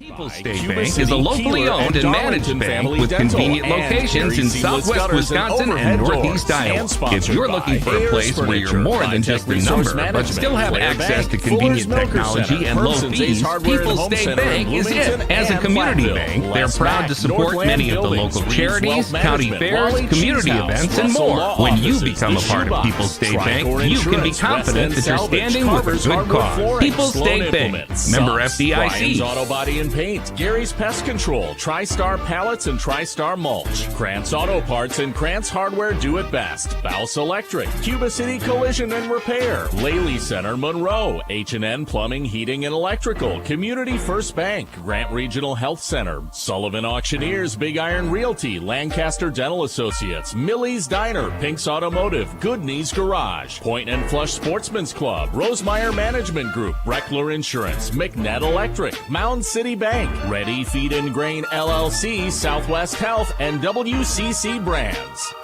Cuba State Bank is a locally owned and managed bank with convenient locations in southwest Wisconsin and northeast Iowa. If you're looking for a place where you're more than just a number, but still have access to convenient technology and low fees, People's State Bank is it. As a community bank, they're proud to support many of the local charities, county fairs, community events, and more. When you become a part of People's State Bank, you can be confident that you're standing with a good cause. People's State Bank, member FDIC. Auto Body and Paint, Gary's Pest Control, TriStar Pallets and TriStar Mulch, Krantz Auto Parts and Krantz Hardware Do It Best, Baus Electric, Cuba City Collision and Repair, Laley Center Monroe, H&N Plumbing, Heating and Electrical, Community First Bank, Grant Regional Health Center, Sullivan Auctioneers, Big Iron Realty, Lancaster Dental Associates, Millie's Diner, Pink's Automotive, Good Knees Garage, Point and Flush Sportsman's Club, Rosemeyer Management Group, Breckler Insurance, McNett Electric, Mound City Bank, Ready Feed and Grain LLC, Southwest Health, and WCC Brands.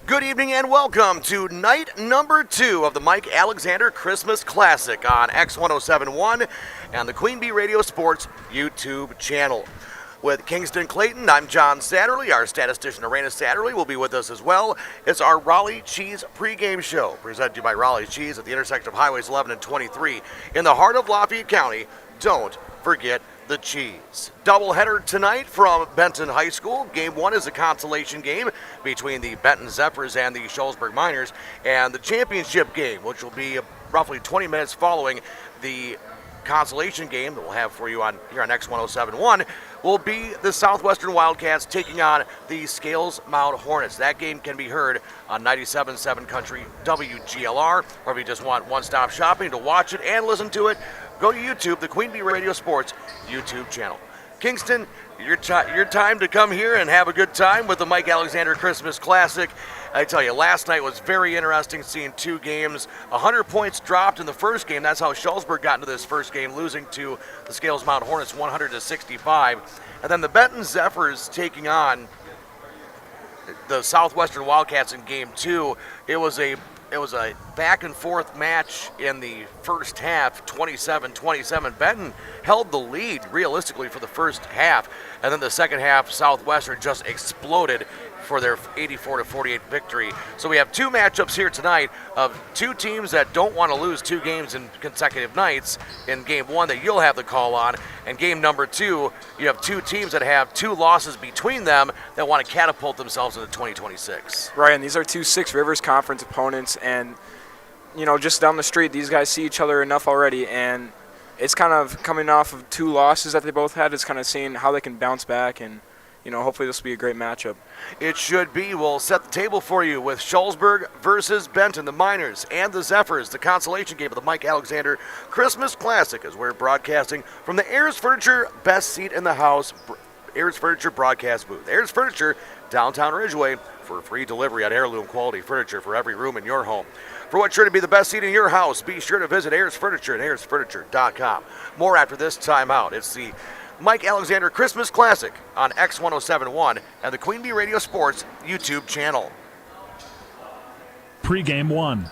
Good evening and welcome to night number 2 of the Mike Alexander Christmas Classic on X1071 and the Queen Bee Radio Sports YouTube channel. With Kingston Clayton, I'm John Satterley. Our statistician, Arena Satterley, will be with us as well. It's our Raleigh Cheese pregame show, presented to you by Raleigh Cheese at the intersection of Highways 11 and 23 in the heart of Lafayette County. Don't forget the cheese. Doubleheader tonight from Benton High School. Game 1 is a consolation game between the Benton Zephyrs and the Shullsburg Miners, and the championship game, which will be roughly 20 minutes following the consolation game that we'll have for you here on X1071, will be the Southwestern Wildcats taking on the Scales Mount Hornets. That game can be heard on 97.7 Country WGLR, or if you just want one-stop shopping to watch it and listen to it, go to YouTube, the Queen Bee Radio Sports YouTube channel. Kingston, your time to come here and have a good time with the Mike Alexander Christmas Classic. I tell you, last night was very interesting seeing two games. 100 points dropped in the first game. That's how Shullsburg got into this first game, losing to the Scales Mount Hornets 100-65. And then the Benton Zephyrs taking on the Southwestern Wildcats in game 2. It was a back and forth match in the first half, 27-27. Benton held the lead realistically for the first half, and then the second half, Southwestern just exploded for their 84-48 victory. So we have two matchups here tonight of two teams that don't want to lose two games in consecutive nights. In game 1 that you'll have the call on, and game number 2, you have two teams that have two losses between them that want to catapult themselves into 2026. Right, and these are two Six Rivers Conference opponents, and just down the street, these guys see each other enough already, and it's kind of coming off of two losses that they both had. It's kind of seeing how they can bounce back, and hopefully this will be a great matchup. It should be. We'll set the table for you with Shullsburg versus Benton, the Miners and the Zephyrs. The consolation game of the Mike Alexander Christmas Classic, as we're broadcasting from the Ayers Furniture Best Seat in the House Ayers Furniture broadcast booth. Ayers Furniture, downtown Ridgeway, for free delivery on heirloom quality furniture for every room in your home. For what's sure to be the best seat in your house, be sure to visit Ayers Furniture at ayersfurniture.com. More after this timeout. It's the Mike Alexander Christmas Classic on X1071 and the Queen Bee Radio Sports YouTube channel. Pregame 1.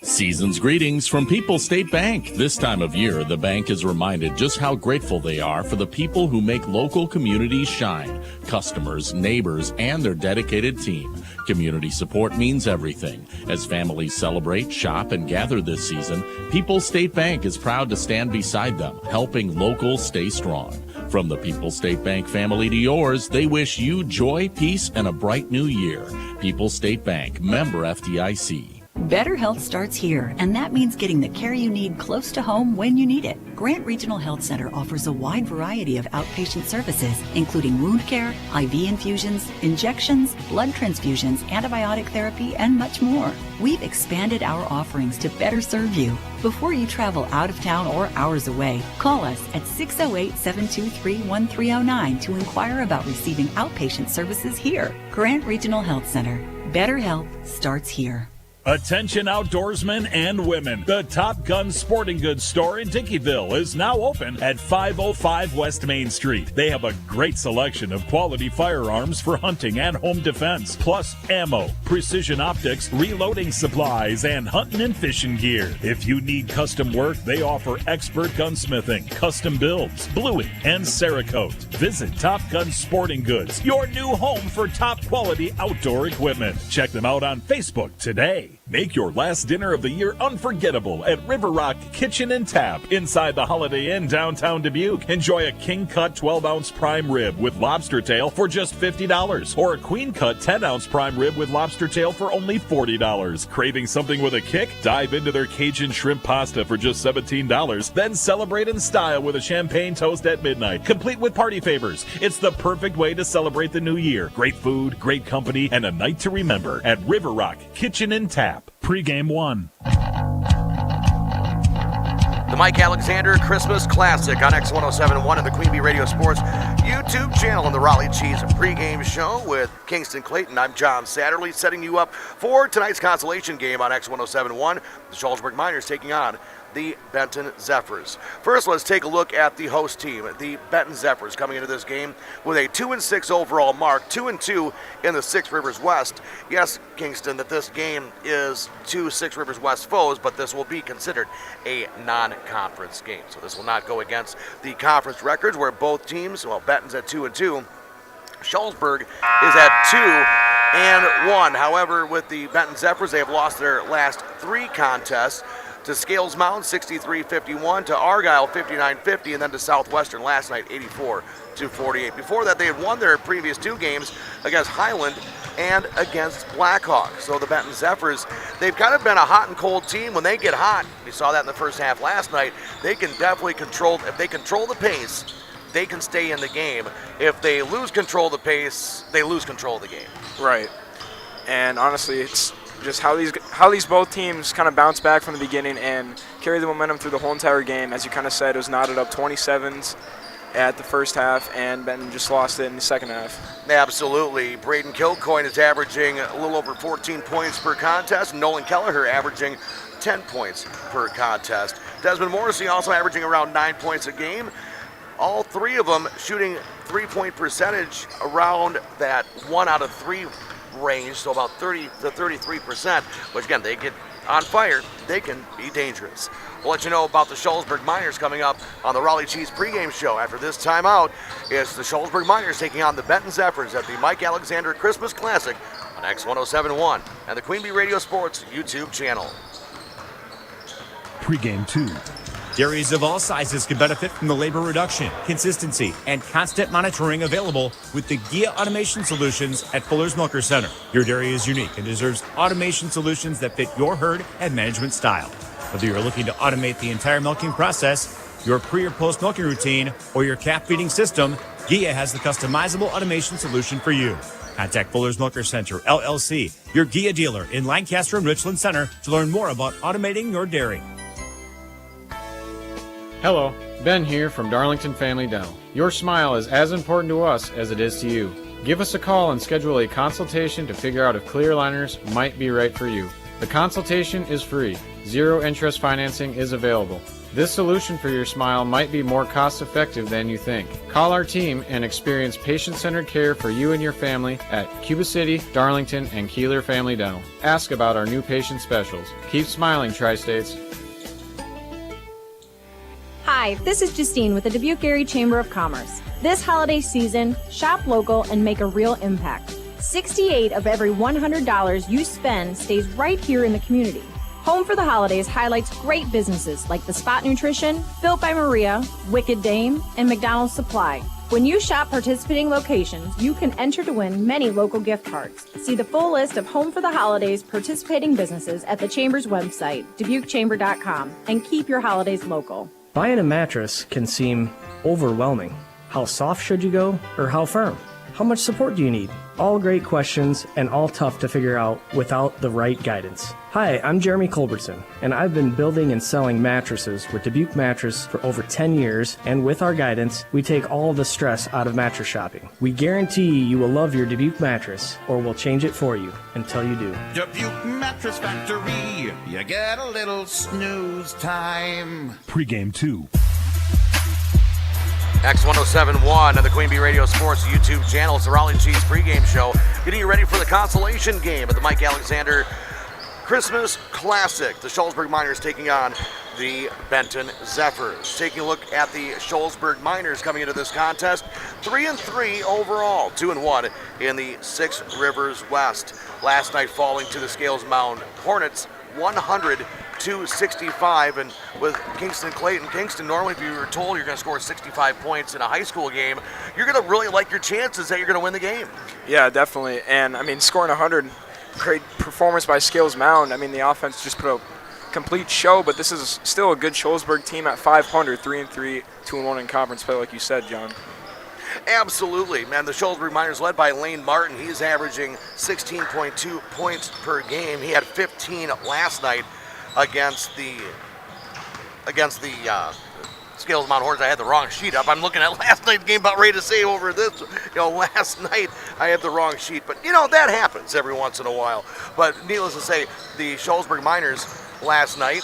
Season's greetings from People's State Bank. This time of year, the bank is reminded just how grateful they are for the people who make local communities shine. Customers, neighbors, and their dedicated team. Community support means everything. As families celebrate, shop, and gather this season, People's State Bank is proud to stand beside them, helping locals stay strong. From the People's State Bank family to yours, they wish you joy, peace, and a bright new year. People's State Bank, member FDIC. Better health starts here, and that means getting the care you need close to home when you need it. Grant Regional Health Center offers a wide variety of outpatient services, including wound care, IV infusions, injections, blood transfusions, antibiotic therapy, and much more. We've expanded our offerings to better serve you. Before you travel out of town or hours away, call us at 608-723-1309 to inquire about receiving outpatient services here. Grant Regional Health Center. Better health starts here. Attention outdoorsmen and women. The Top Gun Sporting Goods store in Dickeyville is now open at 505 West Main Street. They have a great selection of quality firearms for hunting and home defense, plus ammo, precision optics, reloading supplies, and hunting and fishing gear. If you need custom work, they offer expert gunsmithing, custom builds, bluing, and Cerakote. Visit Top Gun Sporting Goods, your new home for top quality outdoor equipment. Check them out on Facebook today. Make your last dinner of the year unforgettable at River Rock Kitchen and Tap inside the Holiday Inn downtown Dubuque. Enjoy a king cut 12-ounce prime rib with lobster tail for just $50 or a queen cut 10-ounce prime rib with lobster tail for only $40. Craving something with a kick? Dive into their Cajun shrimp pasta for just $17. Then celebrate in style with a champagne toast at midnight, complete with party favors. It's the perfect way to celebrate the new year. Great food, great company, and a night to remember at River Rock Kitchen and Tap. Pregame 1. The Mike Alexander Christmas Classic on X1071 and the Queen Bee Radio Sports YouTube channel and the Raleigh Cheese pregame show with Kingston Clayton. I'm John Satterley, setting you up for tonight's consolation game on X1071. The Shullsburg Miners taking on the Benton Zephyrs. First, let's take a look at the host team, the Benton Zephyrs, coming into this game with a 2-6 overall mark, 2-2 in the Six Rivers West. Yes, Kingston, that this game is two Six Rivers West foes, but this will be considered a non-conference game. So this will not go against the conference records where both teams, well, Benton's at 2-2. Shullsburg is at 2-1. However, with the Benton Zephyrs, they have lost their last three contests. To Scales Mountain, 63-51, to Argyle, 59-50, and then to Southwestern last night, 84-48. Before that, they had won their previous two games against Highland and against Blackhawk. So the Benton Zephyrs, they've kind of been a hot and cold team. When they get hot, we saw that in the first half last night, they can definitely control, if they control the pace, they can stay in the game. If they lose control of the pace, they lose control of the game. Right. And honestly, it's just how these both teams kind of bounce back from the beginning and carry the momentum through the whole entire game. As you kind of said, it was knotted up 27s at the first half, and Benton just lost it in the second half. Absolutely. Braden Kilcoyne is averaging a little over 14 points per contest. Nolan Kelleher averaging 10 points per contest. Desmond Morrissey also averaging around 9 points a game. All three of them shooting three-point percentage around that 1 out of 3 range, so about 30 to 33%, which again, they get on fire, they can be dangerous. We'll let you know about the Shullsburg Miners coming up on the Raleigh Cheese pregame show. After this timeout, it's the Shullsburg Miners taking on the Benton Zephyrs at the Mike Alexander Christmas Classic on X1071 and the Queen Bee Radio Sports YouTube channel. Pregame 2. Dairies of all sizes can benefit from the labor reduction, consistency, and constant monitoring available with the GIA Automation Solutions at Fuller's Milker Center. Your dairy is unique and deserves automation solutions that fit your herd and management style. Whether you're looking to automate the entire milking process, your pre or post milking routine, or your calf feeding system, GIA has the customizable automation solution for you. Contact Fuller's Milker Center, LLC, your GIA dealer in Lancaster and Richland Center to learn more about automating your dairy. Hello, Ben here from Darlington Family Dental. Your smile is as important to us as it is to you. Give us a call and schedule a consultation to figure out if clear aligners might be right for you. The consultation is free. Zero interest financing is available. This solution for your smile might be more cost effective than you think. Call our team and experience patient-centered care for you and your family at Cuba City, Darlington, and Kieler Family Dental. Ask about our new patient specials. Keep smiling, Tri-States. Hi, this is Justine with the Dubuque Area Chamber of Commerce. This holiday season, shop local and make a real impact. 68 of every $100 you spend stays right here in the community. Home for the Holidays highlights great businesses like The Spot Nutrition, Built by Maria, Wicked Dame, and McDonald's Supply. When you shop participating locations, you can enter to win many local gift cards. See the full list of Home for the Holidays participating businesses at the Chamber's website, DubuqueChamber.com, and keep your holidays local. Buying a mattress can seem overwhelming. How soft should you go, or how firm? How much support do you need? All great questions and all tough to figure out without the right guidance. Hi, I'm Jeremy Culbertson, and I've been building and selling mattresses with Dubuque Mattress for over 10 years, and with our guidance, we take all the stress out of mattress shopping. We guarantee you will love your Dubuque mattress, or we'll change it for you until you do. Dubuque Mattress Factory, you get a little snooze time. Pregame 2. X1071 and the Queen Bee Radio Sports YouTube channel. It's the Raleigh Cheese pregame show, getting you ready for the Consolation game at the Mike Alexander Christmas Classic. The Shullsburg Miners taking on the Benton Zephyrs. Taking a look at the Shullsburg Miners coming into this contest, 3-3 overall, 2-1 in the Six Rivers West. Last night falling to the Scales Mound Hornets, 100-65, and with Kingston Clayton. Kingston, normally if you were told you're going to score 65 points in a high school game, you're going to really like your chances that you're going to win the game. Yeah, definitely. And I mean, scoring 100, great performance by Scales Mound. I mean, the offense just put a complete show, but this is still a good Shullsburg team at 500, 3-3, 2-1 in conference play, like you said, John. Absolutely, man. The Shullsburg Miners led by Lane Martin. He's averaging 16.2 points per game. He had 15 last night against the Scales Mound Hornets. I had the wrong sheet up. I'm looking at last night's game, about ready to say over this. Last night I had the wrong sheet, but that happens every once in a while. But needless to say, the Shullsburg Miners last night,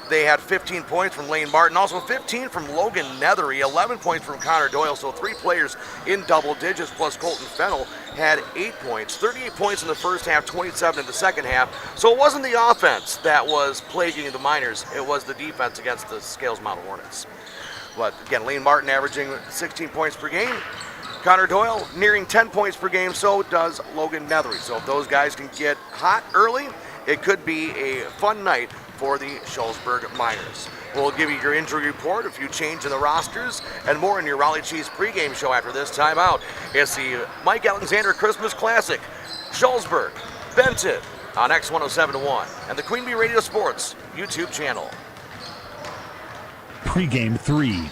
they had 15 points from Lane Martin, also 15 from Logan Nethery, 11 points from Connor Doyle, so 3 players in double digits, plus Colton Fennell had 8 points, 38 points in the first half, 27 in the second half. So it wasn't the offense that was plaguing the Miners, it was the defense against the Scales Mountain Hornets. But again, Lane Martin averaging 16 points per game, Connor Doyle nearing 10 points per game, so does Logan Nethery. So if those guys can get hot early, it could be a fun night for the Shullsburg Miners. We'll give you your injury report, a few change in the rosters, and more in your Raleigh Cheese pregame show after this timeout. It's the Mike Alexander Christmas Classic, Shullsburg, Benton on X1071 and the Queen Bee Radio Sports YouTube channel. Pregame 3.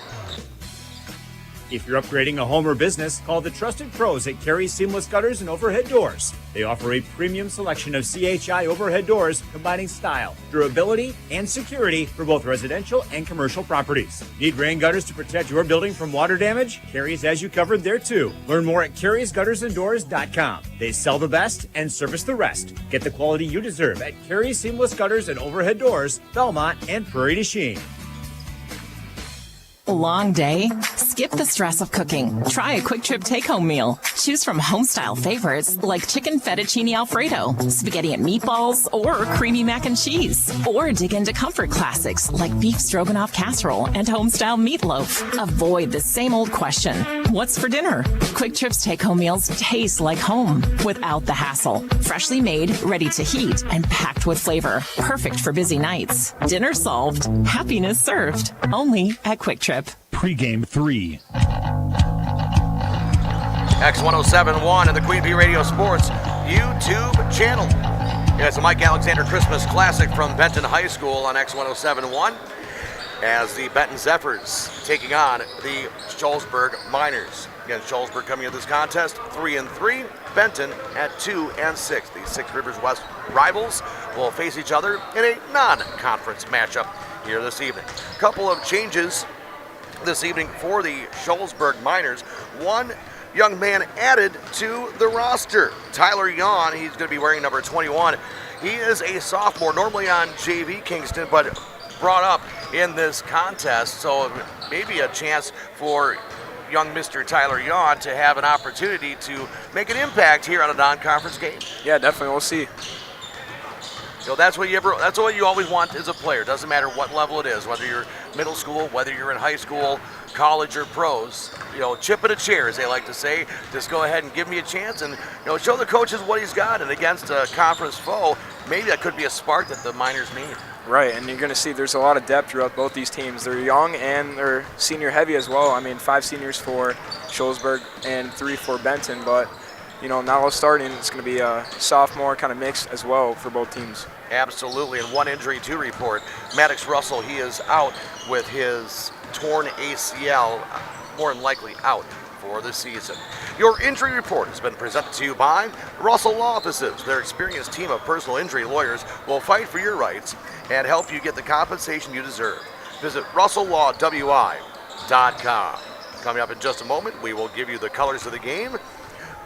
If you're upgrading a home or business, call the trusted pros at Carey Seamless Gutters and Overhead Doors. They offer a premium selection of CHI overhead doors combining style, durability, and security for both residential and commercial properties. Need rain gutters to protect your building from water damage? Carey's has you covered there too. Learn more at Carey'sGuttersandDoors.com. They sell the best and service the rest. Get the quality you deserve at Carey Seamless Gutters and Overhead Doors, Belmont, and Prairie du Chien. Long day? Skip the stress of cooking. Try a quick trip take-home meal. Choose from home-style favorites like chicken fettuccine alfredo, spaghetti and meatballs, or creamy mac and cheese. Or dig into comfort classics like beef stroganoff casserole and home-style meatloaf. Avoid the same old question, what's for dinner? Quick Trip's take-home meals taste like home without the hassle. Freshly made, ready to heat, and packed with flavor. Perfect for busy nights. Dinner solved. Happiness served. Only at Quick Trip. Pregame 3. X1071 and the Queen Bee Radio Sports YouTube channel. It's the Mike Alexander Christmas Classic from Benton High School on X1071 as the Benton Zephyrs taking on the Shullsburg Miners. Again, Shullsburg coming into this contest 3-3, Benton at 2-6. The Six Rivers West rivals will face each other in a non-conference matchup here this evening. A couple of changes this evening for the Shullsburg Miners. One young man added to the roster, Tyler Yawn. He's going to be wearing number 21. He is a sophomore, normally on JV Kingston, but brought up in this contest, so maybe a chance for young Mr. Tyler Yawn to have an opportunity to make an impact here on a non-conference game. Yeah, definitely. We'll see. That's what you always want as a player. Doesn't matter what level it is, whether you're middle school, whether you're in high school, college, or pros. Chip at a chair, as they like to say. Just go ahead and give me a chance and show the coaches what he's got. And against a conference foe, maybe that could be a spark that the Miners need. Right, and you're going to see there's a lot of depth throughout both these teams. They're young and they're senior heavy as well. I mean, 5 seniors for Shullsburg and 3 for Benton, but now starting, it's going to be a sophomore kind of mix as well for both teams. Absolutely, and one injury to report. Maddox Russell, he is out with his torn ACL, more than likely out for the season. Your injury report has been presented to you by Russell Law Offices. Their experienced team of personal injury lawyers will fight for your rights and help you get the compensation you deserve. Visit RussellLawWI.com. Coming up in just a moment, we will give you the colors of the game,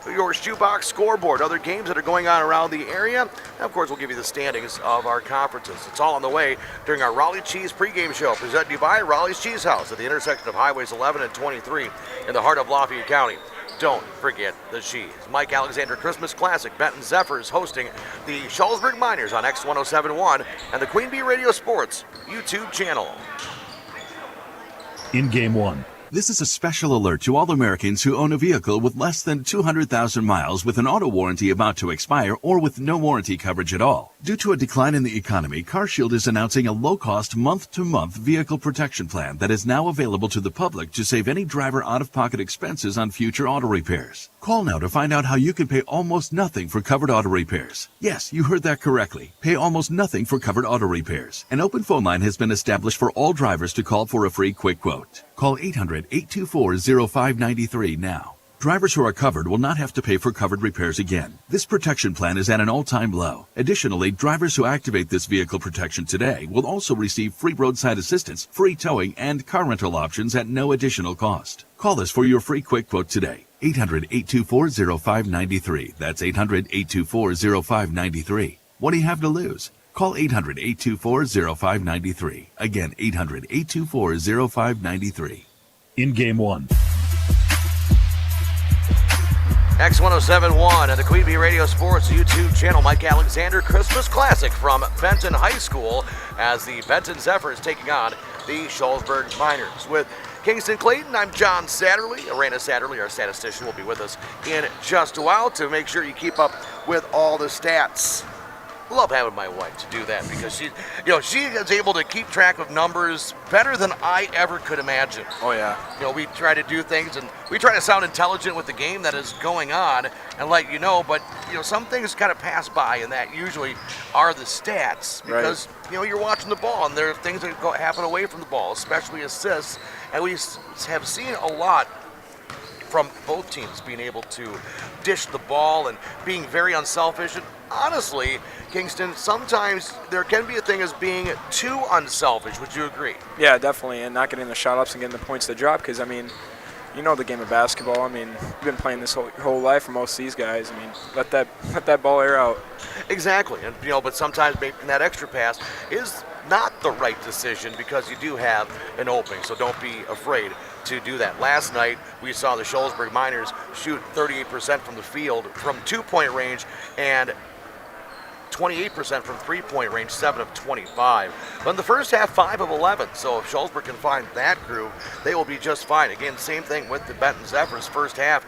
your shoebox scoreboard, other games that are going on around the area, and of course we'll give you the standings of our conferences. It's all on the way during our Raleigh Cheese pregame show, presented to you by Raleigh's Cheese House at the intersection of Highways 11 and 23 in the heart of Lafayette County. Don't forget the cheese. Mike Alexander Christmas Classic. Benton Zephyr is hosting the Shullsburg Miners on X1071 and the Queen Bee Radio Sports YouTube channel. In Game 1. This is a special alert to all Americans who own a vehicle with less than 200,000 miles with an auto warranty about to expire or with no warranty coverage at all. Due to a decline in the economy, CarShield is announcing a low-cost month-to-month vehicle protection plan that is now available to the public to save any driver out-of-pocket expenses on future auto repairs. Call now to find out how you can pay almost nothing for covered auto repairs. Yes, you heard that correctly. Pay almost nothing for covered auto repairs. An open phone line has been established for all drivers to call for a free quick quote. Call 800-824-0593 now. Drivers who are covered will not have to pay for covered repairs again. This protection plan is at an all-time low. Additionally, drivers who activate this vehicle protection today will also receive free roadside assistance, free towing, and car rental options at no additional cost. Call us for your free quick quote today. 800-824-0593. That's 800-824-0593. What do you have to lose? Call 800-824-0593. Again, 800-824-0593. In Game 1. X1071 and the Queen Bee Radio Sports YouTube channel. Mike Alexander Christmas Classic from Benton High School as the Benton Zephyr is taking on the Shullsburg Miners. With Kingston Clayton, I'm John Satterley. Arena Satterley, our statistician, will be with us in just a while to make sure you keep up with all the stats. Love having my wife to do that because she is able to keep track of numbers better than I ever could imagine. Oh yeah. We try to do things and we try to sound intelligent with the game that is going on and let you know, but some things kind of pass by, and that usually are the stats because you're watching the ball and there are things that happen away from the ball, especially assists, and we have seen a lot from both teams being able to dish the ball and being very unselfish. And honestly, Kingston, sometimes there can be a thing as being too unselfish. Would you agree? Yeah, definitely, and not getting the shot-ups and getting the points to drop because, the game of basketball. You've been playing this whole life for most of these guys. Let that ball air out. Exactly, and but sometimes making that extra pass is not the right decision because you do have an opening, so don't be afraid to do that. Last night, we saw the Shullsburg Miners shoot 38% from the field from two-point range and 28% from three-point range, 7 of 25. But in the first half, 5 of 11. So if Shullsburg can find that groove, they will be just fine. Again, same thing with the Benton Zephyrs. First half,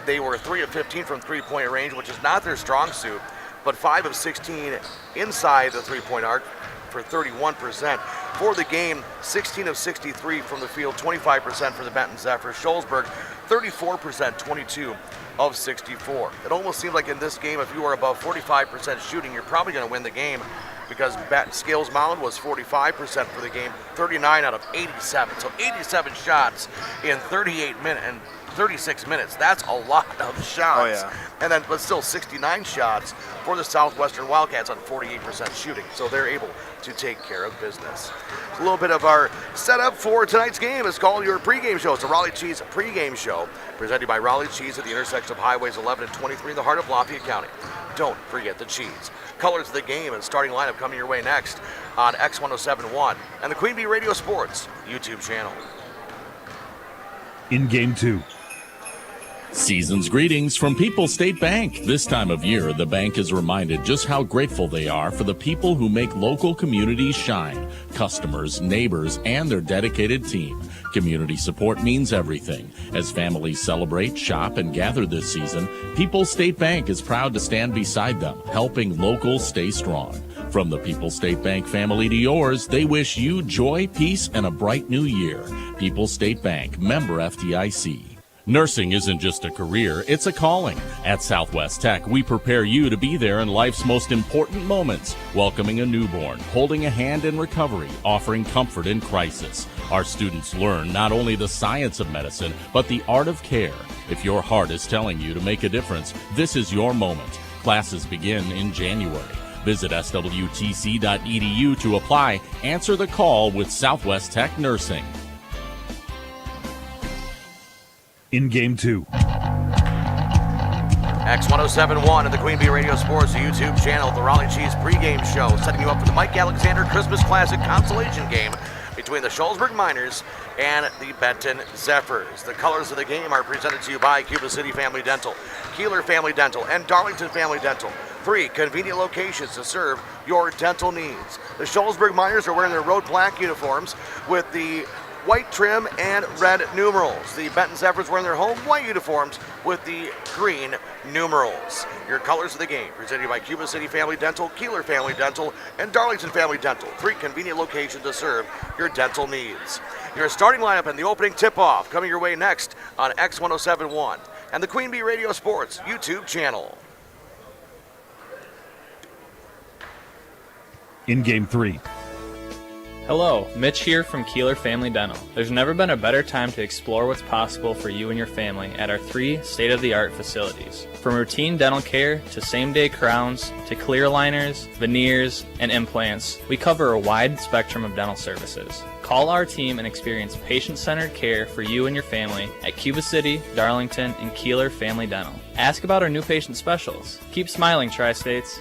they were 3 of 15 from three-point range, which is not their strong suit, but 5 of 16 inside the three-point arc for 31%. For the game, 16 of 63 from the field, 25% for the Benton Zephyr. Shullsburg, 34%, 22 of 64. It almost seems like in this game, if you are above 45% shooting, you're probably going to win the game because Scales Mound was 45% for the game, 39 out of 87. So 87 shots in 38 minutes and 36 minutes. That's a lot of shots. Oh, yeah. And then, but still 69 shots for the Southwestern Wildcats on 48% shooting. So they're able to take care of business. A little bit of our setup for tonight's game is called your pregame show. It's a Raleigh Cheese pregame show presented by Raleigh Cheese at the intersection of Highways 11 and 23 in the heart of Lafayette County. Don't forget the cheese. Colors of the game and starting lineup coming your way next on X1071 and the Queen Bee Radio Sports YouTube channel. In Game 2. Season's greetings from People's State Bank. This time of year, the bank is reminded just how grateful they are for the people who make local communities shine. Customers, neighbors, and their dedicated team. Community support means everything. As families celebrate, shop, and gather this season, People's State Bank is proud to stand beside them, helping locals stay strong. From the People's State Bank family to yours, they wish you joy, peace, and a bright new year. People's State Bank, member FDIC. Nursing isn't just a career, it's a calling. At Southwest Tech, we prepare you to be there in life's most important moments, welcoming a newborn, holding a hand in recovery, offering comfort in crisis. Our students learn not only the science of medicine, but the art of care. If your heart is telling you to make a difference, this is your moment. Classes begin in January. Visit swtc.edu to apply. Answer the call with Southwest Tech Nursing. In Game 2. X1071 and the Queen Bee Radio Sports YouTube channel, the Raleigh Cheese pregame show, setting you up for the Mike Alexander Christmas Classic Consolation game between the Shullsburg Miners and the Benton Zephyrs. The colors of the game are presented to you by Cuba City Family Dental, Kieler Family Dental, and Darlington Family Dental. 3 convenient locations to serve your dental needs. The Shullsburg Miners are wearing their road black uniforms with the white trim and red numerals. The Benton Zephyrs wearing their home white uniforms with the green numerals. Your colors of the game presented by Cuba City Family Dental, Kieler Family Dental, and Darlington Family Dental. 3 convenient locations to serve your dental needs. Your starting lineup and the opening tip-off coming your way next on X1071 and the Queen Bee Radio Sports YouTube channel. In Game 3. Hello, Mitch here from Kieler Family Dental. There's never been a better time to explore what's possible for you and your family at our 3 state-of-the-art facilities. From routine dental care to same-day crowns to clear aligners, veneers, and implants, we cover a wide spectrum of dental services. Call our team and experience patient-centered care for you and your family at Cuba City, Darlington, and Kieler Family Dental. Ask about our new patient specials. Keep smiling, Tri-States.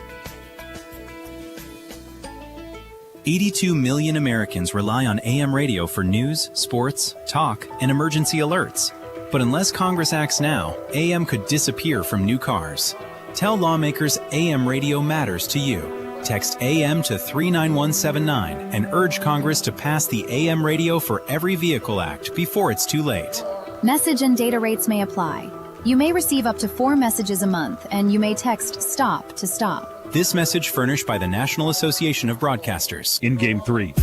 82 million Americans rely on AM radio for news, sports, talk, and emergency alerts. But unless Congress acts now, AM could disappear from new cars. Tell lawmakers AM radio matters to you. Text AM to 39179 and urge Congress to pass the AM Radio for Every Vehicle Act before it's too late. Message and data rates may apply. You may receive up to 4 messages a month, and you may text STOP to stop. This message furnished by the National Association of Broadcasters. In Game 3.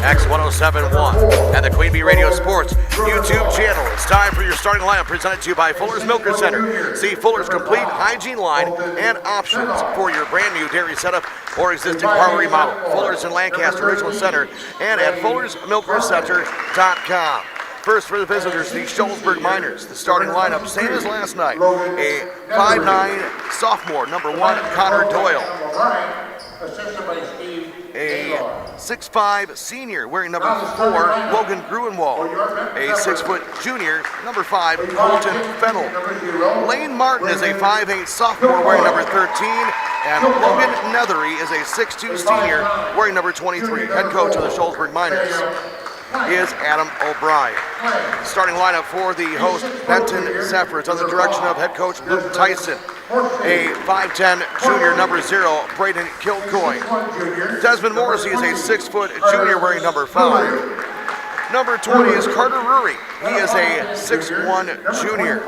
X1071 and the Queen Bee Radio Sports YouTube channel. It's time for your starting lineup presented to you by Fuller's Milker Center. See Fuller's complete hygiene line and options for your brand new dairy setup or existing parlor remodel. Fuller's in Lancaster, Richland Center, and at Fuller'sMilkerCenter.com. First for the visitors, the Shullsburg Miners. The starting lineup, same as last night. A 5'9" sophomore, number 1, Connor Doyle. A 6'5" senior, wearing number 4, Logan Gruenwald. A 6-foot junior, number 5, Colton Fennell. Lane Martin is a 5'8" sophomore, wearing number 13. And Logan Nethery is a 6'2" senior, wearing number 23. Head coach of the Shullsburg Miners is Adam O'Brien. Starting lineup for the host Benton Zephyrs under the direction of head coach Luke Tyson. A 5'10" junior, number 0, Braden Kilcoy. Desmond Morrissey is a 6-foot junior wearing number 5. Number 20 is Carter Rury. He is a 6'1" junior.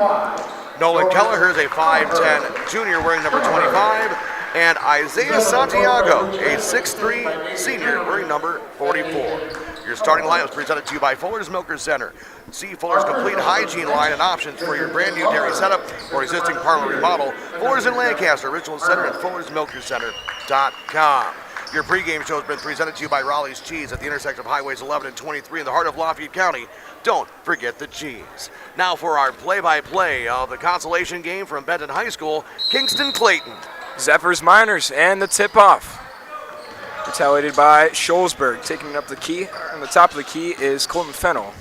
Nolan Kelleher is a 5'10" junior wearing number 25. And Isaiah Santiago, a 6'3" senior wearing number 44. Your starting lineup is presented to you by Fuller's Milker Center. See Fuller's complete hygiene line and options for your brand new dairy setup or existing parlor remodel. Fuller's in Lancaster, Richland Center, and Fuller'sMilkerCenter.com. Your pregame show has been presented to you by Raleigh's Cheese at the intersection of Highways 11 and 23 in the heart of Lafayette County. Don't forget the cheese. Now for our play-by-play of the consolation game from Benton High School, Kingston Clayton. Zephyrs Miners and the tip-off. Retaliated by Shullsburg. Taking up the key. On the top of the key is Colton Fennell.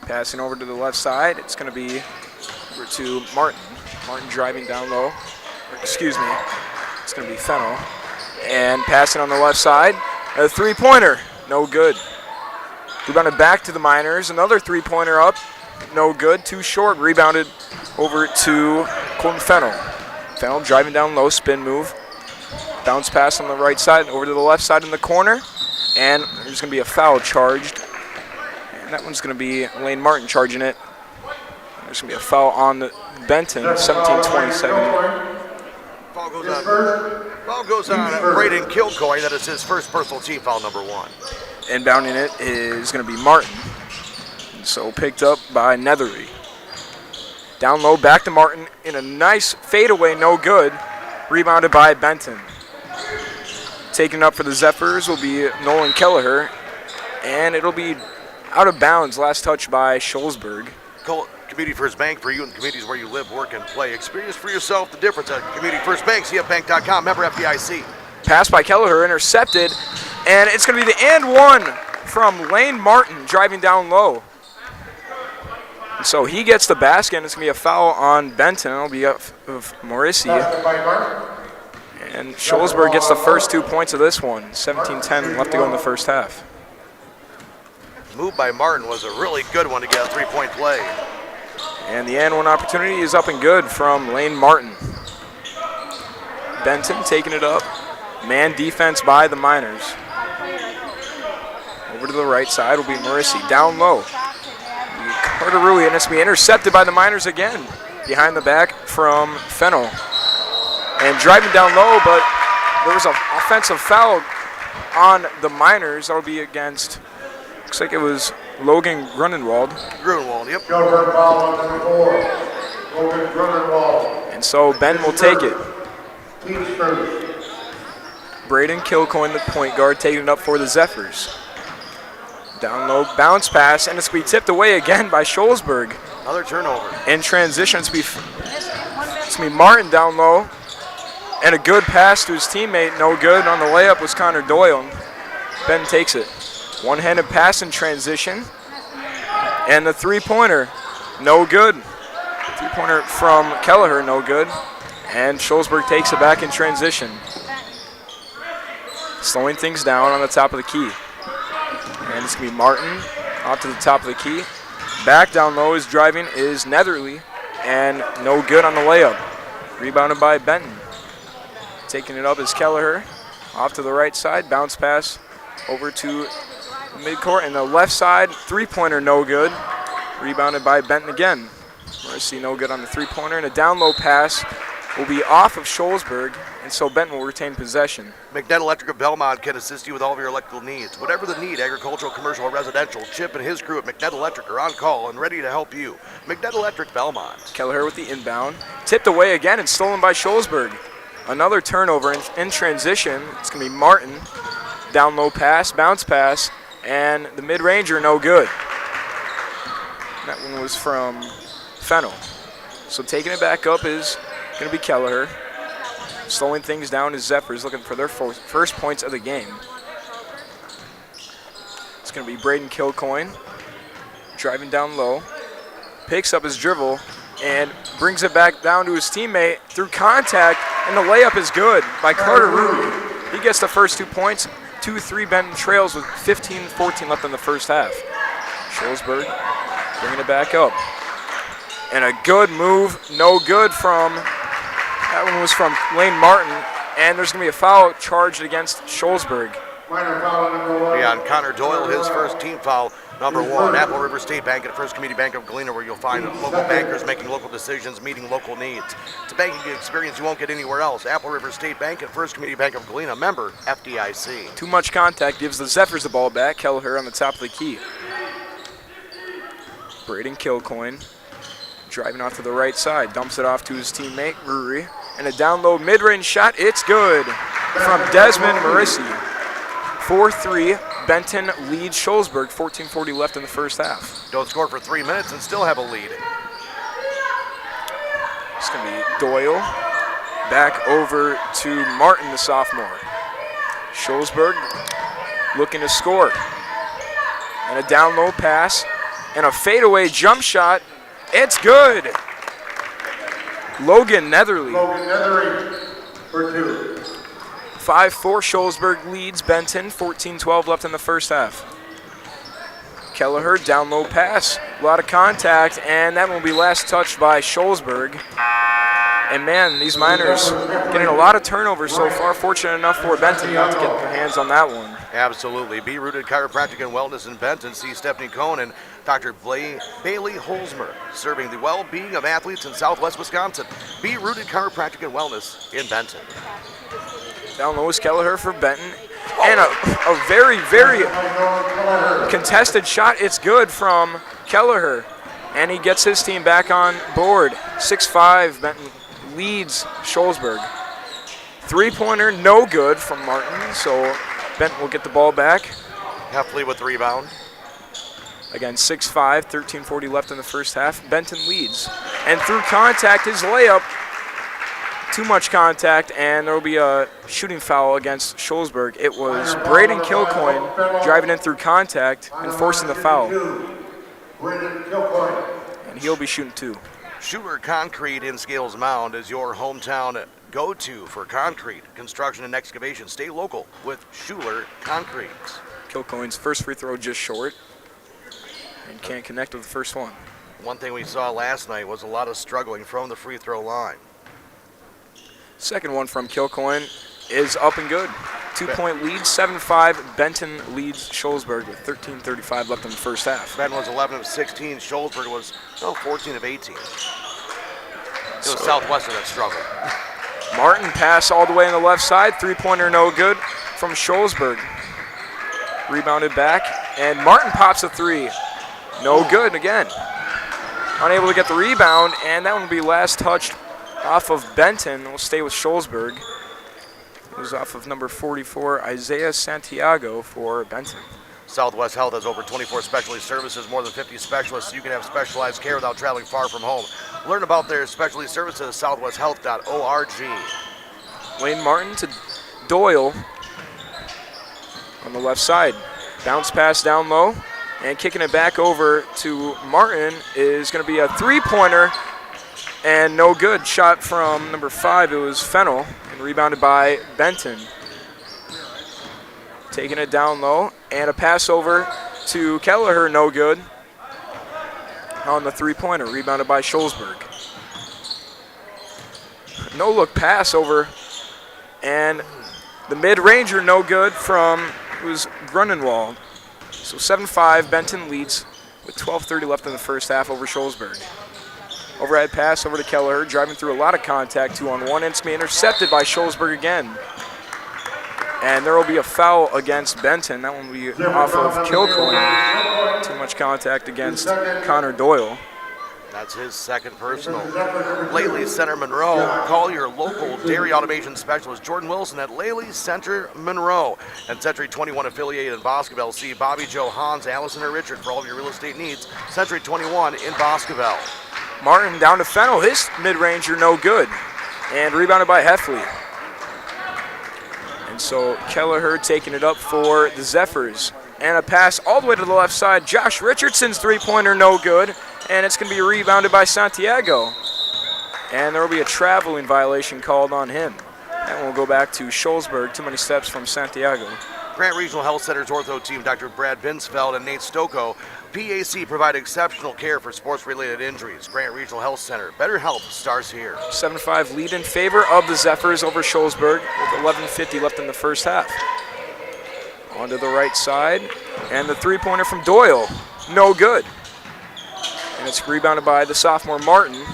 Passing over to the left side. It's going to be over to Martin. Martin driving down low. Excuse me. It's going to be Fennell. And passing on the left side. A three-pointer. No good. Rebounded back to the Miners. Another three-pointer up. No good. Too short. Rebounded over to Colton Fennell. Fennell driving down low. Spin move. Bounce pass on the right side, over to the left side in the corner, and there's going to be a foul charged. And that one's going to be Lane Martin charging it. There's going to be a foul on the Benton, 17-27. Foul goes on Braden Kilcoy. That is his first personal team foul, number 1. Inbounding it is going to be Martin. So picked up by Nethery. Down low, back to Martin in a nice fadeaway, no good. Rebounded by Benton. Taking up for the Zephyrs will be Nolan Kelleher, and it'll be out of bounds. Last touch by Scholzberg. Call Community First Bank for you and the communities where you live, work, and play. Experience for yourself the difference at Community First Bank. CFBank.com, member FDIC. Pass by Kelleher, intercepted, and it's going to be the and one from Lane Martin driving down low. And so he gets the basket, and it's going to be a foul on Benton. It'll be of Morrissey. And Scholzberg gets the first 2 points of this one. 17-10 left to go in the first half. Move by Martin was a really good one to get a three-point play. And the and one opportunity is up and good from Lane Martin. Benton taking it up. Man defense by the Miners. Over to the right side will be Morrissey. Down low. Carter Rui, and it's going to be intercepted by the Miners again. Behind the back from Fennell. And driving down low, but there was an offensive foul on the Miners. That'll be against, looks like it was Logan Grunenwald. Grunenwald, yep. And so Ben will take it. Braden Kilcoyne, the point guard, taking it up for the Zephyrs. Down low, bounce pass, and it's going to be tipped away again by Scholzberg. Another turnover. In transition, it's going to be Martin down low. And a good pass to his teammate, no good. On the layup was Connor Doyle. Ben takes it. One-handed pass in transition. And the three-pointer, no good. Three-pointer from Kelleher, no good. And Scholzberg takes it back in transition. Slowing things down on the top of the key. And it's going to be Martin off to the top of the key. Back down low is driving is Netherly. And no good on the layup. Rebounded by Benton. Taking it up is Kelleher. Off to the right side. Bounce pass over to midcourt. And the left side, three-pointer no good. Rebounded by Benton again. Morrissey no good on the three-pointer. And a down low pass will be off of Scholzberg. And so Benton will retain possession. McNett Electric of Belmont can assist you with all of your electrical needs. Whatever the need, agricultural, commercial, or residential, Chip and his crew at McNett Electric are on call and ready to help you. McNett Electric Belmont. Kelleher with the inbound. Tipped away again and stolen by Scholzberg. Another turnover in transition. It's going to be Martin. Down low pass, bounce pass, and the mid-ranger no good. That one was from Fennell. So taking it back up is going to be Kelleher. Slowing things down is Zephyrs, looking for their first points of the game. It's going to be Braden Kilcoyne. Driving down low. Picks up his dribble and brings it back down to his teammate through contact, and the layup is good by Carter Rui. He gets the first 2 points. 2-3 Benton trails with 15-14 left in the first half. Scholzberg bringing it back up. And a good move, no good from, that one was from Lane Martin, and there's going to be a foul charged against Scholzberg. Yeah, on Connor Doyle, his first team foul, number 1. Apple River State Bank and First Community Bank of Galena, where you'll find local bankers making local decisions, meeting local needs. It's a banking experience you won't get anywhere else. Apple River State Bank and First Community Bank of Galena, member FDIC. Too much contact gives the Zephyrs the ball back. Kelleher on the top of the key. Braden Kilcoyne driving off to the right side, dumps it off to his teammate, Ruri. And a down low mid-range shot, it's good from Desmond Morrissey. 4-3, Benton leads Scholzberg, 14:40 left in the first half. Don't score for 3 minutes and still have a lead. It's going to be Doyle, back over to Martin, the sophomore. Scholzberg looking to score. And a down low pass, and a fadeaway jump shot, it's good. Logan Netherly. For 2. 5-4, Scholzberg leads Benton, 14-12 left in the first half. Kelleher, down low pass, a lot of contact, and that will be last touched by Scholzberg. And man, these Miners getting a lot of turnovers so far. Fortunate enough for Benton not to get their hands on that one. Absolutely. Be Rooted Chiropractic and Wellness in Benton. See Stephanie Cohn and Dr. Bailey Holzmer, serving the well-being of athletes in Southwest Wisconsin. Be Rooted Chiropractic and Wellness in Benton. Down low is Kelleher for Benton. And a very, very contested shot. It's good from Kelleher. And he gets his team back on board. 6-5, Benton leads Shullsburg. Three-pointer, no good from Martin, so Benton will get the ball back. Heffley with the rebound. Again, 6-5, 13:40 left in the first half. Benton leads. And through contact, his layup, too much contact, and there will be a shooting foul against Shullsburg. It was Braden Kilcoyne driving in through contact and forcing the foul. And he'll be shooting 2. Schuler Concrete in Scales Mound is your hometown go-to for concrete, construction, and excavation. Stay local with Schuler Concrete. Kilcoyne's first free throw just short and can't connect with the first one. One thing we saw last night was a lot of struggling from the free throw line. Second one from Kilcoyne is up and good. 2-point lead, 7-5. Benton leads Shullsburg with 13:35 left in the first half. Benton was 11 of 16. Shullsburg was 14 of 18. It was Southwestern that struggled. Martin pass all the way on the left side. Three-pointer no good from Shullsburg. Rebounded back, and Martin pops a 3. No good again. Unable to get the rebound, and that one will be last touched off of Benton. We'll stay with Shullsburg. It was off of number 44, Isaiah Santiago for Benton. Southwest Health has over 24 specialty services, more than 50 specialists, so you can have specialized care without traveling far from home. Learn about their specialty services at southwesthealth.org. Wayne Martin to Doyle on the left side. Bounce pass down low, and kicking it back over to Martin is going to be a three-pointer, and no good. Shot from number 5, it was Fennell, and rebounded by Benton. Taking it down low, and a pass over to Kelleher, no good. On the three-pointer, rebounded by Shullsburg. No-look pass over, and the mid-ranger, no good from, it was Grunenwald. So 7-5, Benton leads with 12:30 left in the first half over Shullsburg. Overhead pass over to Kelleher, driving through a lot of contact, 2-on-1, and it's going to be intercepted by Shullsburg again. And there will be a foul against Benton. That one will be off of Kilcoyne. Too much contact against Connor Doyle. That's his second personal. Laley Center Monroe. Call your local dairy automation specialist, Jordan Wilson, at Laley Center Monroe. And Century 21 affiliated in Boscoville. See Bobby, Joe, Hans, Allison, or Richard for all of your real estate needs. Century 21 in Boscoville. Martin down to Fennell. His mid-ranger no good. And rebounded by Heffley. And so Kelleher taking it up for the Zephyrs. And a pass all the way to the left side. Josh Richardson's three-pointer no good. And it's going to be rebounded by Santiago. And there will be a traveling violation called on him. That one will go back to Shullsburg. Too many steps from Santiago. Grant Regional Health Center's ortho team, Dr. Brad Binsfeld and Nate Stocco. PAC provide exceptional care for sports-related injuries. Grant Regional Health Center. Better help starts here. 7-5 lead in favor of the Zephyrs over Shullsburg with 11:50 left in the first half. On to the right side. And the three-pointer from Doyle. No good. And it's rebounded by the sophomore Martin.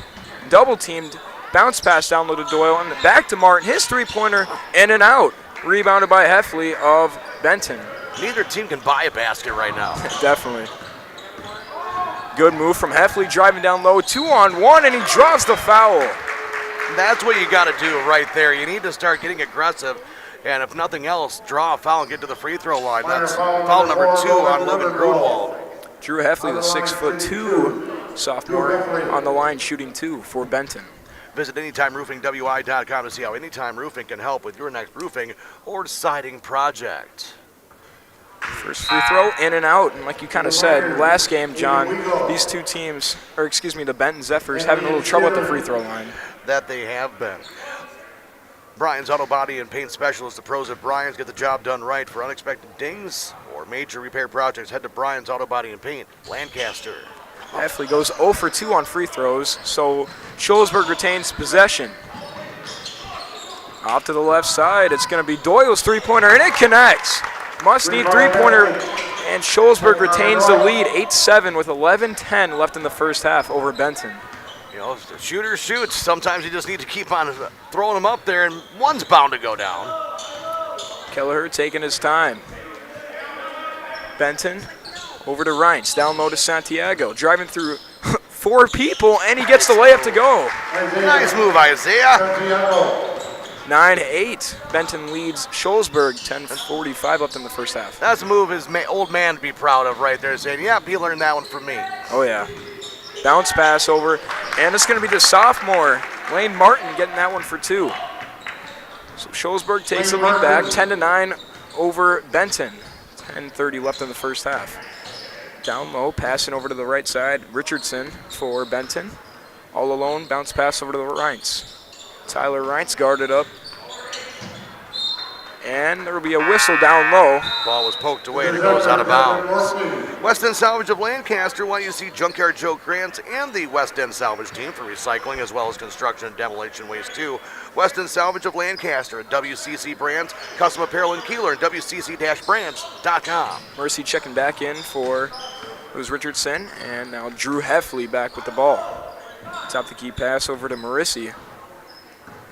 Double-teamed. Bounce pass down low to Doyle. And back to Martin. His three-pointer in and out. Rebounded by Heffley of Benton. Neither team can buy a basket right now. Definitely. Good move from Heffley, driving down low, 2-on-1, and he draws the foul. That's what you got to do right there. You need to start getting aggressive, and if nothing else, draw a foul and get to the free throw line. That's foul number 2 on Logan Grunwald. Drew Heffley, the 6'2" sophomore, on the line shooting 2 for Benton. Visit AnytimeRoofingWI.com to see how Anytime Roofing can help with your next roofing or siding project. First free throw, in and out. And like you kind of said, last game, John, these two teams, or excuse me, the Benton Zephyrs, having a little trouble at the free throw line. That they have been. Bryan's Auto Body and Paint Specialist. The pros at Bryan's get the job done right. For unexpected dings or major repair projects, head to Bryan's Auto Body and Paint, Lancaster. Heffley goes 0 for 2 on free throws, so Shullsburg retains possession. Off to the left side, it's going to be Doyle's three-pointer, and it connects. Must-need three-pointer, and Shullsburg retains the lead, 8-7 with 11:10 left in the first half over Benton. You know, the shooter shoots. Sometimes you just need to keep on throwing them up there, and one's bound to go down. Kelleher taking his time. Benton over to Reintz, down low to Santiago, driving through 4 people, and he gets the layup to go. Nice move, Isaiah. 9-8. Benton leads Shullsburg, 10:45 left in the first half. That's a move his old man to be proud of right there, saying, yeah, he learned that one from me. Oh, yeah. Bounce pass over, and it's going to be the sophomore, Lane Martin, getting that one for 2. So Shullsburg takes the lead back, 10-9 over Benton. 10:30 left in the first half. Down low, passing over to the right side, Richardson for Benton. All alone, bounce pass over to the Reintz. Tyler Reintz guarded up. And there will be a whistle down low. Ball was poked away and it goes out of bounds. West End Salvage of Lancaster, YUC Junkyard Joe Grant and the West End Salvage team for recycling as well as construction and demolition waste too. West End Salvage of Lancaster at WCC Brands, Custom Apparel in Kieler, and WCC-Brands.com. Mercy checking back in for it was Richardson, and now Drew Heffley back with the ball. Top the key pass over to Marissi.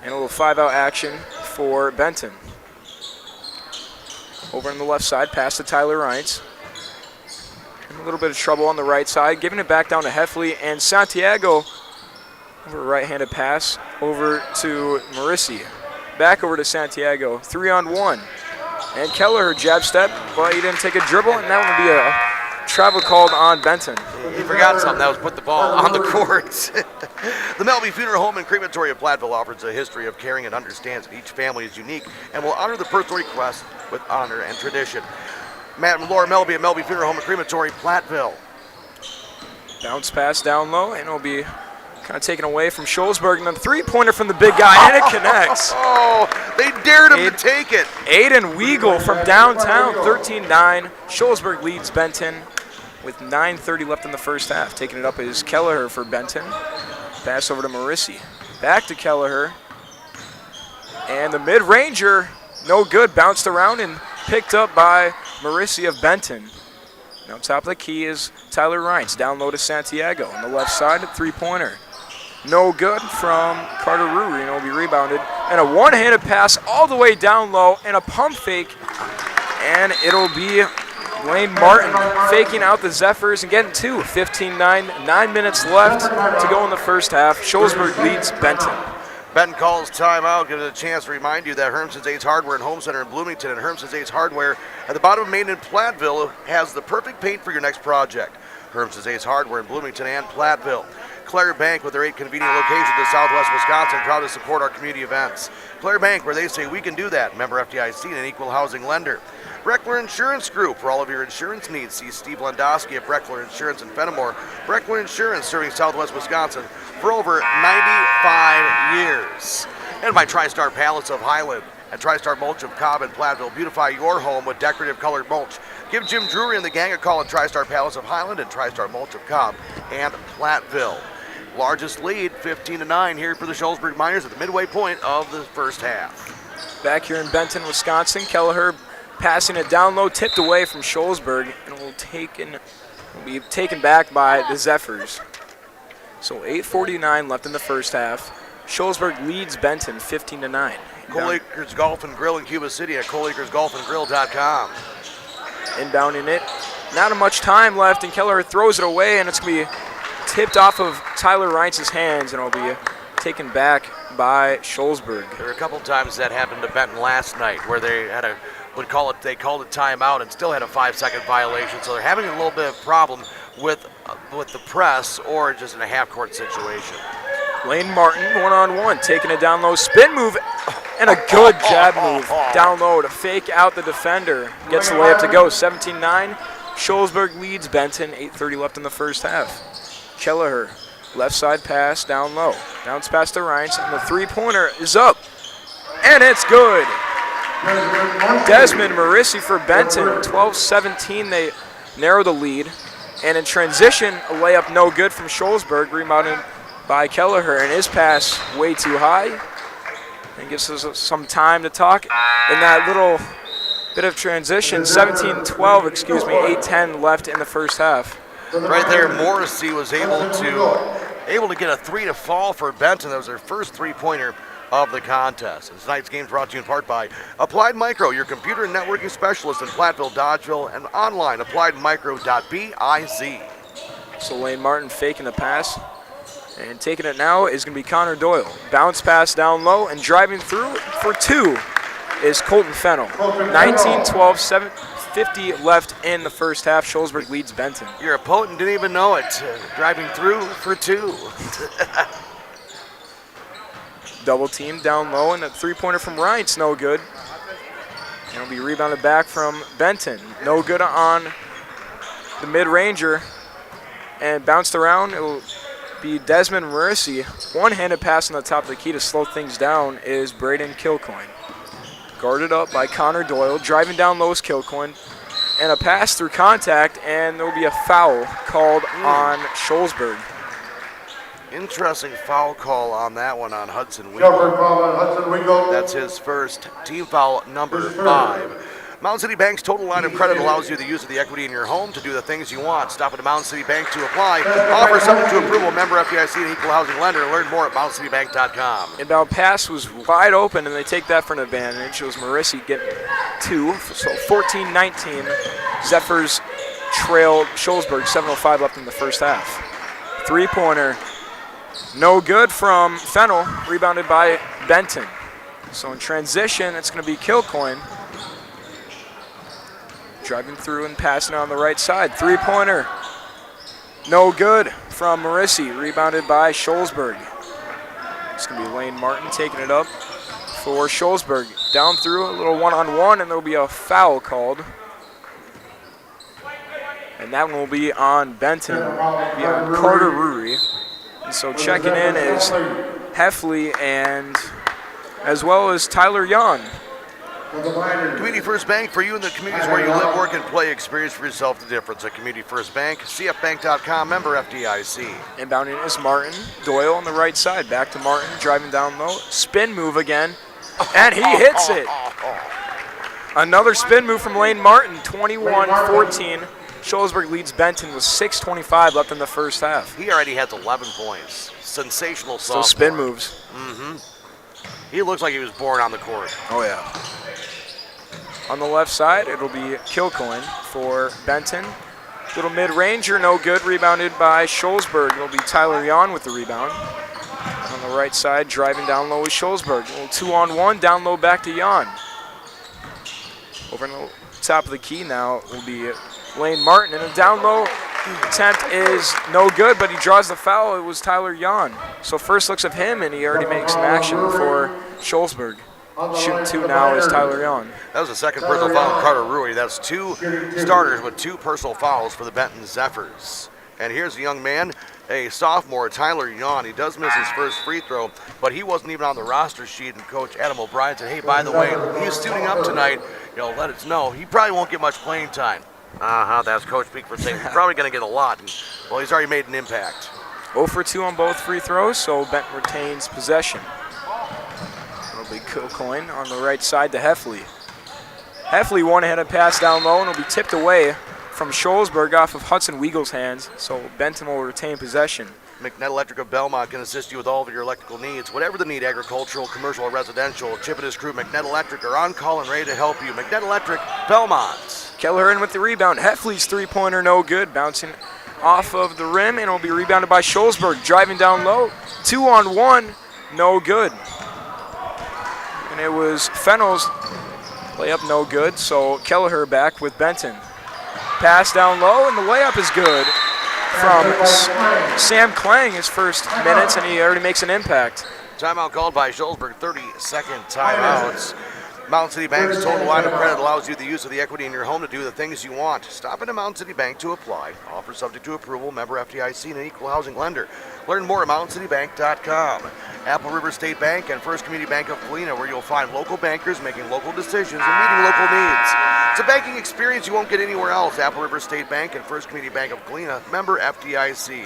And a little 5-out action for Benton. Over on the left side, pass to Tyler Reintz. A little bit of trouble on the right side, giving it back down to Heffley, and Santiago over a right-handed pass over to Marissi. Back over to Santiago, 3-on-1. And Keller, jab step, but he didn't take a dribble, and that will be a travel called on Benton. He forgot something, that was put the ball on the court. The Melby Funeral Home and Crematory of Platteville offers a history of caring and understands that each family is unique and will honor the personal request with honor and tradition. Matt and Laura Melby at Melby Funeral Home and Crematory, Platteville. Bounce pass down low, and it'll be kind of taken away from Shullsburg, and then 3-pointer from the big guy, and it connects. Oh, they dared him to take it. Aiden Weigel from downtown, 13-9. Shullsburg leads Benton with 9:30 left in the first half. Taking it up is Kelleher for Benton. Pass over to Marissi. Back to Kelleher. And the mid-ranger, no good. Bounced around and picked up by Marissi of Benton. Now top of the key is Tyler Reintz. Down low to Santiago. On the left side, a 3-pointer. No good from Carter Ruri, and it'll be rebounded. And a one-handed pass all the way down low, and a pump fake. And it'll be Lane Martin faking out the Zephyrs and getting 2. 15-9, 9 minutes left to go in the first half. Shullsburg leads Benton. Benton calls timeout, gives it a chance to remind you that Hermson's Ace Hardware and Home Center in Bloomington and Hermson's Ace Hardware at the bottom of Main in Platteville has the perfect paint for your next project. Hermson's Ace Hardware in Bloomington and Platteville. Claire Bank, with their 8 convenient locations in southwest Wisconsin, proud to support our community events. Claire Bank, where they say we can do that. Member FDIC and an equal housing lender. Breckler Insurance Group, for all of your insurance needs. See Steve Landowski at Breckler Insurance in Fenimore. Breckler Insurance, serving southwest Wisconsin for over 95 years. And by TriStar Pallets of Highland and TriStar Mulch of Cobb and Platteville. Beautify your home with decorative colored mulch. Give Jim Drury and the gang a call at TriStar Pallets of Highland and TriStar Mulch of Cobb and Platteville. Largest lead, 15-9 here for the Shullsburg Miners at the midway point of the first half. Back here in Benton, Wisconsin, Kelleher passing it down low, tipped away from Shullsburg, and will be taken back by the Zephyrs. So 8:49 left in the first half. Shullsburg leads Benton 15-9. Cole Acres Golf and Grill in Cuba City at coleacresgolfandgrill.com. Inbounding it. Not much time left, and Kelleher throws it away, and it's going to be tipped off of Tyler Reintz's hands, and it'll be taken back by Shullsburg. There were a couple times that happened to Benton last night where they had they called it timeout and still had a 5-second violation. So they're having a little bit of problem with the press or just in a half-court situation. Lane Martin, one-on-one, taking a down low spin move and a good jab move down low to fake out the defender. Gets the layup to go, 17-9. Shullsburg leads Benton, 8:30 left in the first half. Kelleher, left side pass down low. Bounce pass to Reintz, and the three-pointer is up. And it's good. Desmond Marissi for Benton, 12-17. They narrow the lead. And in transition, a layup no good from Shullsburg, rebounded by Kelleher, and his pass way too high. And gives us some time to talk in that little bit of transition. 17-12, 8:10 left in the first half. Right there, Morrissey was able to get a 3 to fall for Benton. That was their first three-pointer of the contest. And tonight's game is brought to you in part by Applied Micro, your computer and networking specialist in Platteville, Dodgeville, and online, appliedmicro.biz. So Lane Martin faking the pass. And taking it now is going to be Connor Doyle. Bounce pass down low and driving through for 2 is Colton Fennell. 19-12, 7:50 left in the first half. Shullsburg leads Benton. Your opponent didn't even know it. Driving through for 2. Double team down low, and a three-pointer from Ryan's no good. And it'll be rebounded back from Benton. No good on the mid-ranger. And bounced around. It'll be Desmond Morrissey. One-handed pass on the top of the key to slow things down is Braden Kilcoyne. Guarded up by Connor Doyle. Driving down low is Kilcoyne. And a pass through contact, and there will be a foul called on Shullsburg. Interesting foul call on that one on Hudson Weagle. That's his first team foul, number 5. Mountain City Bank's total line of credit allows you the use of the equity in your home to do the things you want. Stop at Mountain City Bank to apply. Offer subject to approval. Member FDIC and equal housing lender. Learn more at mountcitybank.com. Inbound pass was wide open, and they take that for an advantage. It was Morrissey getting 2, so 14-19. Zephyrs trailed Shullsburg, 7:05 left in the first half. Three-pointer, no good from Fennell, rebounded by Benton. So in transition, it's going to be Kilcoyne. Driving through and passing on the right side. Three-pointer, no good from Morrissey, rebounded by Shullsburg. It's going to be Lane Martin taking it up for Shullsburg. Down through, a little one-on-one, and there will be a foul called. And that one will be on Benton, will be on Carter Rury. And so checking in is Heffley and as well as Tyler Yon. Community First Bank, for you in the communities where you live, work, and play. Experience for yourself the difference at Community First Bank. CFBank.com, member FDIC. Inbounding is Martin. Doyle on the right side. Back to Martin, driving down low. Spin move again, and he hits it. Another spin move from Lane Martin, 21-14. Shullsburg leads Benton with 6:25 left in the first half. He already has 11 points. Sensational sophomore. So spin moves. He looks like he was born on the court. Oh, yeah. On the left side, it'll be Kilcoyne for Benton. Little mid-ranger, no good. Rebounded by Shullsburg. It'll be Tyler Yon with the rebound. On the right side, driving down low is Shullsburg. A little 2-on-1, down low back to Yon. Over on the top of the key now will be Lane Martin. And a down low attempt is no good, but he draws the foul. It was Tyler Yon. So first looks of him, and he already makes some action for Shullsburg. Shooting 2 now is Tyler Yon. That was the second personal foul on Carter Rury. That's 2 starters with 2 personal fouls for the Benton Zephyrs. And here's a young man, a sophomore, Tyler Yon. He does miss his first free throw, but he wasn't even on the roster sheet. And Coach Adam O'Brien said, hey, by the way, he's suiting up tonight. Let us know. He probably won't get much playing time. That's Coach Beekford saying he's probably going to get a lot. And, well, he's already made an impact. 0 for 2 on both free throws, so Benton retains possession. It'll be Kilcoyne on the right side to Heffley. Heffley one-handed pass down low, and it'll be tipped away from Shullsburg off of Hudson Weagle's hands, so Benton will retain possession. McNett Electric of Belmont can assist you with all of your electrical needs. Whatever the need, agricultural, commercial, or residential, Chip and his crew, McNett Electric, are on call and ready to help you. McNett Electric, Belmont. Keller in with the rebound. Heffley's three-pointer no good, bouncing off of the rim, and it'll be rebounded by Shullsburg. Driving down low, 2-on-1, no good. And it was Fennell's layup no good, so Kelleher back with Benton. Pass down low, and the layup is good from Sam Klang, his first minutes, and he already makes an impact. Timeout called by Shullsburg, 30-second timeouts. Mountain City Bank's total line of credit allows you the use of the equity in your home to do the things you want. Stop at a Mountain City Bank to apply. Offer subject to approval, member FDIC, and an equal housing lender. Learn more at mountaincitybank.com. Apple River State Bank and First Community Bank of Galena, where you'll find local bankers making local decisions and meeting local needs. It's a banking experience you won't get anywhere else. Apple River State Bank and First Community Bank of Galena, member FDIC.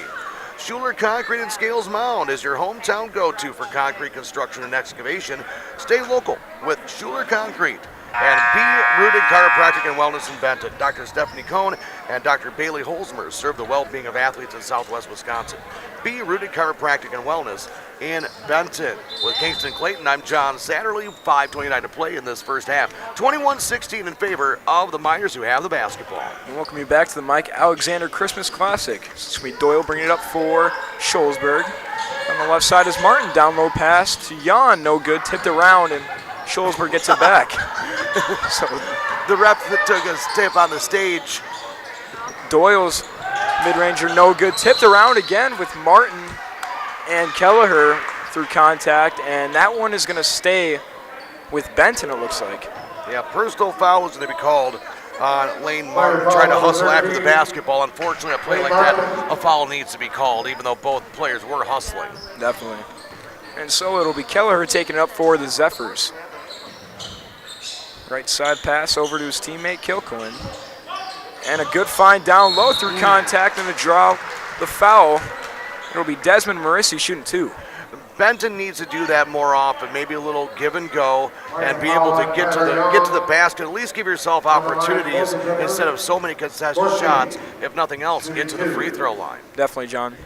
Schuler Concrete and Scales Mound is your hometown go-to for concrete construction and excavation. Stay local with Schuler Concrete. And B. Rooted Chiropractic and Wellness in Benton. Dr. Stephanie Cohn and Dr. Bailey Holzmer serve the well-being of athletes in Southwest Wisconsin. Be Rooted Chiropractic and Wellness in Benton. With Kingston Clayton, I'm John Satterley. 5:29 to play in this first half. 21-16 in favor of the Miners, who have the basketball. And welcome you back to the Mike Alexander Christmas Classic. Sweet Doyle bringing it up for Scholesburg. On the left side is Martin. Down low pass to Jan. No good. Tipped around, and Scholesburg gets it back. So the ref that took a tip on the stage. Doyle's mid-ranger no good. Tipped around again with Martin and Kelleher through contact, and that one is going to stay with Benton, it looks like. Yeah, personal foul is going to be called on Lane Martin trying to hustle after the basketball. Unfortunately, a play like that, a foul needs to be called, even though both players were hustling. Definitely. And so it'll be Kelleher taking it up for the Zephyrs. Right side pass over to his teammate Kilcoin. And a good find down low through contact and a draw the foul. It'll be Desmond Marissi shooting two. Benton needs to do that more often, maybe a little give and go, and be able to get to the basket. At least give yourself opportunities instead of so many contested shots. If nothing else, get to the free throw line. Definitely, John.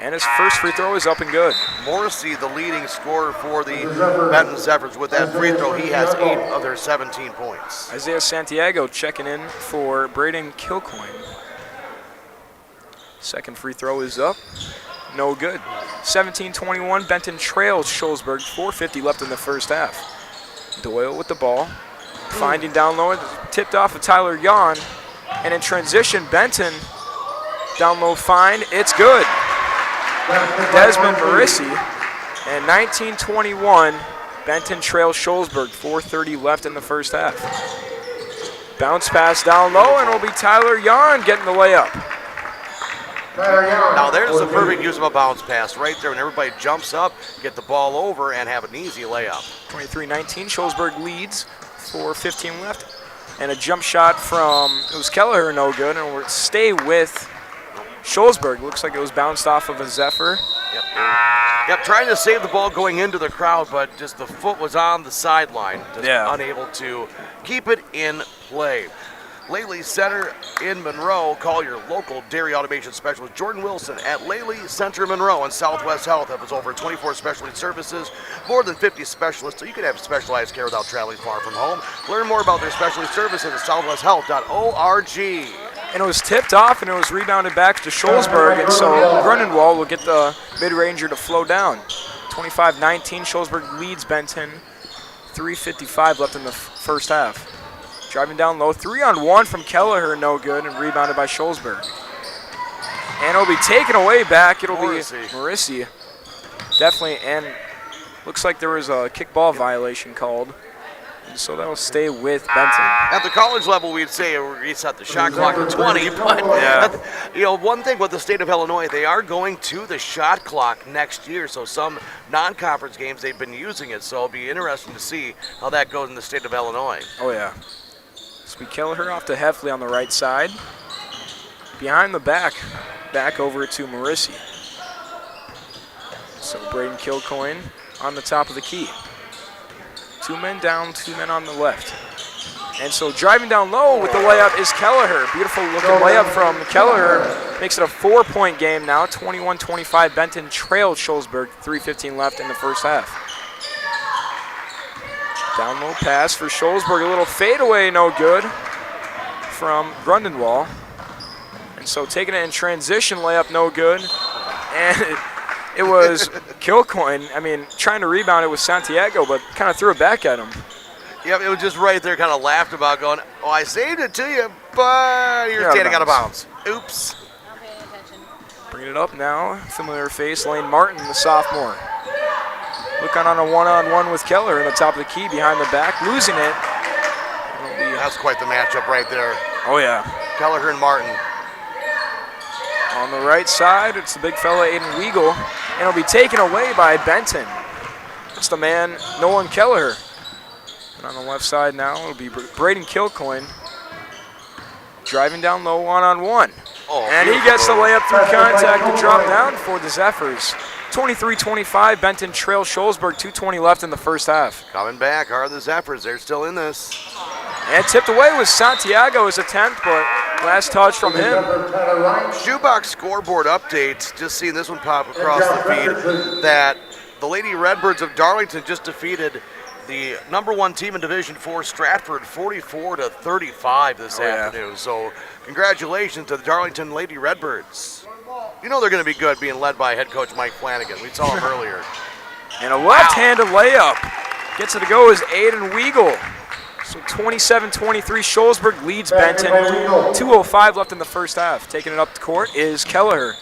And his first free throw is up and good. Morrissey, the leading scorer for the Benton Zephyrs. With that free throw, he has 8 of their 17 points. Isaiah Santiago checking in for Braden Kilcoin. Second free throw is up. No good. 17-21, Benton trails Scholesburg. 4:50 left in the first half. Doyle with the ball. Finding down low, tipped off of Tyler Yon. And in transition, Benton down low find. It's good. Desmond Marissi. And 19-21, Benton trails Scholesburg. 4:30 left in the first half. Bounce pass down low, and it'll be Tyler Yon getting the layup. Now there's the perfect use of a bounce pass right there when everybody jumps up, get the ball over, and have an easy layup. 23-19, Scholesburg leads, 4:15 left. And a jump shot from, it was Kelleher, no good, and we'll stay with Scholesburg. Looks like it was bounced off of a Zephyr. Yep, trying to save the ball going into the crowd, but just the foot was on the sideline, just unable to keep it in play. Laley Center in Monroe. Call your local dairy automation specialist, Jordan Wilson, at Laley Center Monroe, and Southwest Health has over 24 specialty services, more than 50 specialists, so you can have specialized care without traveling far from home. Learn more about their specialty services at southwesthealth.org. And it was tipped off, and it was rebounded back to Scholesburg, and so Grunenwald will get the mid-ranger to flow down. 25-19, Scholesburg leads Benton. 3:55 left in the first half. Driving down low, 3-on-1 from Kelleher, no good, and rebounded by Scholesburg. And it'll be taken away back. It'll be Marissi. Definitely, and looks like there was a kickball violation called. And so that'll stay with Benton. At the college level, we'd say reset the shot clock to 20, but one thing with the state of Illinois, they are going to the shot clock next year, so some non-conference games they've been using it, so it'll be interesting to see how that goes in the state of Illinois. Oh, yeah. Sweet Kelleher off to Heffley on the right side. Behind the back over to Marissi. So Braden Kilcoin on the top of the key. 2 men down, 2 men on the left. And so driving down low with the layup is Kelleher. Beautiful looking layup from Kelleher. Makes it a 4-point game now. 21-25, Benton trailed Scholesburg. 3:15 left in the first half. Down low pass for Scholesburg, a little fadeaway, no good from Grundenwall. And so taking it in transition, layup no good. And it was Kilcoin, trying to rebound it with Santiago, but kind of threw it back at him. Yep, it was just right there, kind of laughed about going, oh, I saved it to you, but you're standing out of bounds. Oops. Bringing it up now, familiar face, Lane Martin, the sophomore. Looking on a one-on-one with Keller in the top of the key, behind the back, losing it. That's quite the matchup right there. Oh, yeah. Kelleher and Martin. On the right side, it's the big fella, Aiden Weigel, and it'll be taken away by Benton. It's the man, Nolan Kelleher. And on the left side now, it'll be Braden Kilcoin. Driving down low, one-on-one. And he gets the layup through contact to drop down for the Zephyrs. 23-25, Benton trails Scholesburg, 2:20 left in the first half. Coming back are the Zephyrs. They're still in this. And tipped away with Santiago's attempt, but Last touch from him. Shoebox scoreboard update. Just seeing this one pop across the feed that the Lady Redbirds of Darlington just defeated the #1 team in Division 4, Stratford, 44-35 this afternoon. So congratulations to the Darlington Lady Redbirds. You know they're going to be good being led by head coach Mike Flanagan. We saw him earlier. And a left-handed layup. Gets it to go is Aiden Weigel. So 27-23, Shullsburg leads Benton. 2:05 left in the first half. Taking it up the court is Kelleher.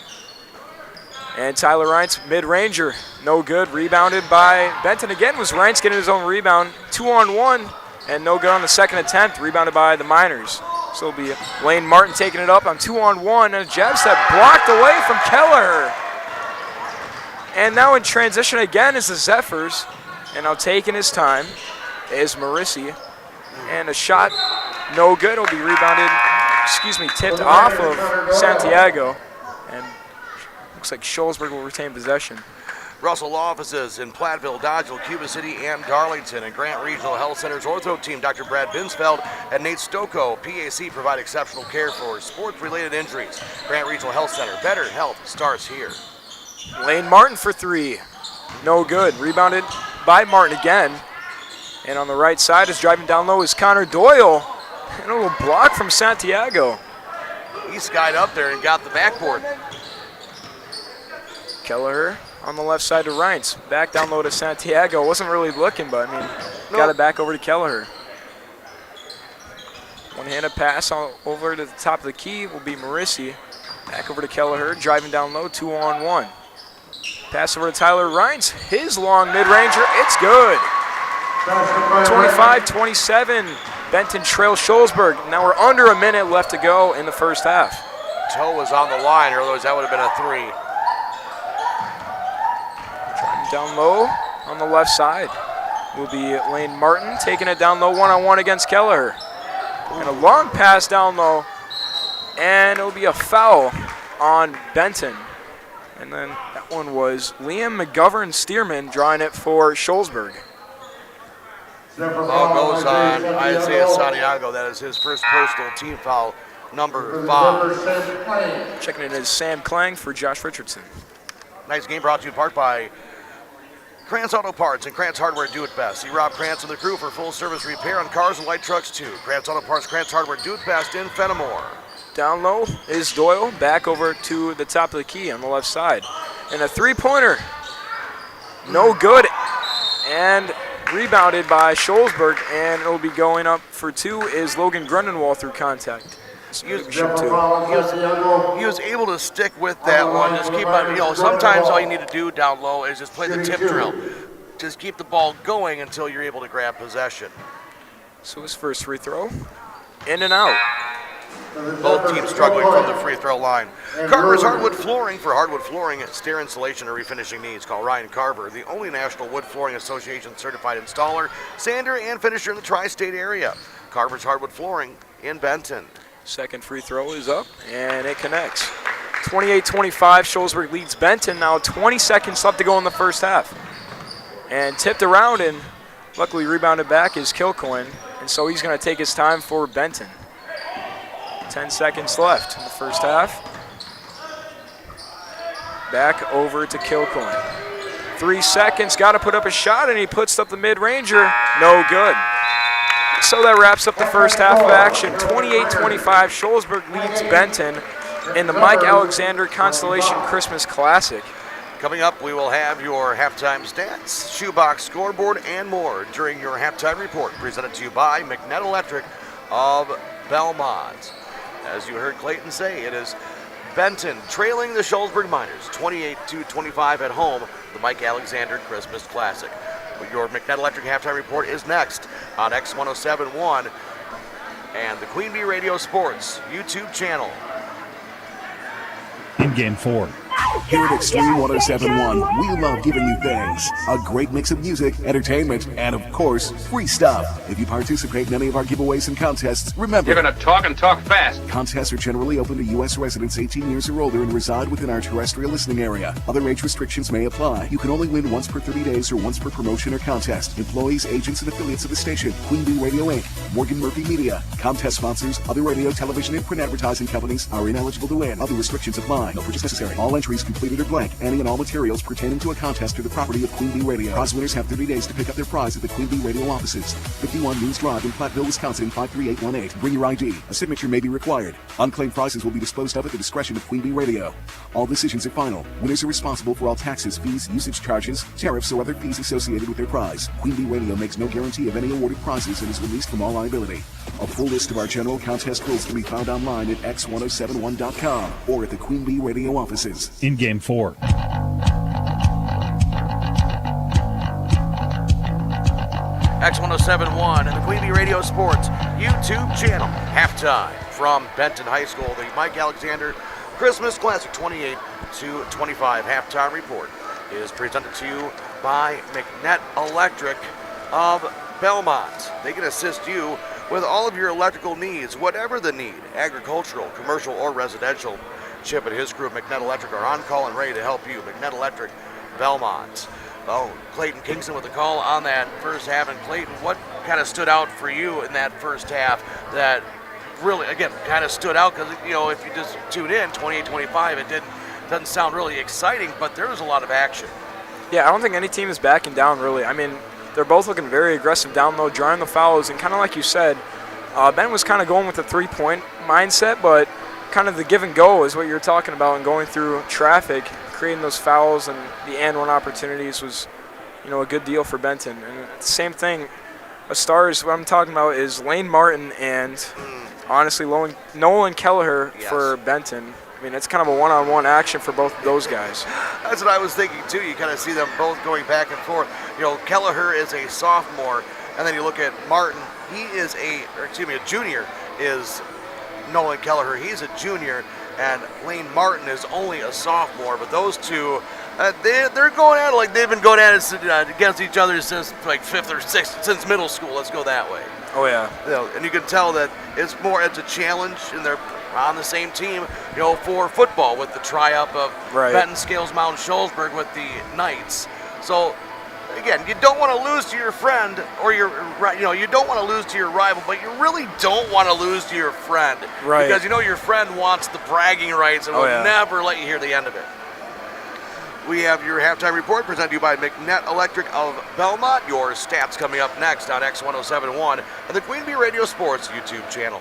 And Tyler Reintz, mid-ranger, no good. Rebounded by Benton again. Was Reintz getting his own rebound. 2-on-1 and no good on the second attempt. Rebounded by the Miners. So it'll be Lane Martin taking it up on 2-on-1. And a jab step blocked away from Kelleher. And now in transition again is the Zephyrs. And now taking his time is Marissi. And a shot, no good. It'll be rebounded, tipped off of Santiago. And looks like Shullsburg will retain possession. Russell offices in Platteville, Dodgeville, Cuba City, and Darlington. And Grant Regional Health Center's ortho team, Dr. Brad Binsfeld and Nate Stocco, PAC, provide exceptional care for sports-related injuries. Grant Regional Health Center, better health starts here. Lane Martin for three, no good. Rebounded by Martin again. And on the right side is driving down low is Connor Doyle. And a little block from Santiago. He skied up there and got the backboard. Kelleher on the left side to Reintz. Back down low to Santiago. Wasn't really looking, but got it back over to Kelleher. One-handed pass over to the top of the key will be Marissi. Back over to Kelleher, driving down low, 2-on-1. Pass over to Tyler Reintz. His long mid-ranger, it's good. 25-27, Benton trails Shullsburg. Now we're under a minute left to go in the first half. Toe was on the line, or otherwise that would have been a three. Driving down low on the left side will be Lane Martin, taking it down low one-on-one against Kelleher. And a long pass down low, and it'll be a foul on Benton. And then that one was Liam McGovern-Stearman drawing it for Shullsburg. Ball goes on Isaiah Santiago. That is his first personal team foul, number 5. Checking in is Sam Klang for Josh Richardson. Nice game brought to you in part by Krantz Auto Parts and Krantz Hardware Do It Best. See Rob Krantz and the crew for full service repair on cars and light trucks too. Krantz Auto Parts, Krantz Hardware Do It Best in Fenimore. Down low is Doyle, back over to the top of the key on the left side. And a three-pointer, no good. And rebounded by Shullsburg, and it'll be going up for two is Logan Grundenwall through contact. He was able to stick with that one. Just keep on, sometimes all you need to do down low is just play the tip drill. Just keep the ball going until you're able to grab possession. So his first free throw, in and out. Both teams struggling from the free throw line. Carver's Hardwood Flooring. For hardwood flooring, stair installation, or refinishing needs, call Ryan Carver, the only National Wood Flooring Association certified installer, sander, and finisher in the tri-state area. Carver's Hardwood Flooring in Benton. Second free throw is up, and it connects. 28-25, Shullsburg leads Benton. Now 20 seconds left to go in the first half. And tipped around, and luckily rebounded back is Kilcoyne, and so he's going to take his time for Benton. 10 seconds left in the first half. Back over to Kilcoyne. 3 seconds, got to put up a shot, and he puts up the mid-ranger. No good. So that wraps up the first half of action. 28-25, Shullsburg leads Benton in the Mike Alexander Consolation Christmas Classic. Coming up, we will have your halftime stats, shoebox scoreboard, and more during your halftime report, presented to you by McNett Electric of Belmont. As you heard Clayton say, it is Benton trailing the Shullsburg Miners 28-25 at home, the Mike Alexander Christmas Classic. Your McNett Electric halftime report is next on X1071 and the Queen Bee Radio Sports YouTube channel. In Game 4, Here at Extreme 1071, we love giving you things. A great mix of music, entertainment, and of course, free stuff. If you participate in any of our giveaways and contests, remember... You're going to talk and talk fast. Contests are generally open to U.S. residents 18 years or older and reside within our terrestrial listening area. Other age restrictions may apply. You can only win once per 30 days or once per promotion or contest. Employees, agents, and affiliates of the station, Queen Bee Radio Inc., Morgan Murphy Media, contest sponsors, other radio, television, and print advertising companies are ineligible to win. Other restrictions apply. No purchase necessary. All entries completed are blank. Any and all materials pertaining to a contest are the property of Queen Bee Radio. Prize winners have 30 days to pick up their prize at the Queen Bee Radio offices. 51 News Drive in Platteville, Wisconsin, 53818. Bring your ID. A signature may be required. Unclaimed prizes will be disposed of at the discretion of Queen Bee Radio. All decisions are final. Winners are responsible for all taxes, fees, usage charges, tariffs, or other fees associated with their prize. Queen Bee Radio makes no guarantee of any awarded prizes and is released from all liability. A full list of our general contest rules can be found online at x1071.com or at the Queen Bee Radio offices. In Game 4. X1071 and the Queen Bee Radio Sports YouTube channel. Halftime from Benton High School. The Mike Alexander Christmas Classic 28-25 halftime report is presented to you by McNett Electric of Belmont. They can assist you with all of your electrical needs, whatever the need, agricultural, commercial, or residential. Chip and his crew at McNett Electric are on call and ready to help you. McNett Electric, Belmont. Oh, Clayton Kingston with the call on that first half. And Clayton, what kind of stood out for you in that first half that really, again, kind of stood out? Because, you know, if you just tune in, 28-25, it doesn't sound really exciting, but there was a lot of action. Yeah, I don't think any team is backing down, really. I mean, they're both looking very aggressive down low, drawing the fouls, and kind of like you said, Ben was kind of going with a three-point mindset, but kind of the give and go is what you're talking about, and going through traffic, creating those fouls and the and one opportunities was, you know, a good deal for Benton. And the same thing, as stars, what I'm talking about is Lane Martin and honestly Nolan Kelleher for Benton. I mean, it's kind of a one-on-one action for both of those guys. That's what I was thinking, too. You kind of see them both going back and forth. You know, Kelleher is a sophomore, and then you look at Martin. He is a junior is Nolan Kelleher. He's a junior, and Lane Martin is only a sophomore. But those two, they're going at it like they've been going at it against each other since like 5th or 6th, since middle school. Let's go that way. Oh, yeah. You know, and you can tell that it's a challenge, and they're on the same team, you know, for football with the tri-up of Benton, Scales, Mount Shullsburg with the Knights. So, again, you don't want to lose to your friend or you don't want to lose to your rival, but you really don't want to lose to your friend. Right. Because you know your friend wants the bragging rights and will never let you hear the end of it. We have your halftime report presented to you by McNett Electric of Belmont. Your stats coming up next on X1071 and the Queen Bee Radio Sports YouTube channel.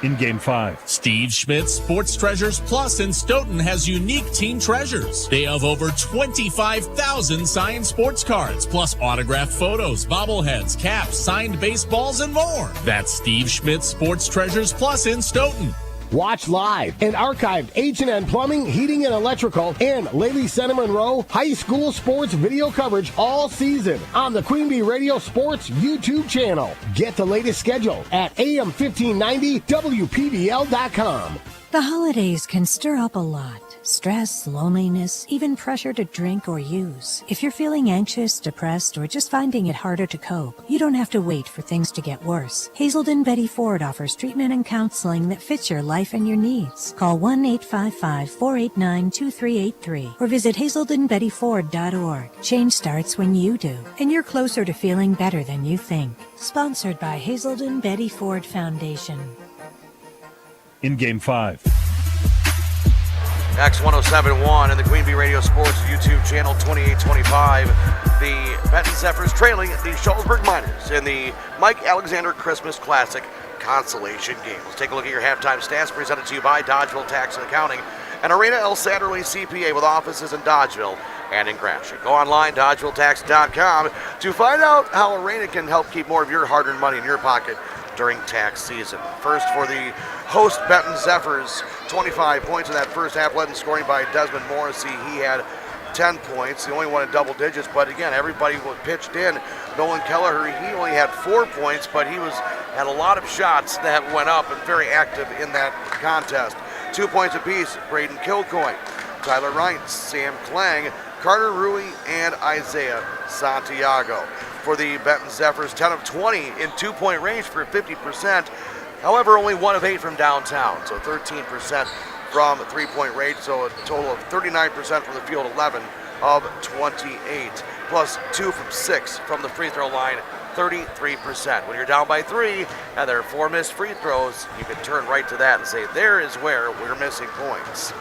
In Game 5. Steve Schmidt's Sports Treasures Plus in Stoughton has unique team treasures. They have over 25,000 signed sports cards, plus autographed photos, bobbleheads, caps, signed baseballs, and more. That's Steve Schmidt's Sports Treasures Plus in Stoughton. Watch live and archived H&N Plumbing, Heating, and Electrical and Lady Center Monroe High School sports video coverage all season on the Queen Bee Radio Sports YouTube channel. Get the latest schedule at AM1590WPBL.com. The holidays can stir up a lot. Stress, loneliness, even pressure to drink or use. If you're feeling anxious, depressed, or just finding it harder to cope, you don't have to wait for things to get worse. Hazelden Betty Ford offers treatment and counseling that fits your life and your needs. Call 1-855-489-2383 or visit hazeldenbettyford.org. Change starts when you do, and you're closer to feeling better than you think. Sponsored by Hazelden Betty Ford Foundation. In Game 5. X1071 and the Queen Bee Radio Sports YouTube channel 28-25. The Benton Zephyrs trailing the Shullsburg Miners in the Mike Alexander Christmas Classic Consolation game. Let's take a look at your halftime stats presented to you by Dodgeville Tax and Accounting and Arena El Satterley CPA with offices in Dodgeville and in Gratiot. Go online, DodgevilleTax.com, to find out how Arena can help keep more of your hard-earned money in your pocket during tax season. First for the host Benton Zephyrs, 25 points in that first half, led in scoring by Desmond Morrissey. He had 10 points, the only one in double digits, but again, everybody was pitched in. Nolan Kelleher, he only had 4 points, but he had a lot of shots that went up and very active in that contest. 2 points apiece, Braden Kilcoyne. Tyler Reintz, Sam Klang, Carter Rui, and Isaiah Santiago. For the Benton Zephyrs, 10 of 20 in two-point range for 50%. However, only 1 of 8 from downtown, so 13% from three-point range, so a total of 39% from the field, 11 of 28, plus 2 from 6 from the free throw line, 33%. When you're down by 3 and there are 4 missed free throws, you can turn right to that and say, there is where we're missing points.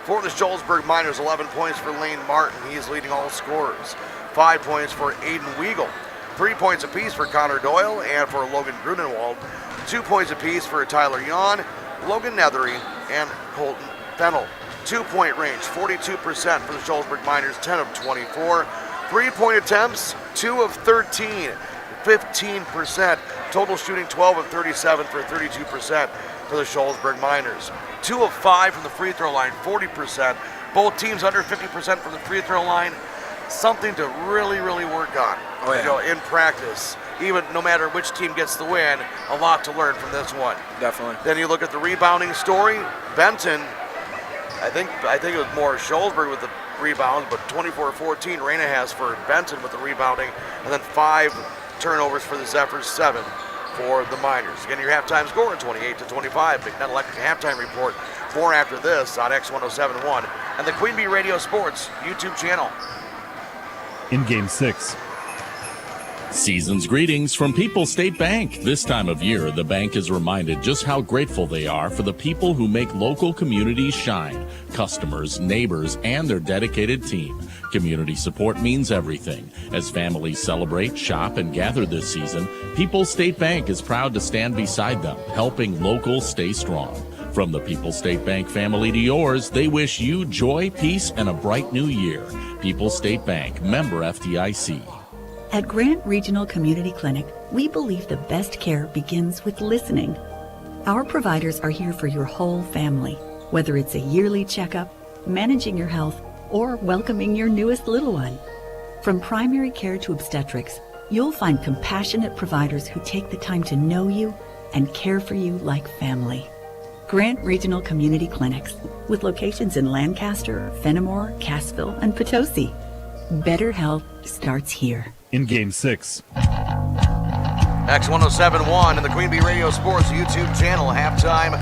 For the Shullsburg Miners, 11 points for Lane Martin. He is leading all scorers. 5 points for Aiden Weigel. 3 points apiece for Connor Doyle and for Logan Grunenwald. 2 points apiece for Tyler Yawn, Logan Nethery, and Colton Fennel. 2-point range, 42% for the Shullsburg Miners, 10 of 24. 3-point attempts, 2 of 13, 15%. Total shooting, 12 of 37 for 32% for the Shullsburg Miners. 2 of 5 from the free throw line, 40%. Both teams under 50% from the free throw line. Something to really, really work on. Oh, yeah. You know, in practice. Even no matter which team gets the win, a lot to learn from this one. Definitely. Then you look at the rebounding story. Benton, I think it was more Shullsburg with the rebounds, but 24-14 Reyna has for Benton with the rebounding, and then 5 turnovers for the Zephyrs, 7 for the Miners. Again, your halftime score, 28-25. McNutt Electric halftime report. More after this on X1071 and the Queen Bee Radio Sports YouTube channel. In Game 6. Season's greetings from People's State Bank. This time of year, the bank is reminded just how grateful they are for the people who make local communities shine. Customers, neighbors, and their dedicated team. Community support means everything. As families celebrate, shop, and gather this season, People's State Bank is proud to stand beside them, helping locals stay strong. From the People's State Bank family to yours, they wish you joy, peace, and a bright new year. People's State Bank, member FDIC. At Grant Regional Community Clinic, we believe the best care begins with listening. Our providers are here for your whole family, whether it's a yearly checkup, managing your health, or welcoming your newest little one. From primary care to obstetrics, you'll find compassionate providers who take the time to know you and care for you like family. Grant Regional Community Clinics, with locations in Lancaster, Fenimore, Cassville, and Potosi. Better health starts here. In Game 6. X1071 and the Queen Bee Radio Sports YouTube channel. Halftime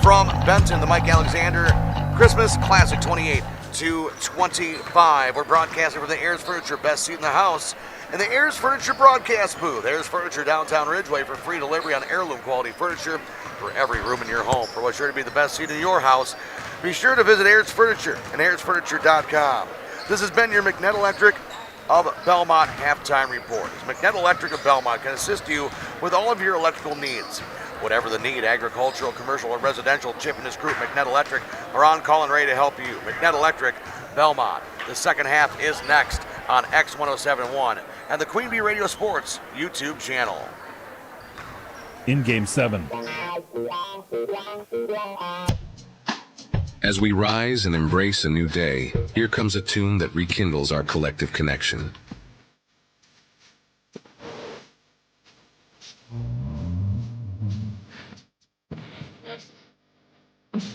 from Benton, the Mike Alexander Christmas Classic 28-25. We're broadcasting from the Ayers Furniture Best Seat in the House and the Ayers Furniture broadcast booth. Ayers Furniture, downtown Ridgeway, for free delivery on heirloom quality furniture for every room in your home. For what's sure to be the best seat in your house, be sure to visit Ayers Furniture and AyersFurniture.com. This has been your McNutt Electric of Belmont halftime report. McNutt Electric of Belmont can assist you with all of your electrical needs. Whatever the need, agricultural, commercial, or residential, Chip and his crew at McNutt Electric are on call and ready to help you. McNutt Electric, Belmont. The second half is next on X1071 and the Queen Bee Radio Sports YouTube channel. In Game 7. As we rise and embrace a new day, here comes a tune that rekindles our collective connection.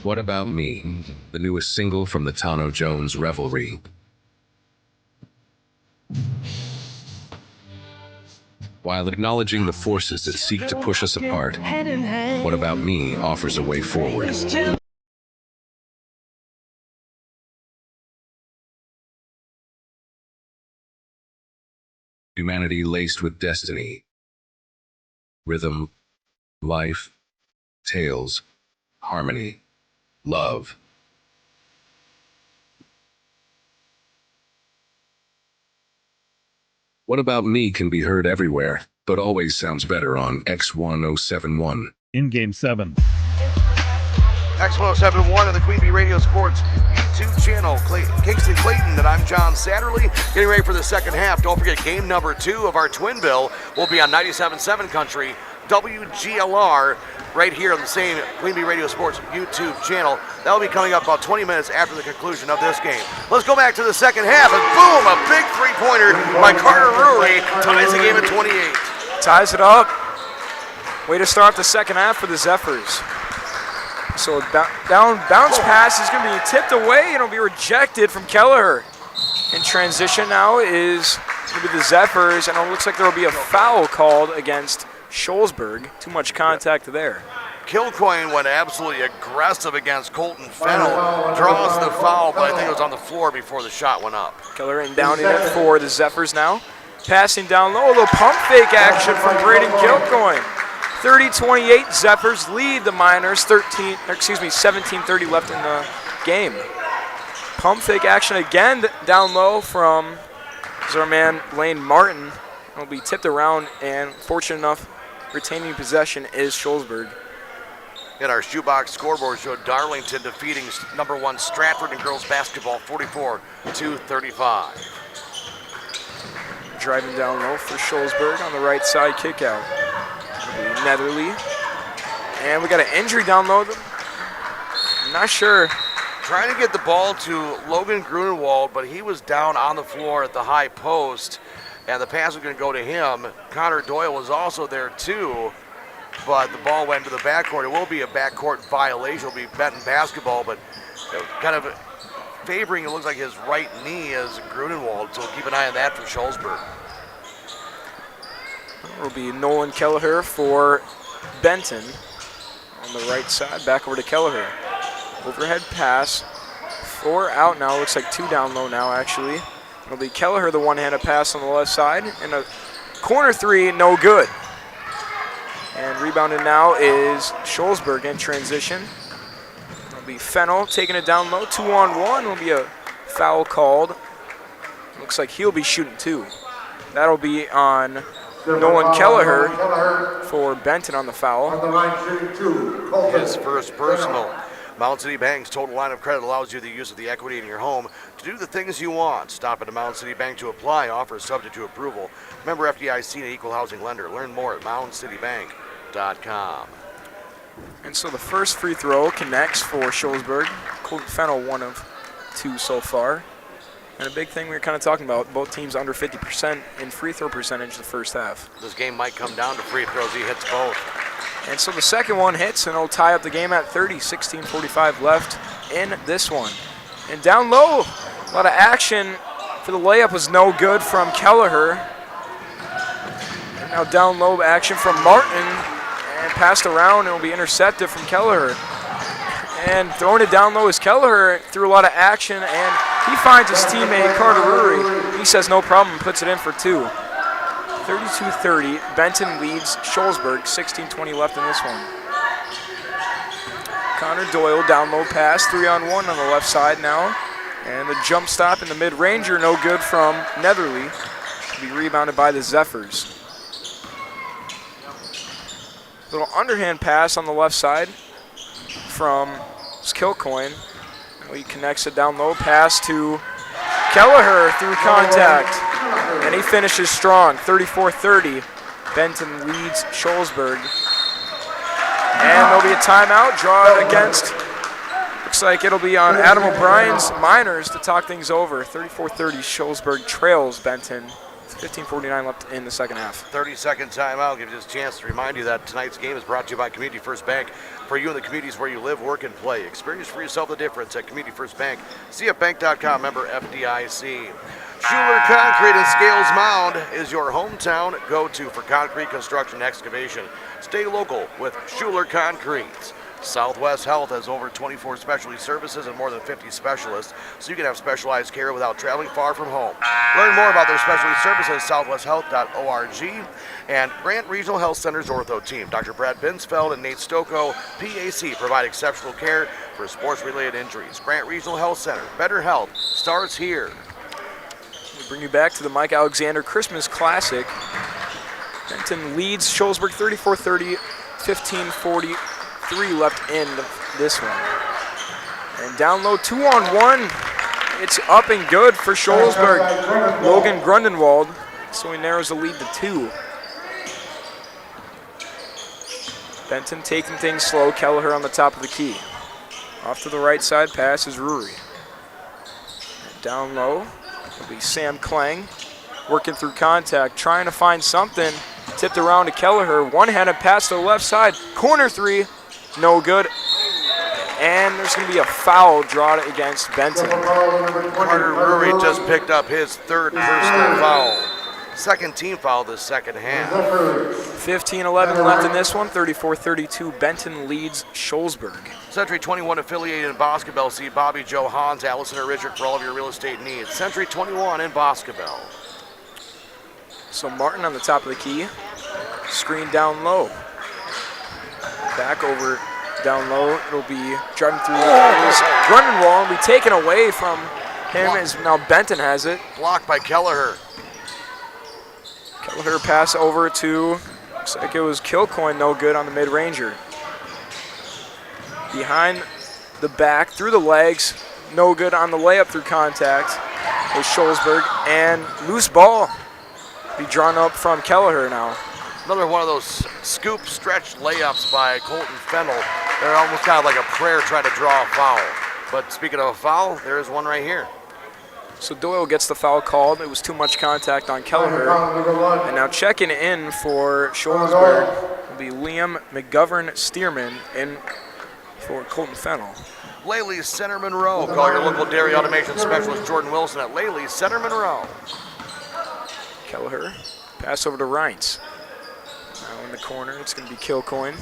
What About Me, the newest single from the Tano Jones Revelry. While acknowledging the forces that seek to push us apart, What About Me offers a way forward. Humanity laced with destiny, rhythm, life, tales, harmony, love. What About Me can be heard everywhere, but always sounds better on X1071. In Game 7. X1071 and the Queen Bee Radio Sports YouTube channel. Kingston Clayton, and I'm John Satterley. Getting ready for the second half. Don't forget, game number 2 of our twin bill will be on 97.7 Country, WGLR, right here on the same Queen Bee Radio Sports YouTube channel. That will be coming up about 20 minutes after the conclusion of this game. Let's go back to the second half, and boom, a big three-pointer by Carter Rui ties the game at 28. Ties it up. Way to start the second half for the Zephyrs. So bounce pass is going to be tipped away and it'll be rejected from Kieler. In transition now is going to be the Zephyrs, and it looks like there will be a foul called against Scholesburg. Too much contact there. Kilcoyne went absolutely aggressive against Colton Fennell. Draws the foul, but I think it was on the floor before the shot went up. Kieler inbounding it for the Zephyrs now. Passing down low, a little pump fake action from Braden Kilcoyne. 30-28, Zephyrs lead the Miners. 17:30 left in the game. Pump fake action again down low from our man Lane Martin. It'll be tipped around, and fortunate enough, retaining possession is Scholesburg. And our shoebox scoreboard showed Darlington defeating number 1 Stratford in girls basketball 44-35. Driving down low for Scholesburg on the right side kick out. Netherly. And we got an injury down low. I'm not sure. Trying to get the ball to Logan Grunewald, but he was down on the floor at the high post, and the pass was going to go to him. Connor Doyle was also there too, but the ball went to the backcourt. It will be a backcourt violation. It'll be Benton basketball, but kind of favoring, it looks like, his right knee as Grunewald, so keep an eye on that for Scholesburg. It will be Nolan Kelleher for Benton on the right side. Back over to Kelleher. Overhead pass. 4 out now. Looks like 2 down low now, actually. It'll be Kelleher, the one-handed pass on the left side. And a corner 3, no good. And rebounded now is Scholesburg in transition. It'll be Fennell taking it down low. 2-on-1. Will be a foul called. Looks like he'll be shooting 2. That'll be on Nolan Kelleher for Benton on the foul. His first personal. Mountain City Bank's total line of credit allows you the use of the equity in your home to do the things you want. Stop at a Mountain City Bank to apply. Offers subject to approval. Member FDIC and equal housing lender. Learn more at mountaincitybank.com. And so the first free throw connects for Scholesburg. Colton Fennell, 1 of 2 so far. And a big thing we were kind of talking about, both teams under 50% in free throw percentage the first half. This game might come down to free throws. He hits both. And so the second one hits, and it'll tie up the game at 30. 16:45 left in this one. And down low, a lot of action for the layup was no good from Kelleher. And now down low action from Martin, and passed around, and will be intercepted from Kelleher. And throwing it down low is Kelleher through a lot of action, and he finds his teammate Carter Rury. He says no problem, puts it in for 2. 32-30, Benton leads Scholesburg, 16:20 left in this one. Connor Doyle, down low pass, 3-on-1 on the left side now. And the jump stop in the mid-ranger, no good from Netherly. Be rebounded by the Zephyrs. Little underhand pass on the left side from Kilcoyne. He connects it down low, pass to Kelleher through contact. And he finishes strong, 34-30. Benton leads Scholesburg. And there'll be a timeout, draw it against. Looks like it'll be on Adam O'Brien's Miners to talk things over. 34-30, Scholesburg trails Benton. 15:49 left in the second half. 30-second timeout gives us a chance to remind you that tonight's game is brought to you by Community First Bank. For you and the communities where you live, work, and play. Experience for yourself the difference at Community First Bank. CFBank.com, member FDIC. Schuler Concrete in Scales Mound is your hometown go-to for concrete construction excavation. Stay local with Schuler Concrete. Southwest Health has over 24 specialty services and more than 50 specialists, so you can have specialized care without traveling far from home. Learn more about their specialty services at southwesthealth.org. And Grant Regional Health Center's ortho team, Dr. Brad Binsfeld and Nate Stocco, PAC, provide exceptional care for sports-related injuries. Grant Regional Health Center, better health starts here. We bring you back to the Mike Alexander Christmas Classic. Benton leads Scholesburg 34-30, 15:43 left in this one. And down low, 2-on-1. It's up and good for Scholesburg. Logan Grundenwald, so he narrows the lead to 2. Benton taking things slow. Kelleher on the top of the key. Off to the right side, pass is Rury. And down low will be Sam Klang, working through contact, trying to find something. Tipped around to Kelleher. One-handed pass to the left side. Corner 3, no good. And there's going to be a foul drawn against Benton. Carter Rury just picked up his third personal foul. Second team foul this second half. 15-11 left in this one. 34-32. Benton leads Sholesburg. Century 21 affiliated in Boscobel. See Bobby Joe Hans, Allison, or Richard for all of your real estate needs. Century 21 in Boscobel. So Martin on the top of the key. Screen down low. Back over down low. It'll be driving through his running wall and be taken away from him as now Benton has it. Blocked by Kelleher. Kelleher pass over to, looks like it was Kilcoyne, no good on the mid-ranger. Behind the back, through the legs, no good on the layup through contact with Sholesburg. And loose ball be drawn up from Kelleher now. Another one of those scoop stretch layups by Colton Fennell. They're almost kind of like a prayer trying to draw a foul. But speaking of a foul, there is one right here. So Doyle gets the foul called. It was too much contact on Kelleher. And now checking in for Sholesburg will be Liam McGovern-Stearman in for Colton Fennell. Laley's Center Monroe. Call your local dairy automation specialist Jordan Wilson at Laley's Center Monroe. Kelleher, pass over to Reintz. Now in the corner, it's going to be Kilcoyne.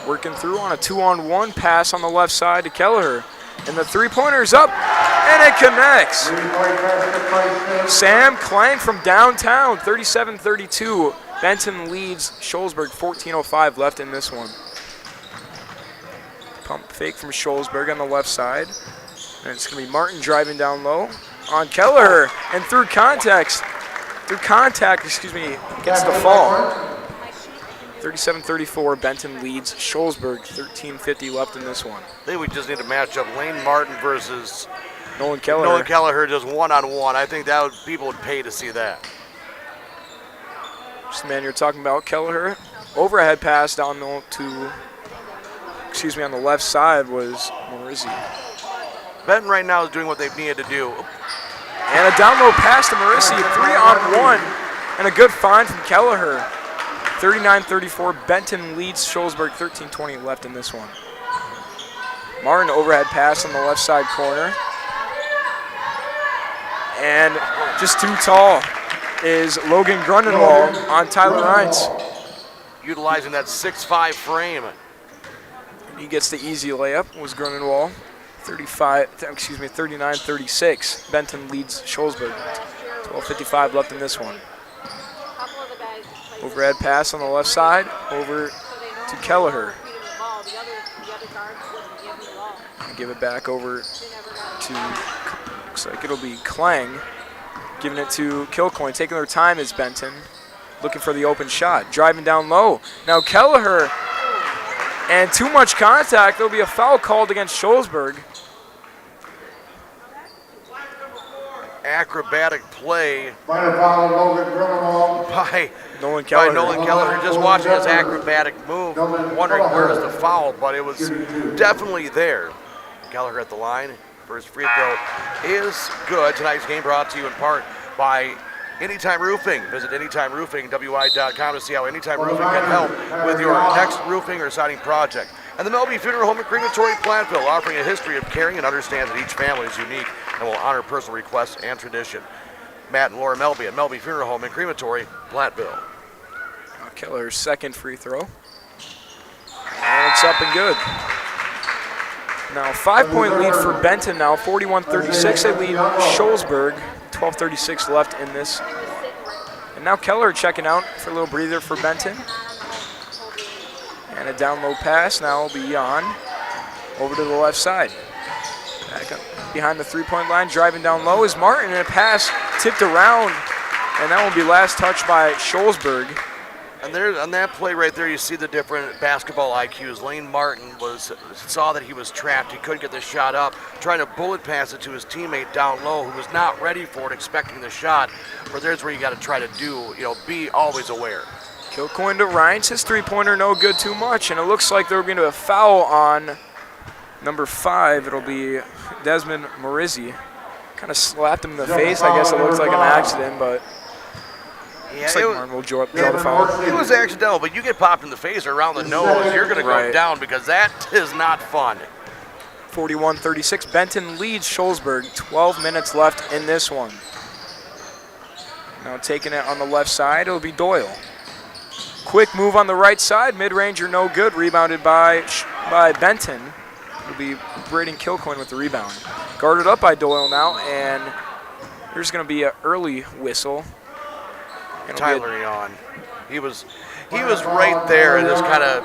Working through on a 2-on-1 pass on the left side to Kelleher. And the three-pointer's up, and it connects. Sam Klang from downtown, 37-32. Benton leads Sholesburg, 14:05 left in this one. Pump fake from Sholesburg on the left side. And it's going to be Martin driving down low on Kelleher. And through contact, gets the fall. 37-34, Benton leads Sholesburg, 13:50 left in this one. I think we just need to match up Lane Martin versus Nolan Kelleher. Nolan Kelleher just one-on-one. I think that people would pay to see that. Just the man you're talking about, Kelleher. Overhead pass down to, on the left side was Morizzi. Benton right now is doing what they needed to do. And a down low pass to Morizzi, 3-on-1, and a good find from Kelleher. 39-34, Benton leads Sholesburg, 13:20 left in this one. Martin overhead pass on the left side corner. And just too tall is Logan Grundenwald on Tyler Reintz. Utilizing that 6'5" frame. He gets the easy layup, was Grundenwald. 39-36, Benton leads Sholesburg. 12:55 left in this one. Overhead pass on the left side, over to Kelleher. Give it back over to, looks like it'll be Klang. Giving it to Kilcoyne, taking their time is Benton. Looking for the open shot, driving down low. Now Kelleher, and too much contact. There'll be a foul called against Sholesburg. Acrobatic play by Nolan Kelleher. Just watching his acrobatic move, wondering where's the foul, but it was definitely there. Kelleher at the line. First free throw is good. Tonight's game brought to you in part by Anytime Roofing. Visit AnytimeRoofingWI.com to see how Anytime Roofing can help with your next roofing or siding project. And the Melby Funeral Home and Crematory Platteville, offering a history of caring and understands that each family is unique and will honor personal requests and tradition. Matt and Laura Melby at Melby Funeral Home and Crematory Platteville. Kelleher's second free throw. And it's up and good. Now 5-point lead for Benton now, 41-36. They lead Sholesburg, 12:36 left in this. And now Kelleher checking out for a little breather for Benton. And a down low pass now will be on over to the left side. Back up behind the three-point line, driving down low is Martin, and a pass tipped around, and that will be last touched by Sholesburg. And there, on that play right there, you see the different basketball IQs. Lane Martin saw that he was trapped. He couldn't get the shot up, trying to bullet pass it to his teammate down low, who was not ready for it, expecting the shot. But there's where you got to try to do, be always aware. Kilcoyne to Reintz, his three-pointer no good too much, and it looks like they're going to have a foul on number 5. It'll be Desmond Morizzi. Kind of slapped him in the face. I guess it looks like an accident, but Looks like Martin will draw the foul. It was accidental, but you get popped in the face or around the nose, you're going to go down because that is not fun. 41-36. Benton leads Shullsburg. 12 minutes left in this one. Now taking it on the left side, it'll be Doyle. Quick move on the right side. Mid-ranger no good. Rebounded by Benton. It'll be Braden Kilcoyne with the rebound. Guarded up by Doyle now, and there's going to be an early whistle. Tyler Yon. He was right there and just kind of,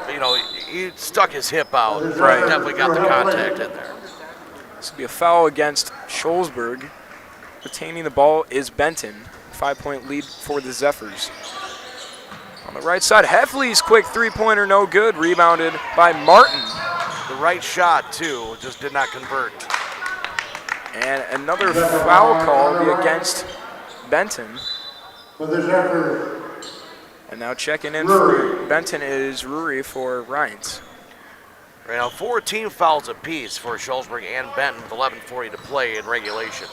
he stuck his hip out. Right. Definitely got the contact in there. This will be a foul against Shullsburg. Retaining the ball is Benton. 5-point lead for the Zephyrs. On the right side, Heffley's quick three-pointer, no good. Rebounded by Martin. The right shot, too, just did not convert. And another foul call will be against Benton. And now checking in for Benton is Rury for Ryans. Right now, 14 fouls apiece for Shullsburg and Benton with 11:40 to play in regulation.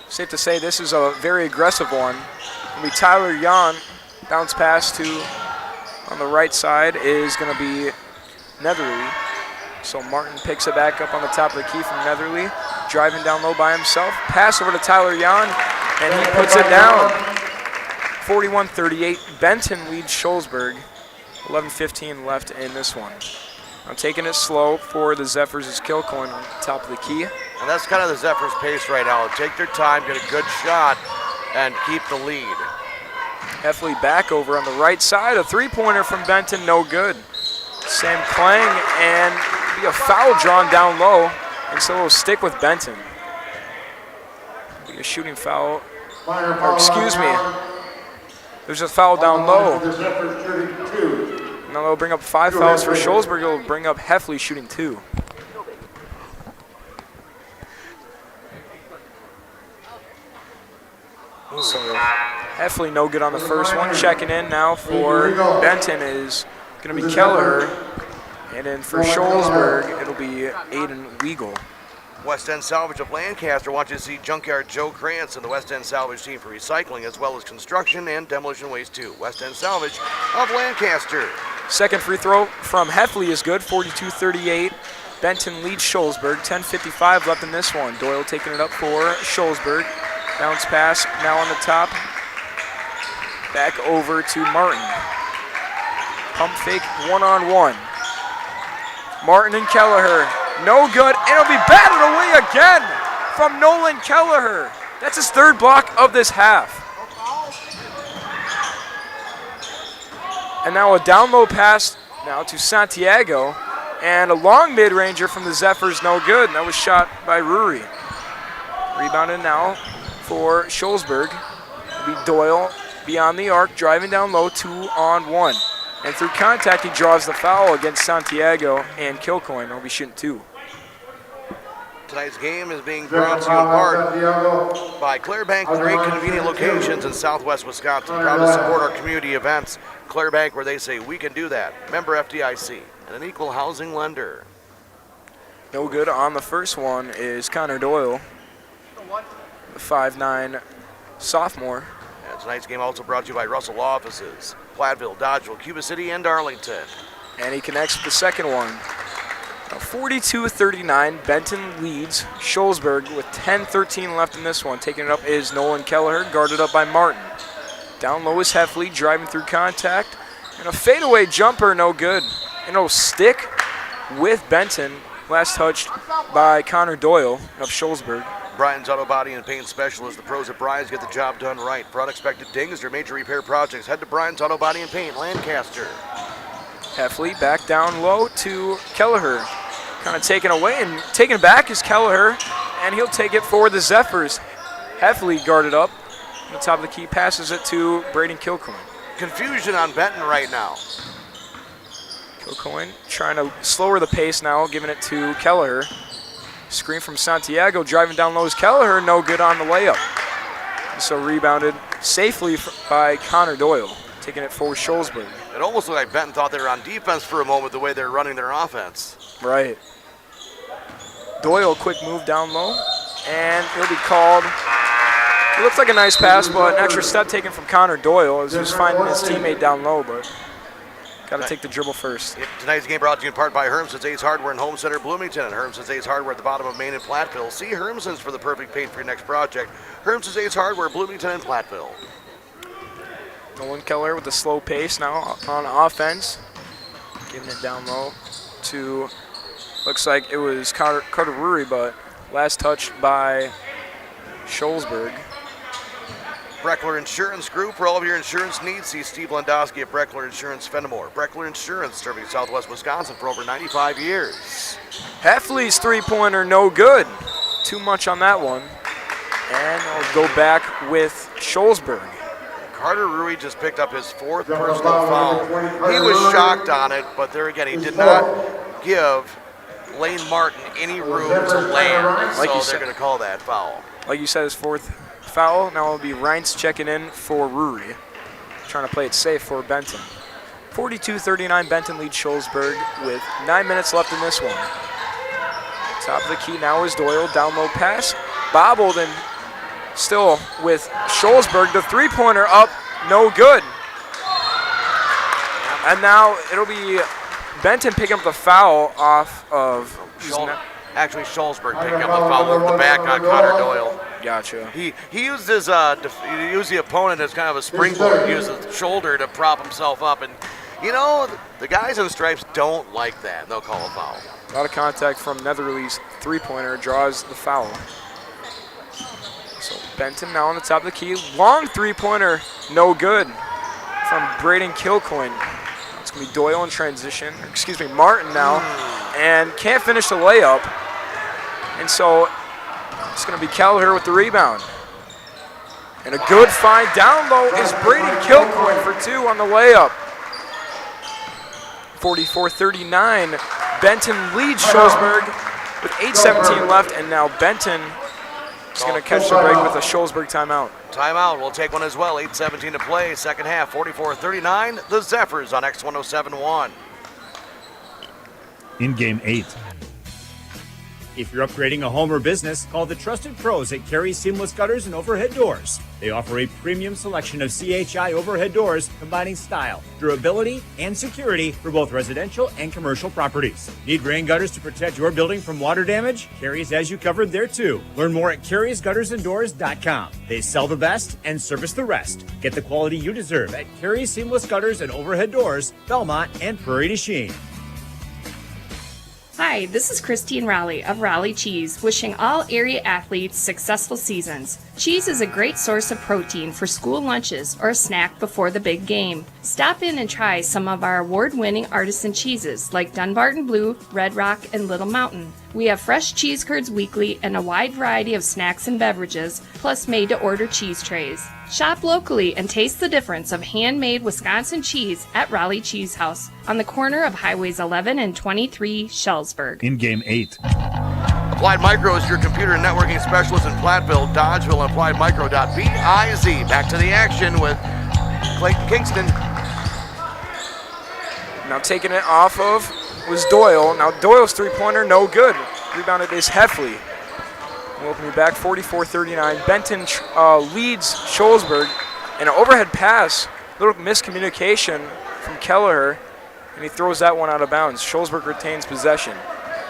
Safe to say this is a very aggressive one. It'll be Tyler Yon. Bounce pass to on the right side is going to be Netherly. So Martin picks it back up on the top of the key from Netherly. Driving down low by himself. Pass over to Tyler Yon, and he puts it down. 41-38. Benton leads Shullsburg. 11:15 left in this one. I'm taking it slow for the Zephyrs is Kilcoyne on top of the key. And that's kind of the Zephyrs' pace right now. Take their time, get a good shot, and keep the lead. Heffley back over on the right side. A three-pointer from Benton, no good. Sam Klang, and be a foul drawn down low, and so it'll stick with Benton. Be a shooting foul, or excuse me. There's a foul down low. Now they'll bring up 5 fouls for Shullsburg. It'll bring up Heffley shooting 2. So Heffley no good on the first one. Checking in now for Benton is going to be Keller. And then for Shullsburg, it'll be Aiden Weigel. West End Salvage of Lancaster wants you to see Junkyard Joe Krantz and the West End Salvage team for recycling as well as construction and demolition waste too. West End Salvage of Lancaster. Second free throw from Heffley is good, 42-38. Benton leads Shullsburg, 10:55 left in this one. Doyle taking it up for Shullsburg. Bounce pass now on the top. Back over to Martin. Pump fake one-on-one. Martin and Kelleher. No good, and it'll be batted away again from Nolan Kelleher. That's his 3rd block of this half. And now a down low pass now to Santiago, and a long mid-ranger from the Zephyrs, no good, and that was shot by Rury. Rebounded now for Shullsburg. It'll be Doyle beyond the arc, driving down low, 2-on-1. And through contact, he draws the foul against Santiago, and Kilcoyne will be shooting 2. Tonight's game is being brought to you in part by Clear Bank, with 8 convenient locations in southwest Wisconsin. Proud to support our community events. Clear Bank, where they say we can do that. Member FDIC and an equal housing lender. No good on the first one is Connor Doyle, the 5'9" sophomore. And tonight's game also brought to you by Russell Law Offices, Platteville, Dodgeville, Cuba City, and Darlington. And he connects with the second one. 42-39, Benton leads Shullsburg with 10:13 left in this one. Taking it up is Nolan Kelleher, guarded up by Martin. Down low is Heffley, driving through contact. And a fadeaway jumper, no good. And it'll stick with Benton. Last touched by Connor Doyle of Shullsburg. Brian's Auto Body and Paint Specialist. The pros at Brian's get the job done right. For unexpected dings or major repair projects, head to Brian's Auto Body and Paint, Lancaster. Heffley back down low to Kelleher. Kind of taken away and taken back is Kelleher, and he'll take it for the Zephyrs. Heffley guarded up. On the top of the key, passes it to Braden Kilcoyne. Confusion on Benton right now. Kilcoyne trying to slower the pace now, giving it to Kelleher. Screen from Santiago, driving down low is Kelleher, no good on the layup. So rebounded safely by Connor Doyle, taking it for Shullsburg. It almost looked like Benton thought they were on defense for a moment, the way they're running their offense. Right. Doyle, quick move down low, and he'll be called It looks like a nice pass, but an extra step taken from Connor Doyle as he was finding his teammate down low, but got to take the dribble first. Tonight's game brought to you in part by Hermson's Ace Hardware and Home Center Bloomington. Hermson's Ace Hardware at the bottom of Main and Platteville. See Hermson's for the perfect paint for your next project. Hermson's Ace Hardware, Bloomington and Platteville. Nolan Keller with the slow pace now on offense. Giving it down low to, looks like it was Carter Rury, but last touched by Scholzberg. Breckler Insurance Group. For all of your insurance needs, see Steve Landowski at Breckler Insurance Fenimore. Breckler Insurance, serving Southwest Wisconsin for over 95 years. Heffley's three-pointer, no good. Too much on that one. And I'll go back with Scholzberg. Carter Rury just picked up his 4th personal foul. He was shocked on it, but there again, he did not give Lane Martin any room to land, so they're going to call that foul. Like you said, his 4th foul. Now it'll be Reintz checking in for Rury. Trying to play it safe for Benton. 42-39, Benton leads Scholzberg with 9 minutes left in this one. Top of the key now is Doyle, down low pass. Bobbled and still with Scholzberg, the three-pointer up, no good. And now it'll be Benton picking up the foul off of... Actually, Scholzberg picking up the foul over the back on Connor Doyle. Gotcha. He used his he used the opponent as kind of a springboard. He used his shoulder to prop himself up, and you know the guys in the stripes don't like that. They'll call a foul. A lot of contact from Netherly's three-pointer draws the foul. So Benton now on the top of the key. Long three-pointer, no good from Braden Kilcoyne. It's going to be Doyle in transition. Excuse me, Martin now. And can't finish the layup. And so it's going to be Kieler with the rebound. And a good find down low is Braden Kilcoyne for 2 on the layup. 44-39. Benton leads Scholzberg with 8:17 left. And now Benton is going to catch the break with a Scholzberg timeout. Timeout. We'll take one as well. 8:17 to play. Second half, 44-39. The Zephyrs on X107.1. In game 8. If you're upgrading a home or business, call the trusted pros at Carey Seamless Gutters and Overhead Doors. They offer a premium selection of CHI overhead doors combining style, durability, and security for both residential and commercial properties. Need rain gutters to protect your building from water damage? Carey's has you covered there too. Learn more at Carey'sGuttersandDoors.com. They sell the best and service the rest. Get the quality you deserve at Carey Seamless Gutters and Overhead Doors, Belmont, and Prairie du Chien. Hi, this is Christine Raleigh of Raleigh Cheese, wishing all area athletes successful seasons. Cheese is a great source of protein for school lunches or a snack before the big game. Stop in and try some of our award-winning artisan cheeses like Dunbarton Blue, Red Rock, and Little Mountain. We have fresh cheese curds weekly and a wide variety of snacks and beverages, plus made-to-order cheese trays. Shop locally and taste the difference of handmade Wisconsin cheese at Raleigh Cheese House on the corner of Highways 11 and 23, Schellsburg. In game 8. Applied Micro is your computer networking specialist in Platteville, Dodgeville, and AppliedMicro.biz. Back to the action with Clayton Kingston. Now taking it off of was Doyle. Now Doyle's three-pointer, no good. Rebounded is Heffley. We'll open you back, 44-39. Benton leads Scholzberg. And an overhead pass, a little miscommunication from Kieler, and he throws that one out of bounds. Scholzberg retains possession.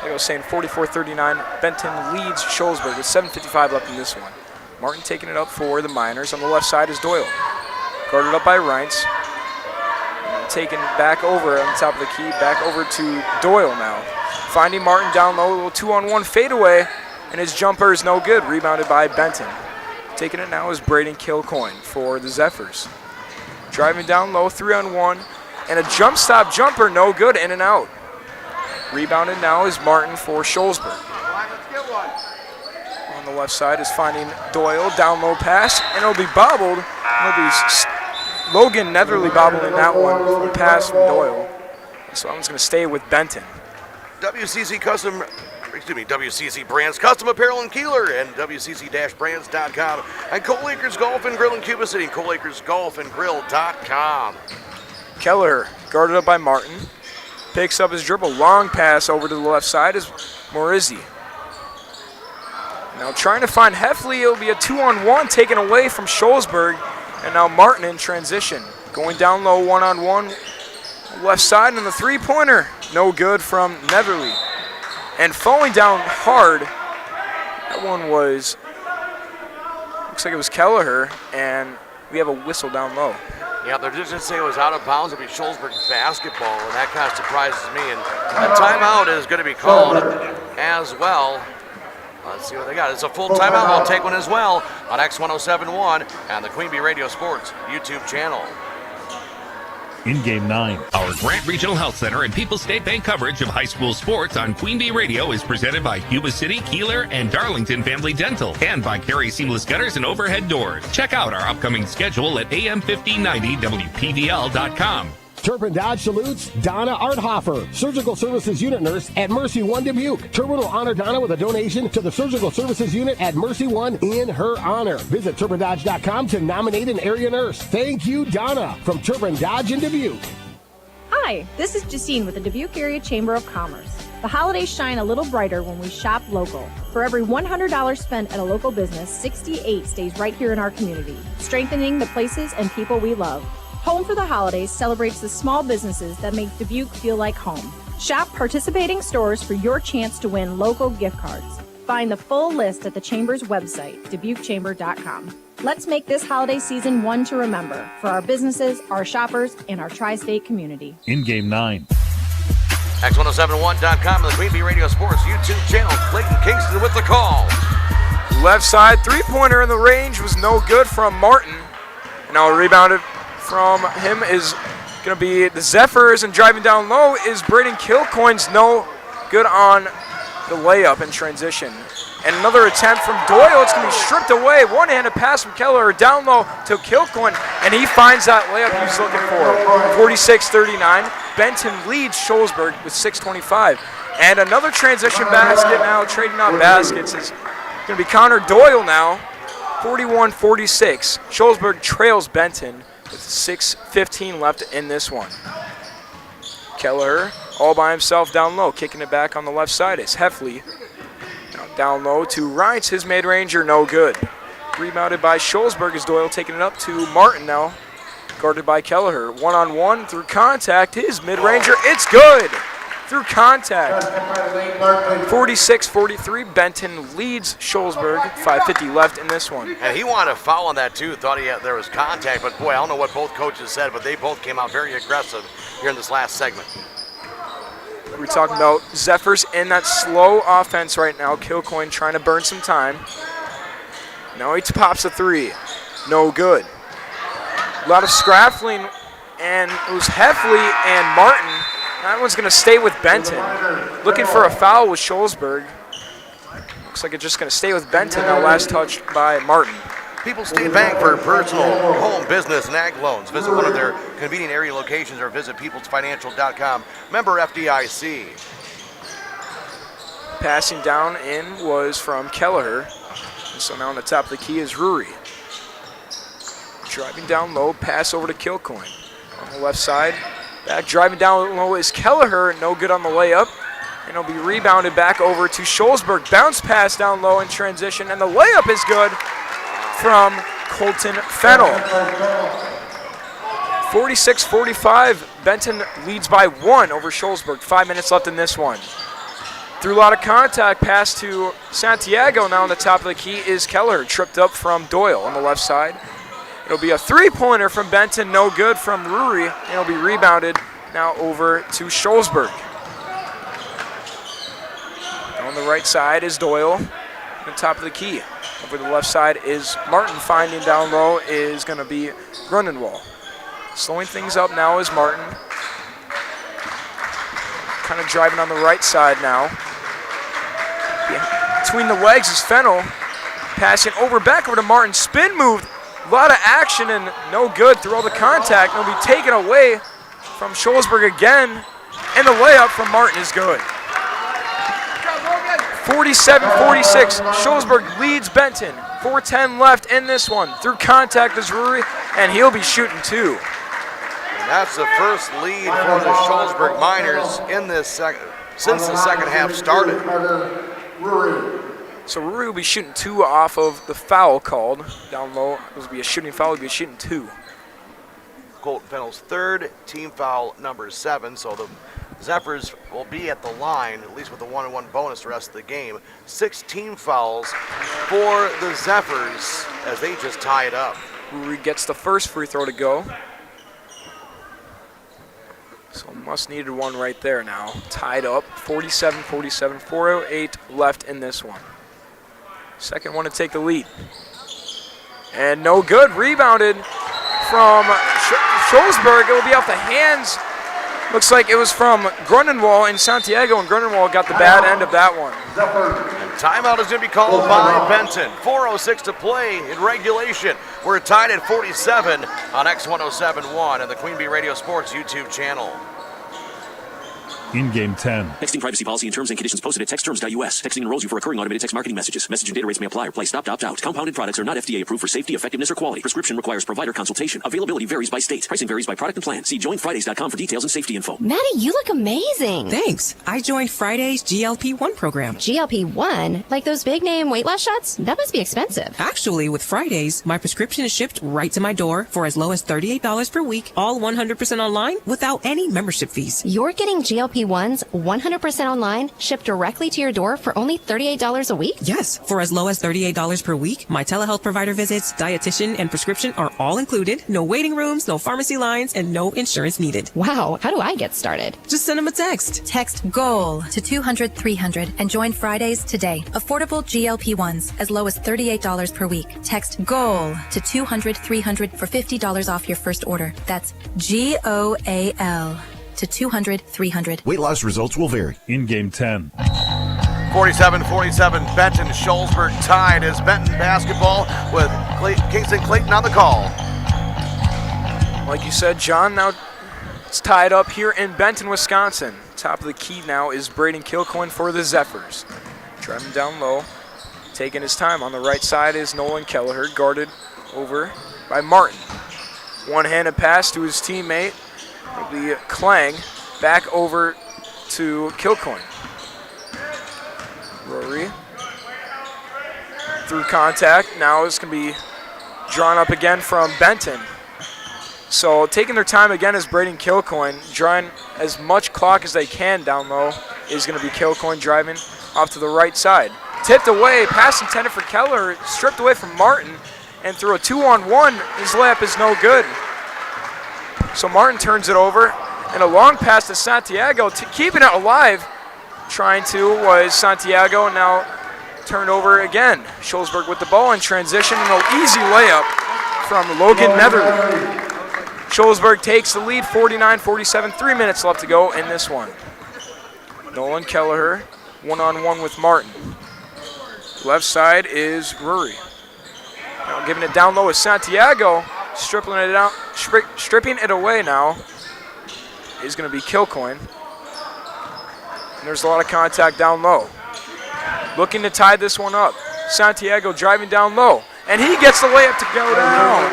Like I was saying, 44-39. Benton leads Scholzberg with 7:55 left in this one. Martin taking it up for the Miners. On the left side is Doyle. Guarded up by Reintz. Taken back over on the top of the key, back over to Doyle now. Finding Martin down low, a little 2-on-1 fadeaway, and his jumper is no good, rebounded by Benton. Taking it now is Braden Kilcoyne for the Zephyrs. Driving down low, 3-on-1, and a jump stop jumper, no good, in and out. Rebounded now is Martin for Scholzberg. On the left side is finding Doyle, down low pass, and it'll be bobbled. It'll be Logan Netherly bobbling that one from the pass from Doyle. So that one's going to stay with Benton. WCC Brands Custom Apparel in Kieler and WCC-Brands.com and Cole Acres Golf and Grill in Cuba City and Cole Acres Golf and Grill.com. Kieler guarded up by Martin. Picks up his dribble. Long pass over to the left side is Morizzi. Now trying to find Heffley. It'll be a 2-on-1 taken away from Scholesberg. And now Martin in transition. Going down low, 1-on-1. Left side and the three-pointer. No good from Neverly. And falling down hard. That one was, looks like it was Kelleher. And we have a whistle down low. Yeah, they didn't say it was out of bounds. It'll be Scholesberg basketball, and that kind of surprises me. And a timeout is going to be called as well. Let's see what they got. It's a full timeout. We'll take one as well on X1071 and the Queen Bee Radio Sports YouTube channel. In Game 9. Our Grant Regional Health Center and People's State Bank coverage of high school sports on Queen Bee Radio is presented by Cuba City, Kieler, and Darlington Family Dental, and by Carey Seamless Gutters and Overhead Doors. Check out our upcoming schedule at am1590wpvl.com. Turpin Dodge salutes Donna Arthofer, Surgical Services Unit Nurse at Mercy One Dubuque. Turpin will honor Donna with a donation to the Surgical Services Unit at Mercy One in her honor. Visit TurpinDodge.com to nominate an area nurse. Thank you, Donna, from Turpin Dodge in Dubuque. Hi, this is Justine with the Dubuque Area Chamber of Commerce. The holidays shine a little brighter when we shop local. For every $100 spent at a local business, 68 stays right here in our community, strengthening the places and people we love. Home for the Holidays celebrates the small businesses that make Dubuque feel like home. Shop participating stores for your chance to win local gift cards. Find the full list at the Chamber's website, DubuqueChamber.com. Let's make this holiday season one to remember for our businesses, our shoppers, and our tri-state community. In Game 9. X1071.com and the Queen Bee Radio Sports YouTube channel. Clayton Kingston with the call. Left side three-pointer in the range was no good from Martin. Now rebounded from him is going to be the Zephyrs, and driving down low is Braden Kilcoin's no good on the layup in transition. And another attempt from Doyle. It's going to be stripped away. One-handed pass from Keller down low to Kilcoin, and he finds that layup he's looking for. 46-39. Benton leads Scholesberg with 6:25. And another transition basket now, trading on baskets, is going to be Connor Doyle now. 41-46. Scholesberg trails Benton with 6:15 left in this one. Keller all by himself down low, kicking it back on the left side is Heffley. Now down low to Reitz, his mid-ranger, no good. Rebounded by Scholesberg as Doyle taking it up to Martin now. Guarded by Kelleher. One-on-one through contact, his mid-ranger, it's good! Through contact. 46-43, Benton leads Scholesberg, 5:50 left in this one. And he wanted a foul on that too, thought there was contact, but boy, I don't know what both coaches said, but they both came out very aggressive here in this last segment. We're talking about Zephyrs in that slow offense right now. Kilcoin trying to burn some time. Now he pops a three. No good. A lot of scrappling, and it was Heffley and Martin. That one's going to stay with Benton. Looking for a foul with Scholesberg. Looks like it's just going to stay with Benton. Now last touch by Martin. People's State Bank for personal, home, business, and ag loans. Visit one of their convenient area locations or visit peoplesfinancial.com. Member FDIC. Passing down in was from Kelleher. And so now on the top of the key is Rury. Driving down low, pass over to Kilcoin. On the left side, back driving down low is Kelleher. No good on the layup. And it'll be rebounded back over to Scholesberg. Bounce pass down low in transition, and the layup is good from Colton Fennell. 46-45, Benton leads by one over Scholesberg. 5 minutes left in this one. Through a lot of contact, pass to Santiago. Now on the top of the key is Keller, tripped up from Doyle on the left side. It'll be a three-pointer from Benton, no good from Rury, and it'll be rebounded now over to Scholesberg. On the right side is Doyle, on the top of the key. Over the left side is Martin. Finding down low is going to be Grunenwald. Slowing things up now is Martin. Kind of driving on the right side now. Between the legs is Fennell. Passing back over to Martin. Spin move. A lot of action and no good through all the contact. It'll be taken away from Scholesberg again. And the layup from Martin is good. 47-46, Scholesberg leads Benton. 4:10 left in this one. Through contact is Rury, and he'll be shooting two. And that's the first lead for the Scholesberg Miners in this since the second half started. So Rory will be shooting 2 off of the foul called down low. It will be a shooting foul. He'll be shooting 2. Colton Fennell's third, team foul number 7. So the Zephyrs will be at the line, at least with a 1-on-1 bonus the rest of the game. 6 team fouls for the Zephyrs as they just tie it up. Rory gets the first free throw to go. So must needed one right there now. Tied up, 47-47, 4:08 left in this one. Second one to take the lead. And no good, rebounded from Scholzberg. It will be off the hands. Looks like it was from Grunenwald and Santiago, and Grunenwald got the bad end of that one. And timeout is going to be called by Benton. 4:06 to play in regulation. We're tied at 47 on X1071 and the Queen Bee Radio Sports YouTube channel. In game 10. Texting privacy policy and terms and conditions posted at textterms.us. Texting enrolls you for recurring automated text marketing messages. Message and data rates may apply. Reply stop, opt out. Compounded products are not FDA approved for safety, effectiveness, or quality. Prescription requires provider consultation. Availability varies by state. Pricing varies by product and plan. See joinfridays.com for details and safety info. Maddie, you look amazing. Thanks. I joined Friday's GLP-1 program. GLP-1? Like those big name weight loss shots? That must be expensive. Actually, with Fridays, my prescription is shipped right to my door for as low as $38 per week, all 100% online without any membership fees. You're getting GLP-1s 100% online, shipped directly to your door for only $38 a week? Yes, for as low as $38 per week. My telehealth provider visits, dietitian, and prescription are all included. No waiting rooms, no pharmacy lines, and no insurance needed. Wow, how do I get started? Just send them a text. Text GOAL to 200-300 and join Fridays today. Affordable GLP-1s as low as $38 per week. Text GOAL to 200-300 for $50 off your first order. That's GOAL to 200-300. Weight loss results will vary. In game 10. 47-47, Benton Scholzberg tied as Benton basketball with Kingston Clayton on the call. Like you said, John, now it's tied up here in Benton, Wisconsin. Top of the key now is Braden Kilcoyne for the Zephyrs. Driving down low, taking his time. On the right side is Nolan Kelleher, guarded over by Martin. One-handed pass to his teammate. It'll be Klang back over to Kilcoyne. Rory through contact. Now it's going to be drawn up again from Benton. So taking their time again is Braden Kilcoyne. Drawing as much clock as they can down low is going to be Kilcoyne driving off to the right side. Tipped away, pass intended for Keller, stripped away from Martin, and through a 2-on-1, his layup is no good. So Martin turns it over, and a long pass to Santiago, keeping it alive. Trying to was Santiago, now turned over again. Scholzberg with the ball in transition, and an easy layup from Logan Netherly. Scholzberg takes the lead, 49-47, 3 minutes left to go in this one. Nolan Kelleher, one-on-one with Martin. Left side is Rory. Now giving it down low is Santiago. Stripping it away now is going to be Kilcoyne. And there's a lot of contact down low. Looking to tie this one up. Santiago driving down low. And he gets the layup to go down.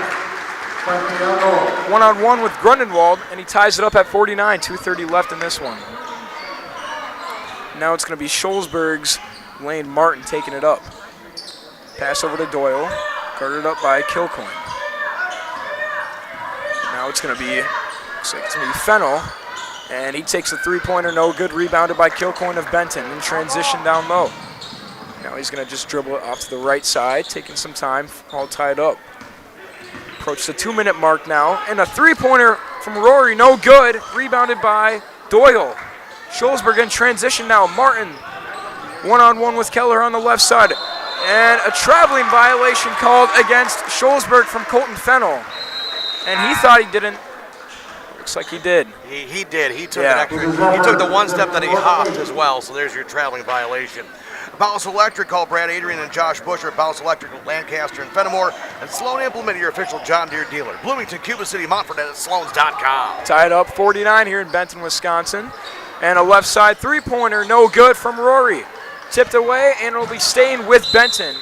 One-on-one with Grunenwald, and he ties it up at 49, 2:30 left in this one. Now it's going to be Scholzberg's Lane Martin taking it up. Pass over to Doyle, guarded up by Kilcoyne. Now it's going to be, looks like it's going to be Fennell, and he takes a three-pointer, no good, rebounded by Kilcoyne of Benton in transition down low. Now he's going to just dribble it off to the right side, taking some time, all tied up. Approach the 2-minute mark now, and a three-pointer from Rory, no good, rebounded by Doyle. Scholzberg in transition now, Martin one-on-one with Keller on the left side, and a traveling violation called against Scholzberg from Colton Fennell. And he thought he didn't. Looks like he did. He did. He took he took the one step that he hopped as well, so there's your traveling violation. Bounce Electric, call Brad Adrian and Josh Busher. Bounce Electric, Lancaster and Fenimore. And Sloan Implement, your official John Deere dealer. Bloomington, Cuba City, Montford at Sloans.com. Tied up 49 here in Benton, Wisconsin. And a left side three-pointer, no good from Rory. Tipped away, and it'll be staying with Benton.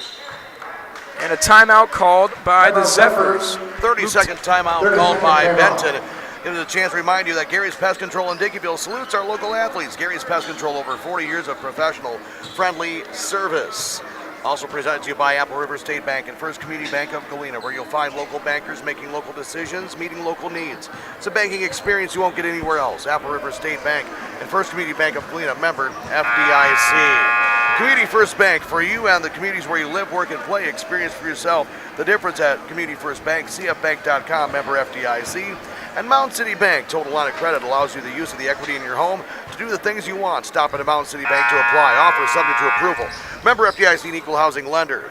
And a timeout called by the Zephyrs. 30-second timeout called by Benton. Gives us a chance to remind you that Gary's Pest Control in Dickeyville salutes our local athletes. Gary's Pest Control, over 40 years of professional, friendly service. Also presented to you by Apple River State Bank and First Community Bank of Galena, where you'll find local bankers making local decisions, meeting local needs. It's a banking experience you won't get anywhere else. Apple River State Bank and First Community Bank of Galena, member FDIC. Community First Bank, for you and the communities where you live, work, and play. Experience for yourself the difference at Community First Bank, cfbank.com, member FDIC. And Mountain City Bank, total line of credit allows you the use of the equity in your home to do the things you want. Stop at a Mountain City Bank to apply. Offer subject to approval. Member FDIC and equal housing lender.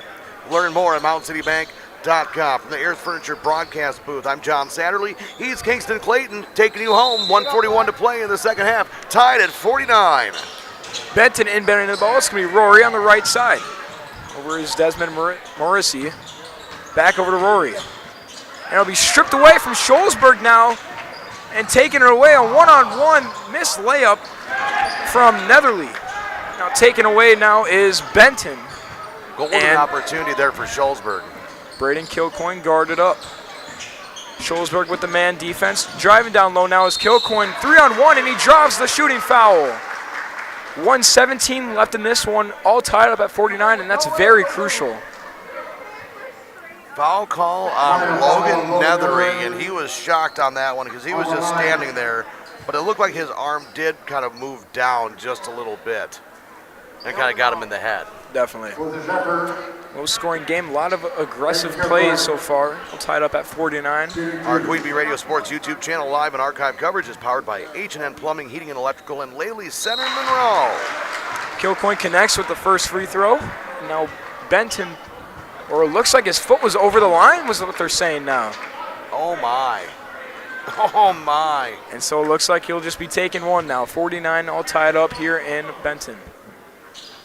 Learn more at mountaincitybank.com. From the Ayers Furniture broadcast booth, I'm John Satterley. He's Kingston Clayton taking you home. 1:41 to play in the second half. Tied at 49. Benton inbounding the ball. It's going to be Rory on the right side. Over is Desmond Morrissey. Back over to Rory. And it'll be stripped away from Scholzberg now and taking it away. A one-on-one missed layup from Netherly. Now taken away now is Benton. Golden opportunity there for Scholzberg. Braden Kilcoyne guarded up. Scholzberg with the man defense. Driving down low now is Kilcoyne. 3-on-1, and he drops the shooting foul. 1:17 left in this one, all tied up at 49, and that's very crucial. Foul call on Logan Nethery, and he was shocked on that one because he was just standing there, but it looked like his arm did kind of move down just a little bit and kind of got him in the head. Definitely. Low-scoring game, a lot of aggressive plays so far, all tied up at 49. Our Queen Bee Radio Sports YouTube channel live and archive coverage is powered by H&N Plumbing, Heating and Electrical, and Laley Center Monroe. Kilcoyne connects with the first free throw. Now Benton, or it looks like his foot was over the line, was what they're saying now. Oh my. Oh my. And so it looks like he'll just be taking one now. 49 all tied up here in Benton.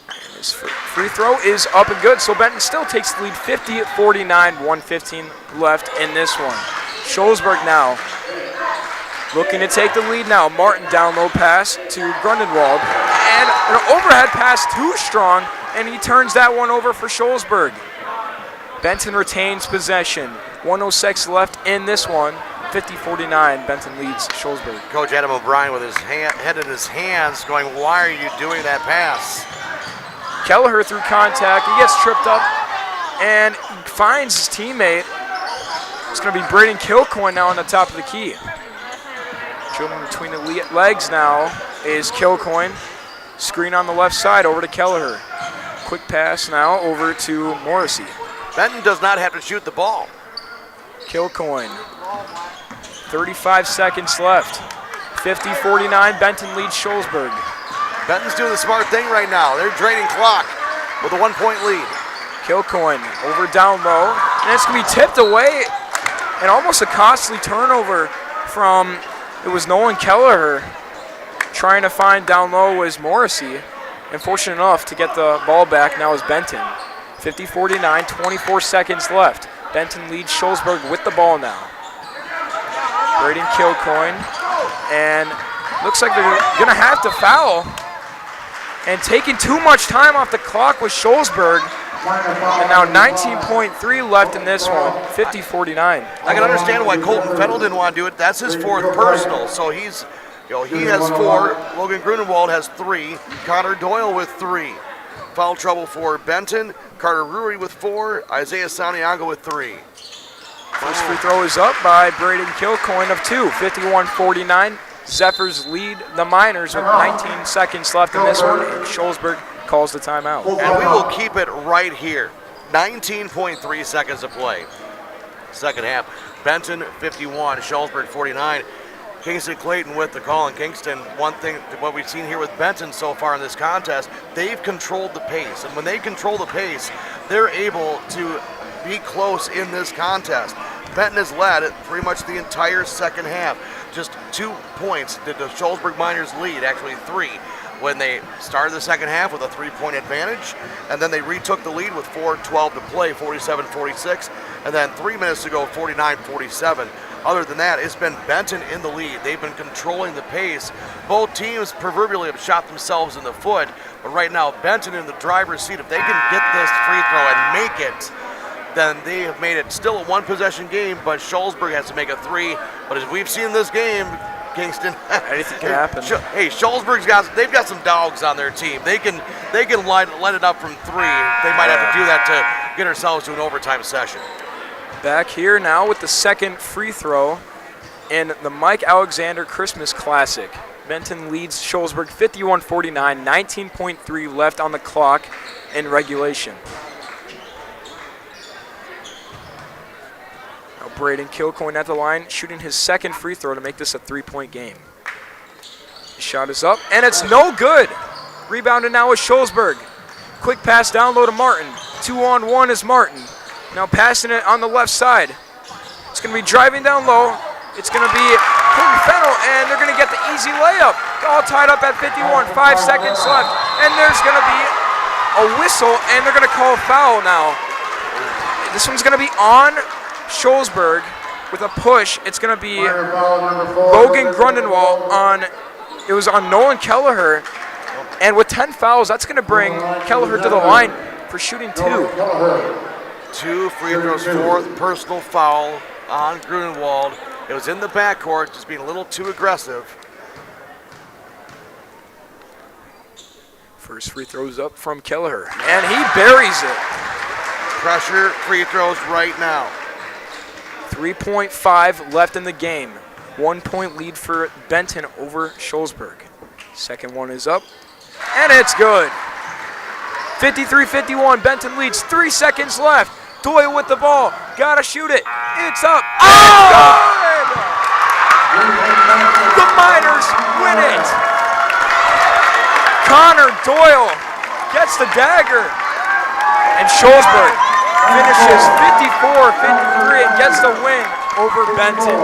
And his free throw is up and good, so Benton still takes the lead 50-49, 1:15 left in this one. Scholzberg now looking to take the lead now. Martin down low pass to Grundenwald. And an overhead pass too strong, and he turns that one over for Scholzberg. Benton retains possession. 1:06 left in this one. 50-49, Benton leads Scholzberg. Coach Adam O'Brien with his head in his hands going, why are you doing that pass? Kelleher through contact. He gets tripped up and finds his teammate. It's going to be Braden Kilcoyne now on the top of the key. Dribbling between the legs now is Kilcoyne. Screen on the left side over to Kelleher. Quick pass now over to Morrissey. Benton does not have to shoot the ball. Kilcoyne. 35 seconds left. 50-49, Benton leads Scholzberg. Benton's doing the smart thing right now. They're draining clock with a 1-point lead. Kilcoyne over down low, and it's going to be tipped away, and almost a costly turnover from, it was Nolan Kelleher. Trying to find down low was Morrissey, and fortunate enough to get the ball back now is Benton. 50-49, 24 seconds left. Benton leads Scholzberg with the ball now. Braden Kilcoyne, and looks like they're going to have to foul. And taking too much time off the clock with Scholzberg. And now 19.3 left in this one, 50-49. I can understand why Colton Fennell didn't want to do it. That's his fourth personal, so he has 4. Logan Grunewald has 3. Connor Doyle with 3. Foul trouble for Benton. Carter Rury with 4. Isaiah Santiago with 3. First free throw is up by Braden Kilcoyne of 2. 51-49. Zephyrs lead the Miners with 19 seconds left in this one, and Scholzberg calls the timeout. And we will keep it right here. 19.3 seconds to play. Second half. Benton 51, Scholzberg 49. Kingston Clayton with the call. And Kingston, one thing, what we've seen here with Benton so far in this contest, they've controlled the pace. And when they control the pace, they're able to be close in this contest. Benton has led pretty much the entire second half. Just 2 points did the Scholzberg Miners lead, actually 3, when they started the second half with a 3-point advantage, and then they retook the lead with 4:12 to play, 47-46, and then 3 minutes to go, 49-47. Other than that, it's been Benton in the lead. They've been controlling the pace. Both teams proverbially have shot themselves in the foot, but right now Benton in the driver's seat. If they can get this free throw and make it, then they have made it still a 1-possession game, but Scholzberg has to make a 3. But as we've seen in this game, Kingston. Anything can happen. Hey, they've got some dogs on their team. They can light it up from 3. They might have to do that to get ourselves to an overtime session. Back here now with the second free throw in the Mike Alexander Christmas Classic. Benton leads Shullsburg 51-49, 19.3 left on the clock in regulation. Now Braden Kilcoyne at the line, shooting his second free throw to make this a 3-point game. His shot is up, and it's no good. Rebounded now with Shullsburg. Quick pass down low to Martin. 2-on-1 is Martin. Now passing it on the left side. It's going to be driving down low. It's going to be Clinton Fennell, and they're going to get the easy layup. All tied up at 51, 5 seconds left. And there's going to be a whistle, and they're going to call a foul now. This one's going to be on Shullsburg with a push. It's going to be Logan Grundenwald it was on Nolan Kelleher. And with 10 fouls, that's going to bring Kelleher to the line for shooting 2. 2 free throws, 4th personal foul on Grunewald. It was in the backcourt, just being a little too aggressive. First free throws up from Kelleher, and he buries it. Pressure free throws right now. 3.5 left in the game. 1 point lead for Benton over Shullsburg. Second one is up, and it's good. 53-51, Benton leads, 3 seconds left. Doyle with the ball, gotta shoot it. It's up, it's good! The Miners win it. Connor Doyle gets the dagger, and Shullsburg finishes 54-53 and gets the win over Benton.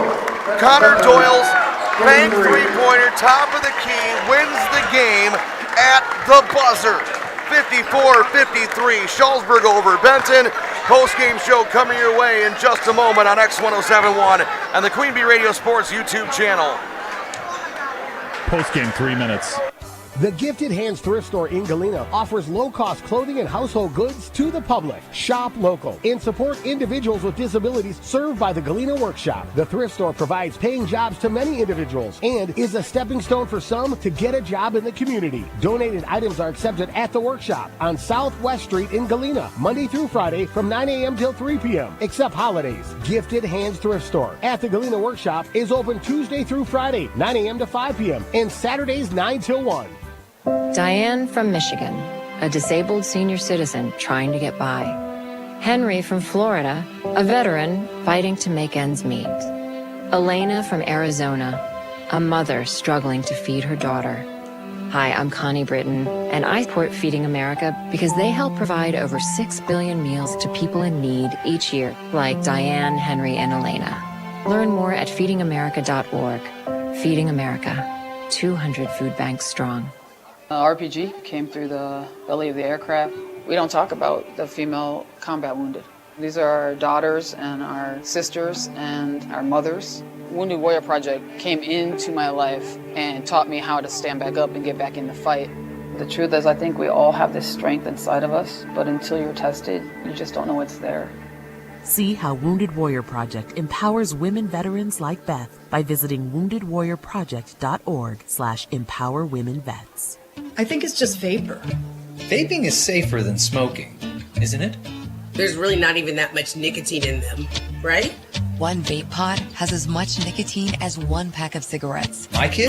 Connor Doyle's bank three-pointer, top of the key, wins the game at the buzzer. 54-53, Shullsburg over Benton. Post-game show coming your way in just a moment on X1071 and the Queen Bee Radio Sports YouTube channel. Post-game 3 minutes. The Gifted Hands Thrift Store in Galena offers low-cost clothing and household goods to the public. Shop local and support individuals with disabilities served by the Galena Workshop. The thrift store provides paying jobs to many individuals and is a stepping stone for some to get a job in the community. Donated items are accepted at the workshop on Southwest Street in Galena, Monday through Friday from 9 a.m. till 3 p.m., except holidays. Gifted Hands Thrift Store at the Galena Workshop is open Tuesday through Friday, 9 a.m. to 5 p.m., and Saturdays 9 till 1. Diane from Michigan, a disabled senior citizen trying to get by. Henry from Florida, a veteran fighting to make ends meet. Elena from Arizona, a mother struggling to feed her daughter. Hi, I'm Connie Britton, and I support Feeding America because they help provide over 6 billion meals to people in need each year, like Diane, Henry, and Elena. Learn more at feedingamerica.org. Feeding America, 200 food banks strong. RPG came through the belly of the aircraft. We don't talk about the female combat wounded. These are our daughters and our sisters and our mothers. Wounded Warrior Project came into my life and taught me how to stand back up and get back in the fight. The truth is, I think we all have this strength inside of us, but until you're tested, you just don't know what's there. See how Wounded Warrior Project empowers women veterans like Beth by visiting woundedwarriorproject.org/empowerwomenvets. I think it's just vapor. Vaping is safer than smoking, isn't it? There's really not even that much nicotine in them, right? One vape pod has as much nicotine as 1 pack of cigarettes. My kid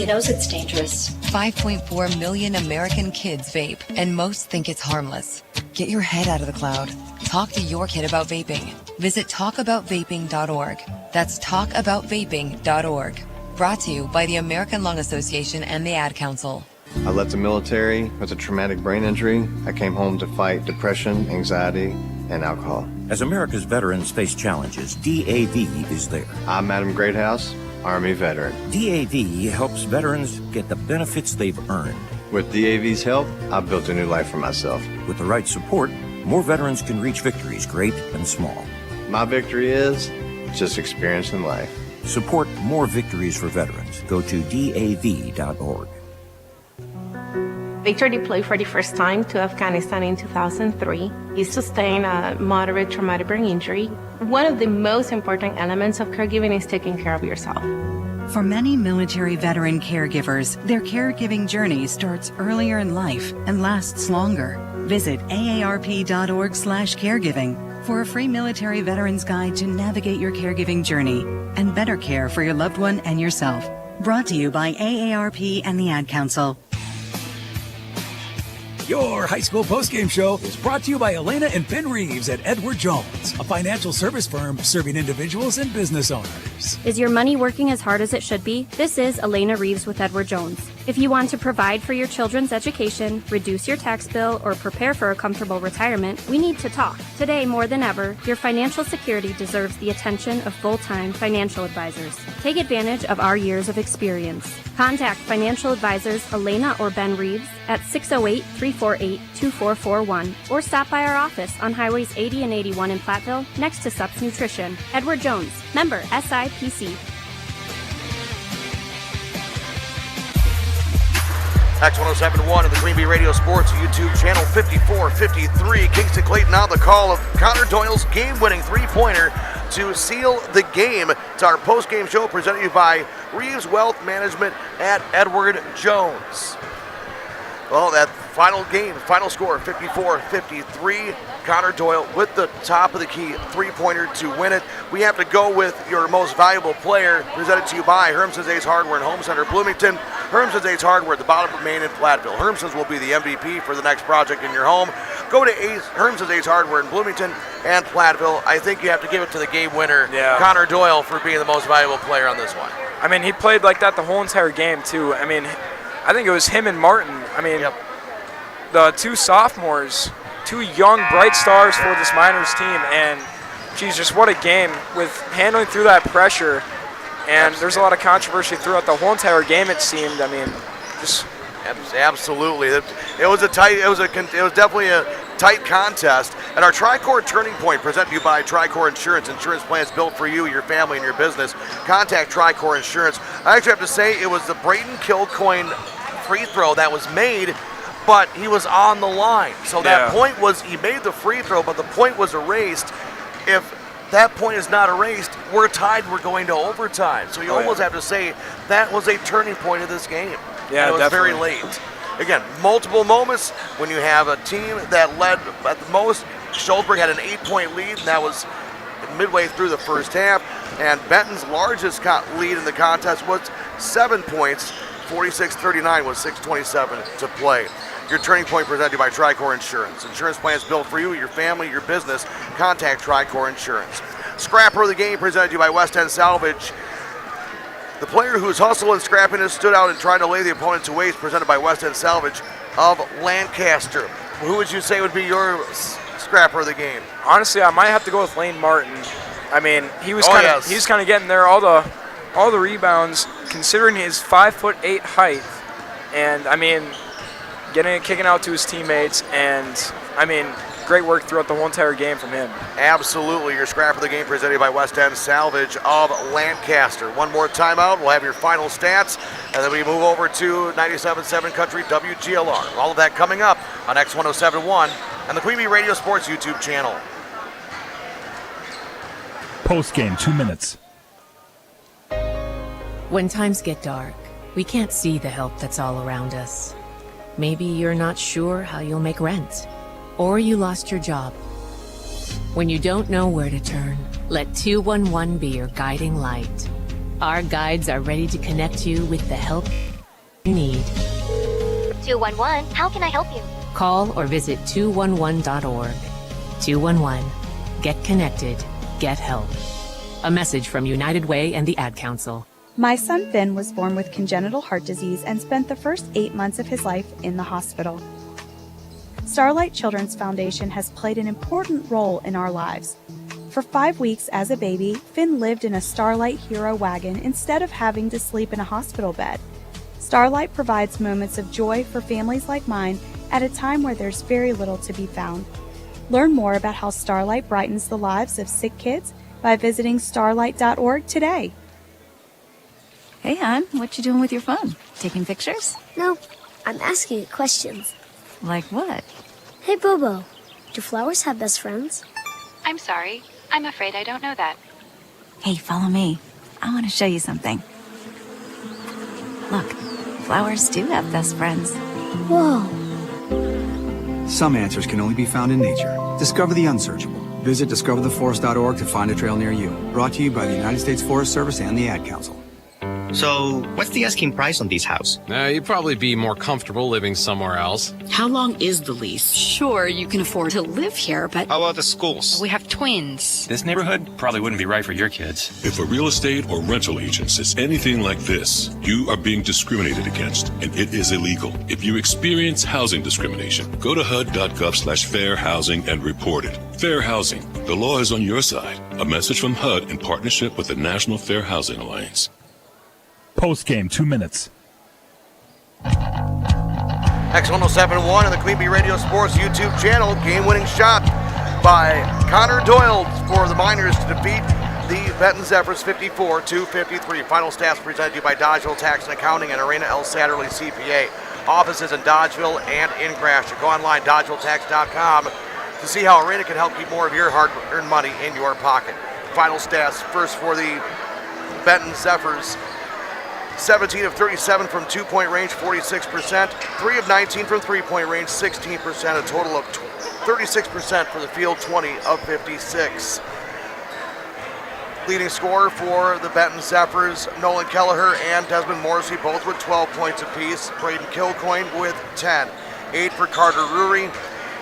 knows it's dangerous. 5.4 million American kids vape, and most think it's harmless. Get your head out of the cloud. Talk to your kid about vaping. Visit talkaboutvaping.org. That's talkaboutvaping.org. Brought to you by the American Lung Association and the Ad Council. I left the military with a traumatic brain injury. I came home to fight depression, anxiety, and alcohol. As America's veterans face challenges, DAV is there. I'm Adam Greathouse, Army veteran. DAV helps veterans get the benefits they've earned. With DAV's help, I've built a new life for myself. With the right support, more veterans can reach victories, great and small. My victory is just experiencing life. Support more victories for veterans. Go to DAV.org. Victor deployed for the first time to Afghanistan in 2003. He sustained a moderate traumatic brain injury. One of the most important elements of caregiving is taking care of yourself. For many military veteran caregivers, their caregiving journey starts earlier in life and lasts longer. Visit aarp.org/caregiving for a free military veterans guide to navigate your caregiving journey and better care for your loved one and yourself. Brought to you by AARP and the Ad Council. Your high school postgame show is brought to you by Elena and Ben Reeves at Edward Jones, a financial service firm serving individuals and business owners. Is your money working as hard as it should be? This is Elena Reeves with Edward Jones. If you want to provide for your children's education, reduce your tax bill, or prepare for a comfortable retirement, we need to talk. Today, more than ever, your financial security deserves the attention of full-time financial advisors. Take advantage of our years of experience. Contact financial advisors Elena or Ben Reeves at 608-348-2441 or stop by our office on Highways 80 and 81 in Platteville next to Sups Nutrition. Edward Jones, member SIPC. X1071 of the Queen Bee Radio Sports YouTube channel 5453. Kingston Clayton on the call of Connor Doyle's game-winning three-pointer to seal the game. It's our post-game show presented to you by Reeves Wealth Management at Edward Jones. Well, that final score, 54-53. Connor Doyle with the top of the key three-pointer to win it. We have to go with your most valuable player, presented to you by Hermson's Ace Hardware and Home Center Bloomington. Hermson's Ace Hardware at the bottom of Main in Platteville. Hermson's will be the MVP for the next project in your home. Go to Hermson's Ace Hardware in Bloomington and Platteville. I think you have to give it to the game winner, Connor Doyle, for being the most valuable player on this one. I mean, he played like that the whole entire game, too. I mean, I think it was him and Martin. I mean, the two sophomores, two young, bright stars for this Miners team, and geez, just what a game with handling through that pressure. And there's a lot of controversy throughout the whole entire game, it seemed. I mean, just absolutely. It was definitely a tight contest. And our Tri-Core Turning Point, presented to you by Tri-Core Insurance. Insurance plans built for you, your family, and your business. Contact Tri-Core Insurance. I actually have to say it was the Brayton Kilcoyne free throw that was made, but he was on the line. So that point was, he made the free throw, but the point was erased. If that point is not erased, we're tied, we're going to overtime. So you almost have to say that was a turning point of this game. Yeah, and it was very late. Again, multiple moments when you have a team that led at the most. Shullsburg had an 8-point lead, and that was midway through the first half. And Benton's largest lead in the contest was 7 points, 46-39 with 6:27 to play. Your turning point presented to you by Tri-Core Insurance. Insurance plans built for you, your family, your business. Contact Tri-Core Insurance. Scrapper of the game presented to you by West End Salvage. The player whose hustle and scrappiness stood out in trying to lay the opponent to waste, presented by West End Salvage of Lancaster. Who would you say would be your scrapper of the game? Honestly, I might have to go with Lane Martin. I mean, he was kind of getting there, all the rebounds, considering his 5'8" height, and I mean, kicking out to his teammates, and I mean, great work throughout the whole entire game from him. Absolutely. Your scrap of the game presented by West End Salvage of Lancaster. One more timeout. We'll have your final stats, and then we move over to 97.7 Country WGLR. All of that coming up on X1071 and the Queen Bee Radio Sports YouTube channel. Postgame, 2 minutes. When times get dark, we can't see the help that's all around us. Maybe you're not sure how you'll make rent, or you lost your job. When you don't know where to turn, let 211 be your guiding light. Our guides are ready to connect you with the help you need. 211, how can I help you? Call or visit 211.org. 211. Get connected. Get help. A message from United Way and the Ad Council. My son Finn was born with congenital heart disease and spent the first 8 months of his life in the hospital. Starlight Children's Foundation has played an important role in our lives. For 5 weeks as a baby, Finn lived in a Starlight Hero wagon instead of having to sleep in a hospital bed. Starlight provides moments of joy for families like mine at a time where there's very little to be found. Learn more about how Starlight brightens the lives of sick kids by visiting starlight.org today. Hey, hon, what you doing with your phone? Taking pictures? No, I'm asking it questions. Like what? Hey, Bobo, do flowers have best friends? I'm sorry. I'm afraid I don't know that. Hey, follow me. I want to show you something. Look, flowers do have best friends. Whoa. Some answers can only be found in nature. Discover the unsearchable. Visit discovertheforest.org to find a trail near you. Brought to you by the United States Forest Service and the Ad Council. So, what's the asking price on these houses? You'd probably be more comfortable living somewhere else. How long is the lease? Sure, you can afford to live here, but... How about the schools? We have twins. This neighborhood probably wouldn't be right for your kids. If a real estate or rental agent says anything like this, you are being discriminated against, and it is illegal. If you experience housing discrimination, go to HUD.gov/fair housing and report it. Fair housing. The law is on your side. A message from HUD in partnership with the National Fair Housing Alliance. Postgame, 2 minutes. X1071 and the Queen Bee Radio Sports YouTube channel. Game-winning shot by Connor Doyle for the Miners to defeat the Benton Zephyrs 54-53. Final stats presented to you by Dodgeville Tax and Accounting and Arena El Satterley CPA. Offices in Dodgeville and in Gratiot. Go online, dodgevilletax.com, to see how Arena can help keep more of your hard-earned money in your pocket. Final stats first for the Benton Zephyrs. 17 of 37 from two-point range, 46%. 3 of 19 from three-point range, 16%. A total of 36% for the field, 20 of 56. Leading scorer for the Benton Zephyrs, Nolan Kelleher and Desmond Morrissey, both with 12 points apiece. Braden Kilcoyne with 10. 8 for Carter Rury.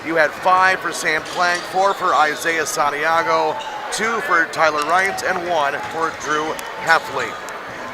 You had 5 for Sam Plank, 4 for Isaiah Santiago, 2 for Tyler Ryan, and 1 for Drew Heffley.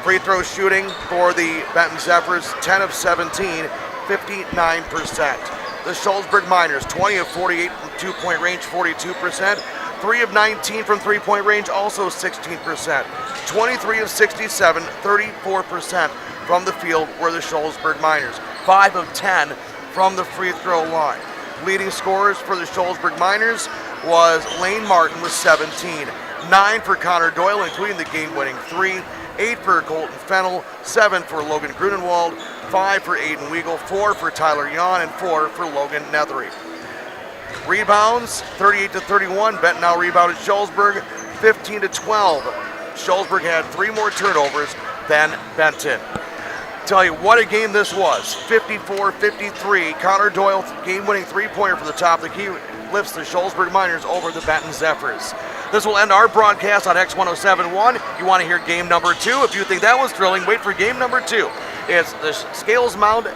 Free throw shooting for the Benton Zephyrs, 10 of 17, 59%. The Shullsburg Miners, 20 of 48 from two-point range, 42%. 3 of 19 from three-point range, also 16%. 23 of 67, 34% from the field were the Shullsburg Miners. 5 of 10 from the free throw line. Leading scorers for the Shullsburg Miners was Lane Martin with 17. 9 for Connor Doyle, including the game-winning 3. 8 for Colton Fennell, 7 for Logan Grunenwald, 5 for Aiden Weigel, 4 for Tyler Yon, and 4 for Logan Nethery. Rebounds, 38-31. Benton now rebounded Shullsburg, 15-12. Shullsburg had 3 more turnovers than Benton. Tell you what a game this was. 54-53. Connor Doyle, game-winning three-pointer for the top of the key, lifts the Shullsburg Miners over the Benton Zephyrs. This will end our broadcast on X1071. You want to hear game number 2? If you think that was thrilling, wait for game number 2. It's the Scales Mound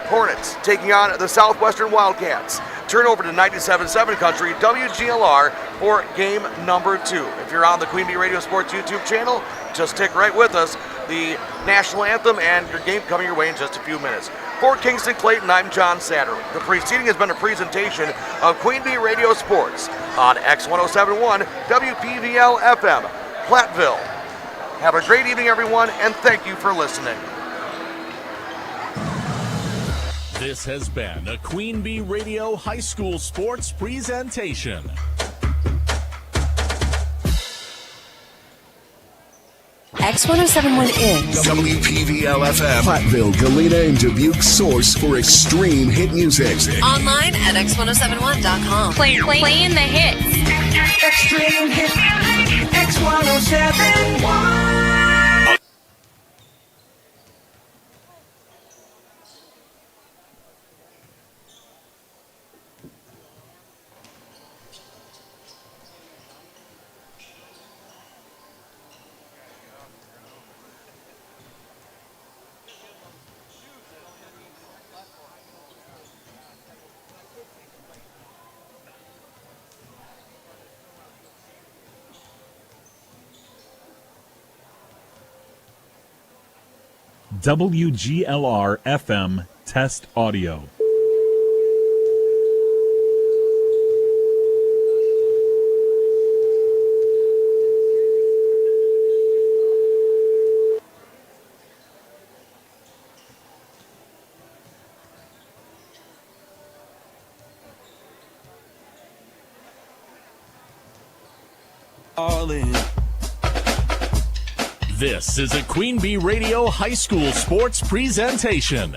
Hornets taking on the Southwestern Wildcats. Turn over to 97.7 Country WGLR for game number 2. If you're on the Queen Bee Radio Sports YouTube channel, just stick right with us. The national anthem and your game coming your way in just a few minutes. For Kingston Clayton, I'm John Satterley. The preceding has been a presentation of Queen Bee Radio Sports on X1071 WPVL FM, Platteville. Have a great evening, everyone, and thank you for listening. This has been a Queen Bee Radio High School Sports presentation. X1071 is WPVL FM, Platteville, Galena, and Dubuque's source for extreme hit music. online at x1071.com. Playing the hits. Extreme hit. X1071. WGLR FM Test Audio. This is a Queen Bee Radio High School Sports presentation.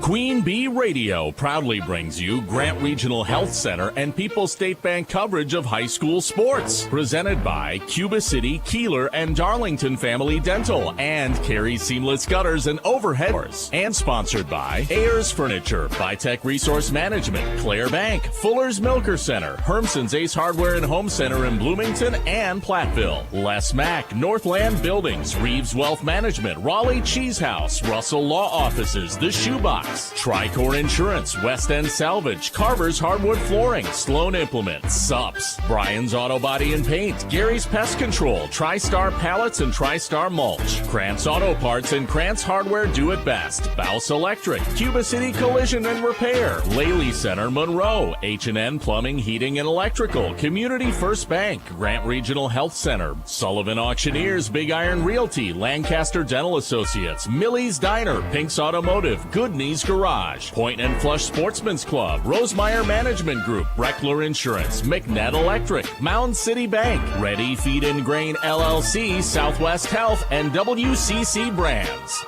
Queen Bee Radio proudly brings you Grant Regional Health Center and People's State Bank coverage of high school sports. Presented by Cuba City, Kieler, and Darlington Family Dental and Carey Seamless Gutters and Overhead Doors. And sponsored by Ayers Furniture, Vitech Resource Management, Claire Bank, Fuller's Milker Center, Hermson's Ace Hardware and Home Center in Bloomington and Platteville, Les Mack, Northland Buildings, Reeves Wealth Management, Raleigh Cheese House, Russell Law Offices, The Shoebox, Tricor Insurance, West End Salvage, Carver's Hardwood Flooring, Sloan Implements, Sups, Brian's Auto Body and Paint, Gary's Pest Control, TriStar Pallets and TriStar Mulch, Krantz Auto Parts and Krantz Hardware Do It Best, Bouse Electric, Cuba City Collision and Repair, Laley Center Monroe, H&N Plumbing, Heating and Electrical, Community First Bank, Grant Regional Health Center, Sullivan Auctioneers, Big Iron Realty, Lancaster Dental Associates, Millie's Diner, Pink's Automotive, Good Knees Garage, Point and Flush Sportsman's Club, Rosemeyer Management Group, Breckler Insurance, McNett Electric, Mound City Bank, Ready Feed and Grain LLC, Southwest Health, and WCC Brands.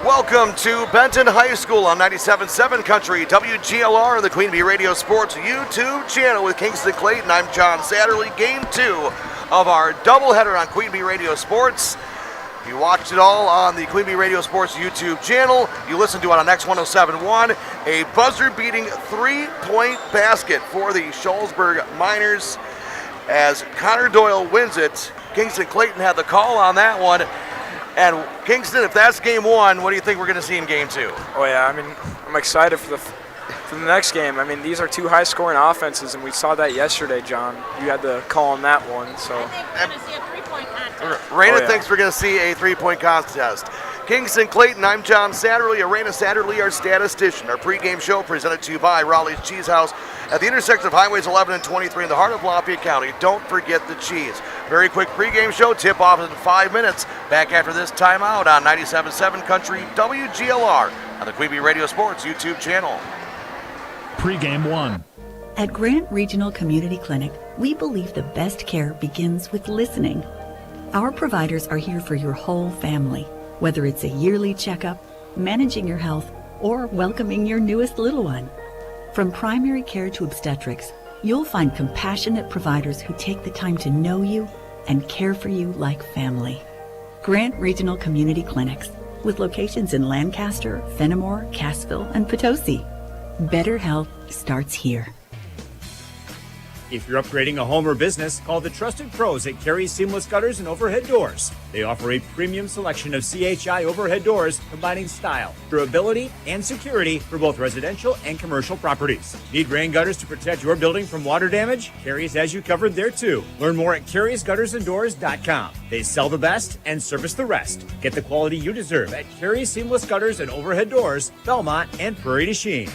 Welcome to Benton High School on 97.7 Country, WGLR, and the Queen Bee Radio Sports YouTube channel with Kingston Clayton. I'm John Satterley. Game 2 of our doubleheader on Queen Bee Radio Sports. You watched it all on the Queen Bee Radio Sports YouTube channel. You listened to it on X1071. A buzzer-beating three-point basket for the Shullsburg Miners as Connor Doyle wins it. Kingston Clayton had the call on that one. And Kingston, if that's game 1, what do you think we're going to see in game 2? Oh yeah, I mean, I'm excited for the next game. I mean, these are two high-scoring offenses, and we saw that yesterday, John. You had the call on that one, so. I think we're going to see a three-point contest. Raina thinks we're going to see a three-point contest. Kingston Clayton, I'm John Satterley. Raina Satterley, our statistician. Our pregame show presented to you by Raleigh's Cheese House at the intersection of Highways 11 and 23 in the heart of Lafayette County. Don't forget the cheese. Very quick pregame show, tip-off in 5 minutes. Back after this timeout on 97.7 Country WGLR on the Queen Bee Radio Sports YouTube channel. Pregame 1. At Grant Regional Community Clinic, we believe the best care begins with listening. Our providers are here for your whole family, whether it's a yearly checkup, managing your health, or welcoming your newest little one. From primary care to obstetrics, you'll find compassionate providers who take the time to know you and care for you like family. Grant Regional Community Clinics, with locations in Lancaster, Fenimore, Cassville, and Potosi. Better health starts here. If you're upgrading a home or business, call the trusted pros at Carey Seamless Gutters and Overhead Doors. They offer a premium selection of CHI overhead doors, combining style, durability, and security for both residential and commercial properties. Need rain gutters to protect your building from water damage? Carey's has you covered there too. Learn more at Carey'sGuttersandDoors.com. They sell the best and service the rest. Get the quality you deserve at Carey Seamless Gutters and Overhead Doors, Belmont, and Prairie du Chien.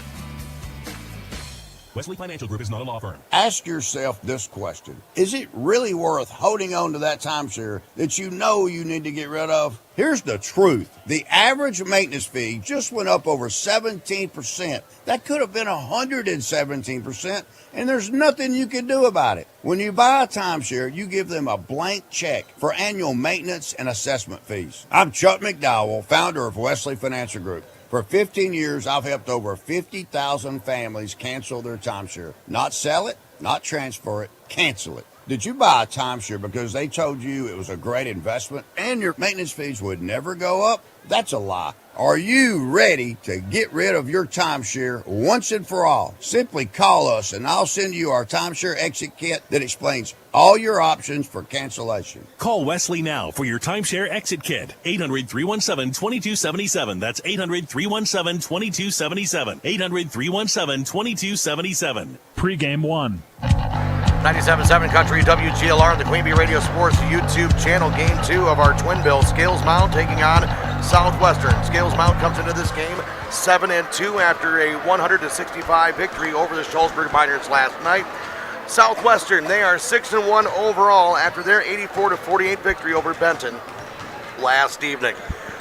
Wesley Financial Group is not a law firm. Ask yourself this question. Is it really worth holding on to that timeshare that you know you need to get rid of? Here's the truth. The average maintenance fee just went up over 17%. That could have been 117%, and there's nothing you can do about it. When you buy a timeshare, you give them a blank check for annual maintenance and assessment fees. I'm Chuck McDowell, founder of Wesley Financial Group. For 15 years, I've helped over 50,000 families cancel their timeshare. Not sell it, not transfer it, cancel it. Did you buy a timeshare because they told you it was a great investment and your maintenance fees would never go up? That's a lie. Are you ready to get rid of your timeshare once and for all? Simply call us and I'll send you our timeshare exit kit that explains all your options for cancellation. Call Wesley now for your timeshare exit kit. 800-317-2277. That's 800-317-2277. 800-317-2277. Pregame 1. 97.7 Country WGLR and the Queen Bee Radio Sports YouTube channel. Game 2 of our twin bill. Scales Mount taking on Southwestern. Scales Mount comes into this game 7-2 after a 165 victory over the Shullsburg Miners last night. Southwestern, they are 6-1 overall after their 84-48 victory over Benton last evening.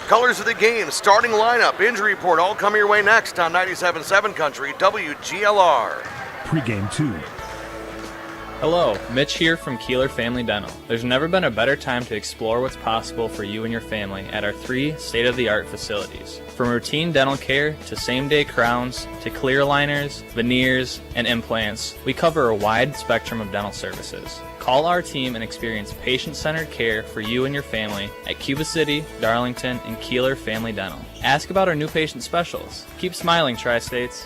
Colors of the game, starting lineup, injury report, all come your way next on 97.7 Country WGLR. Pregame 2. Hello, Mitch here from Kieler Family Dental. There's never been a better time to explore what's possible for you and your family at our 3 state-of-the-art facilities. From routine dental care to same-day crowns to clear aligners, veneers, and implants, we cover a wide spectrum of dental services. Call our team and experience patient-centered care for you and your family at Cuba City, Darlington, and Kieler Family Dental. Ask about our new patient specials. Keep smiling, Tri-States.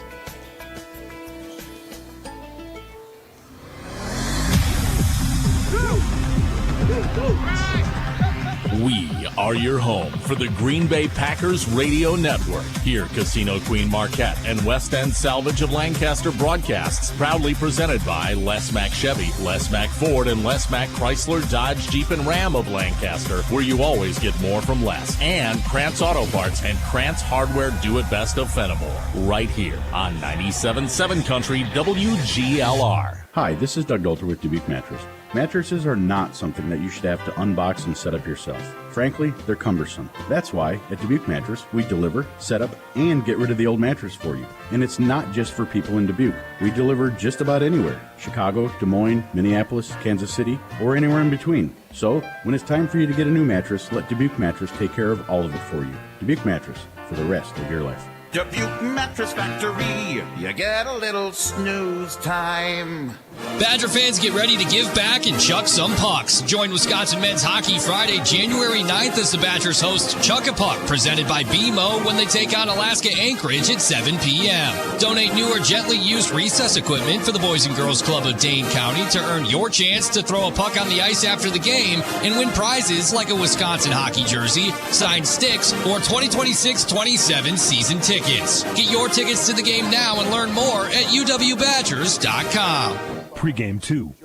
We are your home for the Green Bay Packers Radio Network. Here, Casino Queen Marquette and West End Salvage of Lancaster broadcasts, proudly presented by Les Mack Chevy, Les Mack Ford, and Les Mack Chrysler, Dodge, Jeep, and Ram of Lancaster, where you always get more from less. And Krantz Auto Parts and Krantz Hardware Do-It-Best of Fenimore, right here on 97.7 Country WGLR. Hi, this is Doug Dolter with Dubuque Mattress. Mattresses are not something that you should have to unbox and set up yourself. Frankly, they're cumbersome. That's why at Dubuque Mattress, we deliver, set up, and get rid of the old mattress for you. And it's not just for people in Dubuque. We deliver just about anywhere. Chicago, Des Moines, Minneapolis, Kansas City, or anywhere in between. So, when it's time for you to get a new mattress, let Dubuque Mattress take care of all of it for you. Dubuque Mattress, for the rest of your life. Dubuque Mattress Factory, you get a little snooze time. Badger fans, get ready to give back and chuck some pucks. Join Wisconsin Men's Hockey Friday, January 9th as the Badgers host Chuck a Puck, presented by BMO when they take on Alaska Anchorage at 7 p.m. Donate new or gently used recess equipment for the Boys and Girls Club of Dane County to earn your chance to throw a puck on the ice after the game and win prizes like a Wisconsin hockey jersey, signed sticks, or 2026-27 season tickets. Get your tickets to the game now and learn more at uwbadgers.com. Pregame 2.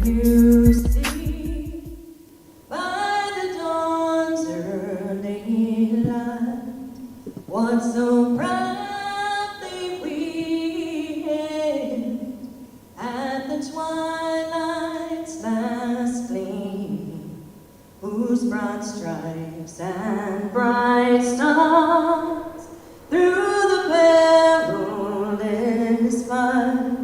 You see by the dawn's early light what so proudly we hailed at the twilight's last gleam, whose broad stripes and bright stars through the perilous fight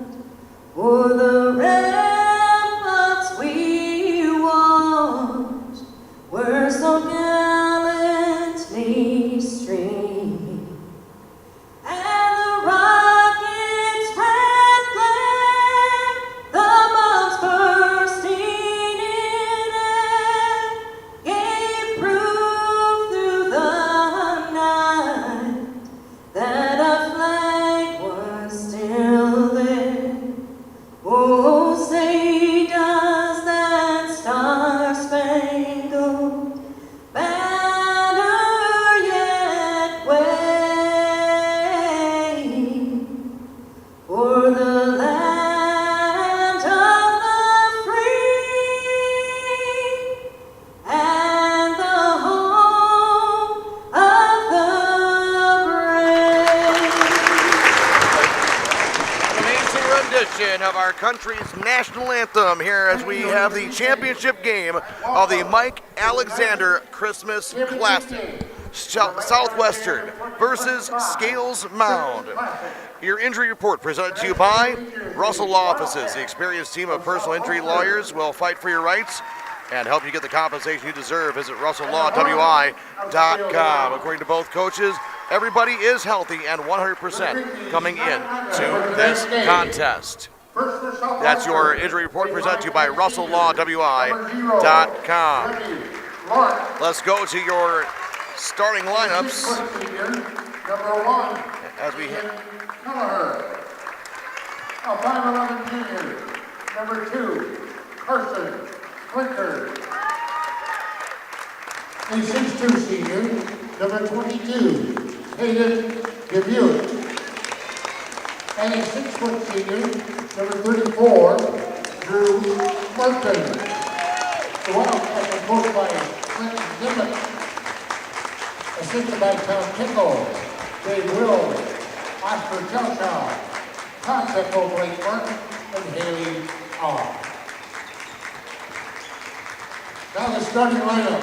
for the ramparts we watched were so gallantly streaming, and the rockets' red glare, the bombs bursting in air, gave proof through the night that our flag was still there. Oh, say does that star-spangled banner yet wave for the land of the free and the home of the brave? Amazing rendition of our country's national anthem here as we have the championship game of the Mike Alexander Christmas Classic. Southwestern versus Scales Mound. Your injury report presented to you by Russell Law Offices. The experienced team of personal injury lawyers will fight for your rights and help you get the compensation you deserve. Visit RussellLawWI.com. According to both coaches, everybody is healthy and 100% coming in to this contest. That's your injury report presented to you by RussellLawWI.com. Let's go to your starting lineups as we hit. A 5'11" junior. Number 2, Carson Clinker. A 6'2" senior. Number 22, Hayden Dubuque. And a 6-foot senior. Number 34, Drew Merton. The Wildcats are coached by Clinton Dimmitt. Assisted by Tom Tickle, Dave Will, Oscar Chelshaw, Todd Tickle, Blake Martin, and Haley R. Now the starting lineup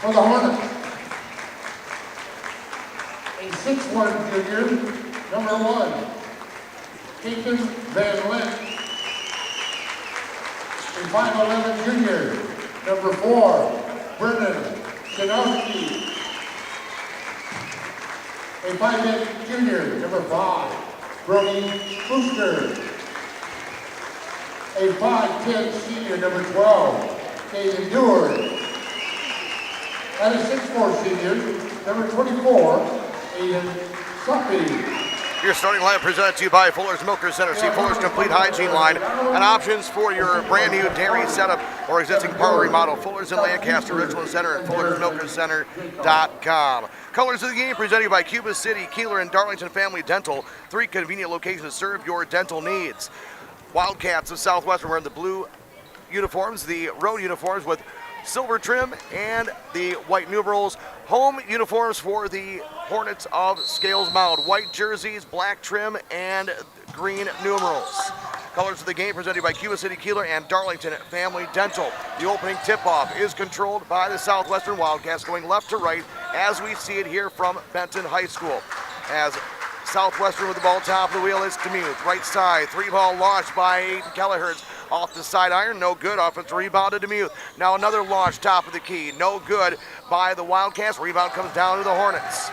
for the Hornets. 6'1" junior, number 1, Ethan Van Lent. A 5'11" junior, number 4, Brennan Janowski. A 5'8" junior, number 5, Brody Booster. A 5'10" senior, number 12, Caden Dewar. And a 6'4" senior, number 24, Aiden Suppy. Your starting lineup presented to you by Fuller's Milker Center. See Fuller's Complete Hygiene line and options for your brand new dairy setup or existing parlor remodel. Fuller's in Lancaster, Richland Center, and Fuller'sMilkerCenter.com. Colors of the game presented by Cuba City, Kieler, and Darlington Family Dental. 3 convenient locations to serve your dental needs. Wildcats of Southwestern wearing the blue uniforms, the road uniforms with silver trim and the white numerals. Home uniforms for the Hornets of Scales Mound. White jerseys, black trim, and green numerals. Colors of the game presented by Cuba City, Kieler, and Darlington Family Dental. The opening tip-off is controlled by the Southwestern Wildcats going left to right as we see it here from Benton High School. As Southwestern with the ball top of the wheel is Demuth. Right side, 3-ball launched by Aiden Kelleher. Off the side iron, no good. Offensive rebound to Demuth. Now another launch, top of the key. No good by the Wildcats. Rebound comes down to the Hornets.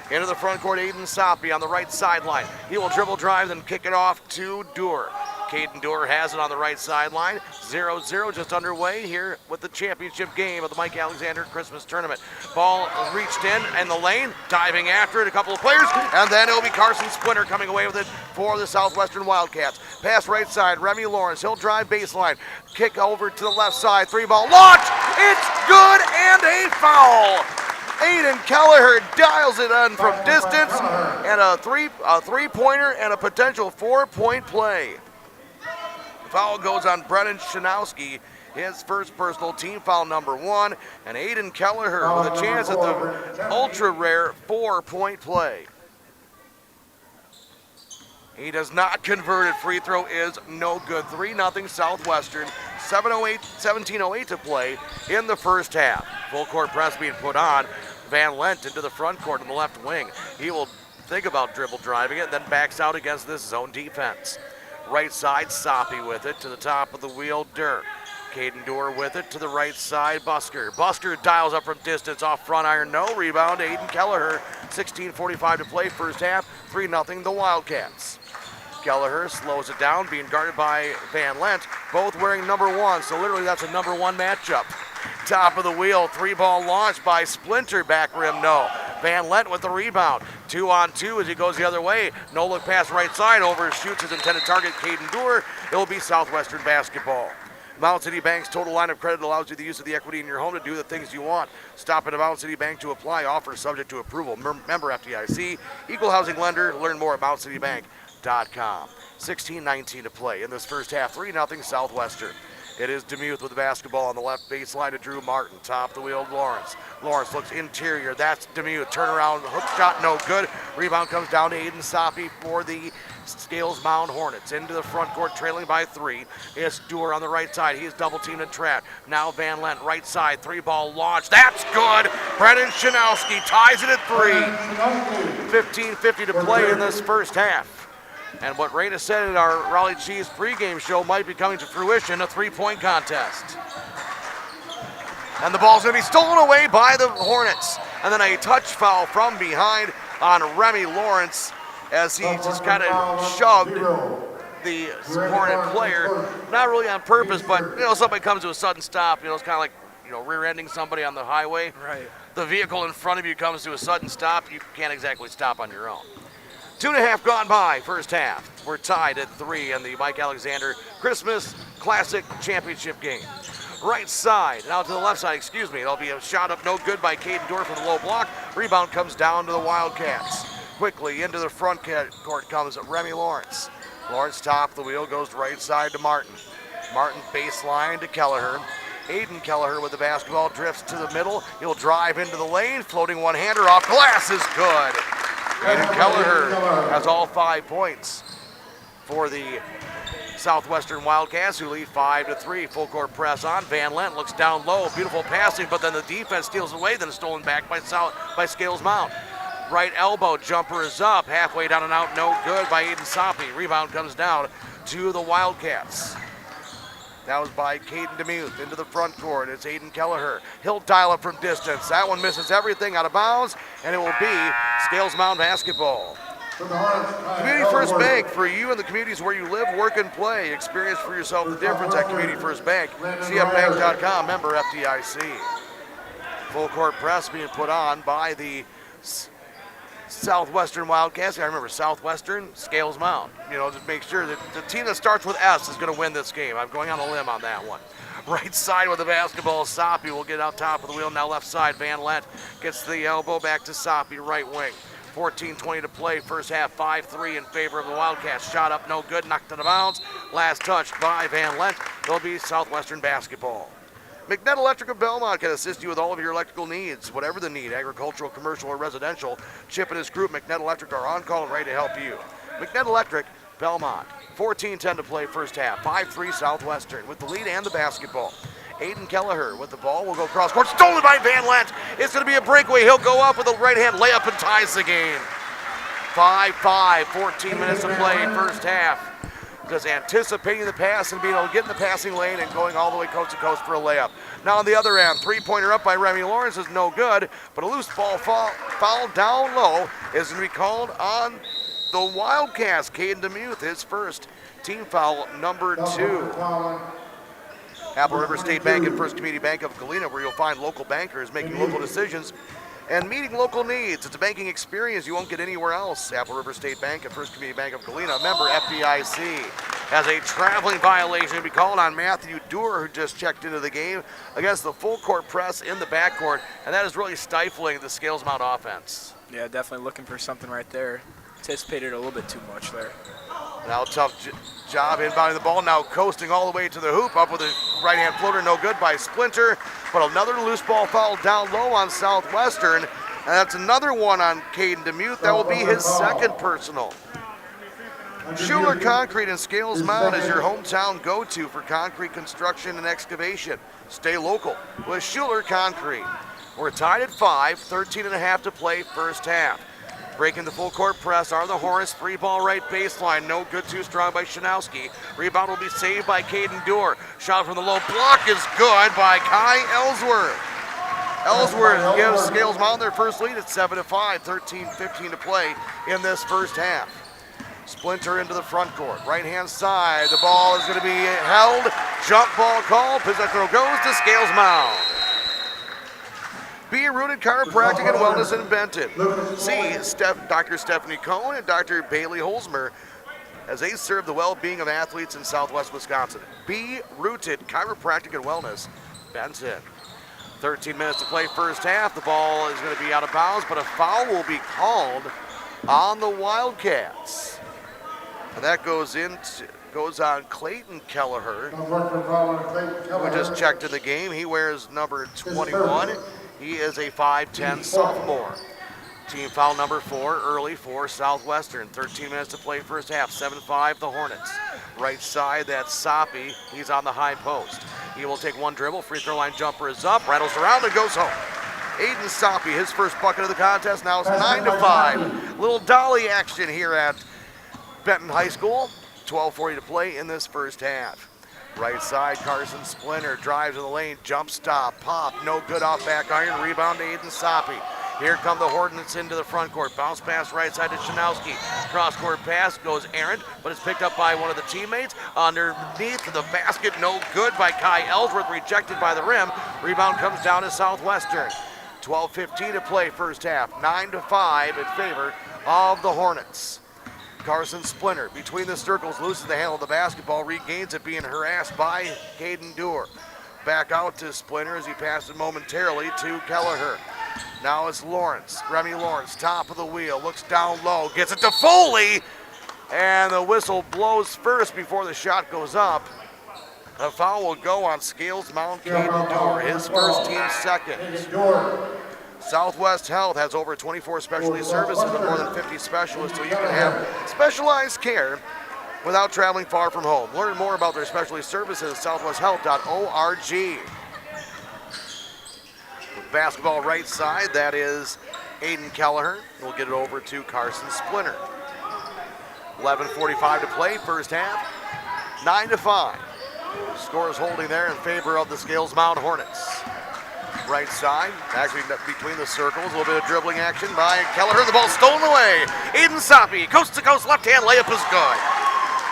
Into the front court, Aiden Soppy on the right sideline. He will dribble drive, then kick it off to Dewar. Caden Dewar has it on the right sideline. 0-0 just underway here with the championship game of the Mike Alexander Christmas Tournament. Ball reached in the lane, diving after it, a couple of players, and then it'll be Carson Splinter coming away with it for the Southwestern Wildcats. Pass right side, Remy Lawrence, he'll drive baseline. Kick over to the left side, 3-ball launch, it's good and a foul. Aiden Kelleher dials it in from distance, and a three-pointer and a potential 4-point play. Foul goes on Brennan Shanowski, his first personal team foul number 1, and Aiden Kelleher with a chance at the ultra-rare 4-point play. He does not convert it. Free throw is no good. 3-0 Southwestern. 17:08 to play in the first half. Full court press being put on. Van Lent into the front court in the left wing. He will think about dribble driving it, then backs out against this zone defense. Right side, Soppy with it to the top of the wheel, Dirk. Caden Dewar with it to the right side, Busker. Busker dials up from distance off front iron, no rebound. Aiden Kelleher, 16:45 to play, first half, 3-0 the Wildcats. Kelleher slows it down, being guarded by Van Lent, both wearing number 1, so literally that's a number 1 matchup. Top of the wheel, 3-ball launch by Splinter, back rim, no. Van Lent with the rebound, 2-on-2 as he goes the other way. No look pass right side, overshoots his intended target, Caden Dewar. It'll be Southwestern basketball. Mountain City Bank's total line of credit allows you the use of the equity in your home to do the things you want. Stop at a Mountain City Bank to apply. Offer subject to approval. Member FDIC. Equal housing lender. Learn more at MountainCityBank.com. 16:19 to play in this first half. 3-0 Southwestern. It is Demuth with the basketball on the left baseline to Drew Martin. Top the wheel, Lawrence. Lawrence looks interior. That's Demuth. Turnaround, hook shot, no good. Rebound comes down to Aiden Soppy for the Scales Mound Hornets. Into the front court, trailing by 3. It's Dewar on the right side. He's double teamed and trapped. Now Van Lent, right side, 3-ball launch. That's good. Brennan Shanowski ties it at 3. 15:50 to play in this first half. And what Raina said at our Raleigh Chiefs pregame show might be coming to fruition, a 3-point contest. And the ball's going to be stolen away by the Hornets. And then a touch foul from behind on Remy Lawrence as he just kind of shoved the Hornet player. Not really on purpose, but, somebody comes to a sudden stop. It's kind of like, rear-ending somebody on the highway. Right. The vehicle in front of you comes to a sudden stop. You can't exactly stop on your own. 2.5 gone by, first half. We're tied at 3 in the Mike Alexander Christmas Classic Championship game. Right side, now to the left side, It'll be a shot up, no good by Caden Dewar from the low block. Rebound comes down to the Wildcats. Quickly into the front court comes Remy Lawrence. Lawrence top the wheel, goes right side to Martin. Martin baseline to Kelleher. Aiden Kelleher with the basketball, drifts to the middle. He'll drive into the lane, floating one-hander off glass is good. Aiden Kelleher has all 5 points for the Southwestern Wildcats, who lead 5-3. Full court press on. Van Lent looks down low. Beautiful passing, but then the defense steals away. Then it's stolen back by Scales Mound. Right elbow jumper is up. Halfway down and out, no good by Aiden Soppy. Rebound comes down to the Wildcats. That was by Caden DeMuth into the front court. It's Aiden Kelleher. He'll dial up from distance. That one misses everything out of bounds, and it will be Scales Mound basketball. Community First Bank, for you and the communities where you live, work, and play. Experience for yourself the difference at Community First Bank. CFBank.com, member FDIC. Full court press being put on by the Southwestern Wildcats. I remember Southwestern, Scales Mound. You know, just make sure that the team that starts with S is going to win this game. I'm going on a limb on that one. Right side with the basketball, Soppy will get out top of the wheel. Now left side, Van Lent gets the elbow back to Soppy, right wing. 14:20 to play, first half, 5-3 in favor of the Wildcats. Shot up, no good, knocked out of bounds. Last touch by Van Lent. It'll be Southwestern basketball. McNett Electric of Belmont can assist you with all of your electrical needs, whatever the need, agricultural, commercial, or residential. Chip and his group, McNett Electric, are on call and ready to help you. McNett Electric, Belmont. 14:10 to play first half. 5-3 Southwestern with the lead and the basketball. Aiden Kelleher with the ball will go cross court. Stolen by Van Lent. It's going to be a breakaway. He'll go up with a right hand layup and ties the game. 5-5, 14 minutes to play first half. Just anticipating the pass and being able to get in the passing lane and going all the way coast to coast for a layup. Now on the other end, three-pointer up by Remy Lawrence is no good, but a loose ball foul down low is going to be called on the Wildcats. Caden DeMuth, his first team foul, number 2. Apple River State Bank and First Community Bank of Galena, where you'll find local bankers making local decisions and meeting local needs. It's a banking experience you won't get anywhere else. Apple River State Bank and First Community Bank of Galena, member FDIC. Has a traveling violation to be called on Matthew Doer, who just checked into the game, against the full court press in the backcourt, and that is really stifling the Scales Mound offense. Yeah, definitely looking for something right there. Anticipated a little bit too much there. Now tough job inbounding the ball, now coasting all the way to the hoop, up with a right-hand floater, no good by Splinter, but another loose ball foul down low on Southwestern, and that's another one on Caden DeMuth. That will be his second personal. Schuler Concrete in Scales Mound is your hometown go-to for concrete construction and excavation. Stay local with Schuler Concrete. We're tied at 5, 13.5 to play first half. Breaking the full court press are the Hornets. 3-ball right baseline. No good, too strong by Shanowski. Rebound will be saved by Caden Doer. Shot from the low block is good by Kai Ellsworth. Ellsworth gives Scales Mound their first lead at 7-5, 13:15 to play in this first half. Splinter into the front court. Right-hand side. The ball is going to be held. Jump ball call. Possession goes to Scales Mound. Be Rooted Chiropractic and Wellness in Benton. See Dr. Stephanie Cohn and Dr. Bailey Holzmer as they serve the well-being of athletes in Southwest Wisconsin. Be Rooted Chiropractic and Wellness, Benton. 13 minutes to play first half. The ball is going to be out of bounds, but a foul will be called on the Wildcats. And that goes on Clayton Kelleher, who just checked in the game. He wears number 21. He is a 5'10 sophomore. Team foul number 4 early for Southwestern. 13 minutes to play first half. 7-5 the Hornets. Right side, that's Soppy. He's on the high post. He will take one dribble. Free throw line jumper is up. Rattles around and goes home. Aiden Soppy, his first bucket of the contest. Now it's 9-5. Little dolly action here at Benton High School. 12:40 to play in this first half. Right side, Carson Splinter drives in the lane, jump stop, pop, no good off back iron, rebound to Aiden Soppy. Here come the Hornets into the front court, bounce pass right side to Shanowski. Cross court pass goes errant, but it's picked up by one of the teammates. Underneath the basket, no good by Kai Ellsworth, rejected by the rim. Rebound comes down to Southwestern. 12:15 to play first half, 9-5 in favor of the Hornets. Carson Splinter between the circles, loses the handle of the basketball, regains it, being harassed by Caden Doer. Back out to Splinter as he passes momentarily to Kelleher. Now it's Lawrence, Remy Lawrence, top of the wheel, looks down low, gets it to Foley, and the whistle blows first before the shot goes up. The foul will go on Scales Mound Caden Doer, his first team second. Southwest Health has over 24 specialty services and more than 50 specialists, so you can have specialized care without traveling far from home. Learn more about their specialty services at southwesthealth.org. basketball right side. That is Aiden Kelleher. We'll get it over to Carson Splinter. 11:45 to play, first half. 9-5. Scores holding there in favor of the Scales Mound Hornets. Right side, actually between the circles, a little bit of dribbling action by Kelleher. The ball stolen away. Aiden Soppy, coast to coast, left hand layup is good.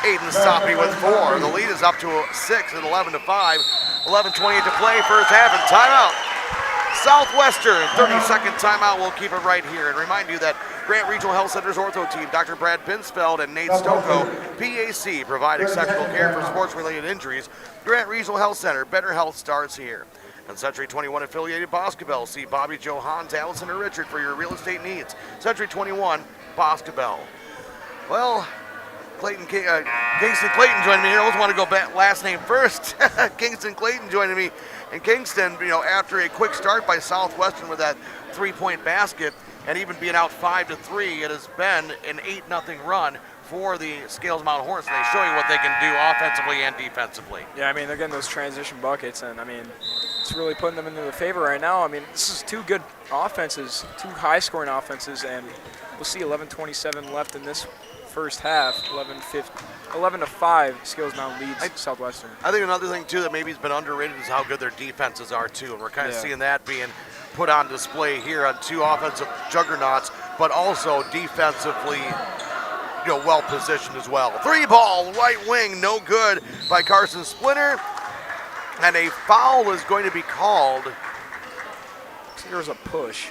Aiden Soppy with 4. The lead is up to 6 at 11-5. 11:28 to play, first half, and timeout. Southwestern, 30-second timeout. We'll keep it right here and remind you that Grant Regional Health Center's ortho team, Dr. Brad Pinsfeld and Nate Stocco, PAC, provide exceptional care for sports-related injuries. Grant Regional Health Center, better health starts here. And Century 21 affiliated Boscobel. See Bobby, Joe, Hans, Allison, or Richard for your real estate needs. Century 21, Boscobel. Well, Kingston Clayton joining me here. I always want to go back last name first. Kingston Clayton joining me. And Kingston, after a quick start by Southwestern with that 3-point basket, and even being out 5-3, it has been an 8-0 run for the Scales Mountain Hornets. And they show you what they can do offensively and defensively. Yeah, they're getting those transition buckets, and it's really putting them into the favor right now. This is two good offenses, two high-scoring offenses, and we'll see 11:27 left in this first half. 11-5, Scales Mountain leads Southwestern. I think another thing, too, that maybe has been underrated is how good their defenses are, too. And we're kind of seeing that being put on display here on two offensive juggernauts, but also defensively well positioned as well. 3-ball, right wing, no good by Carson Splinter. And a foul is going to be called. There's a push.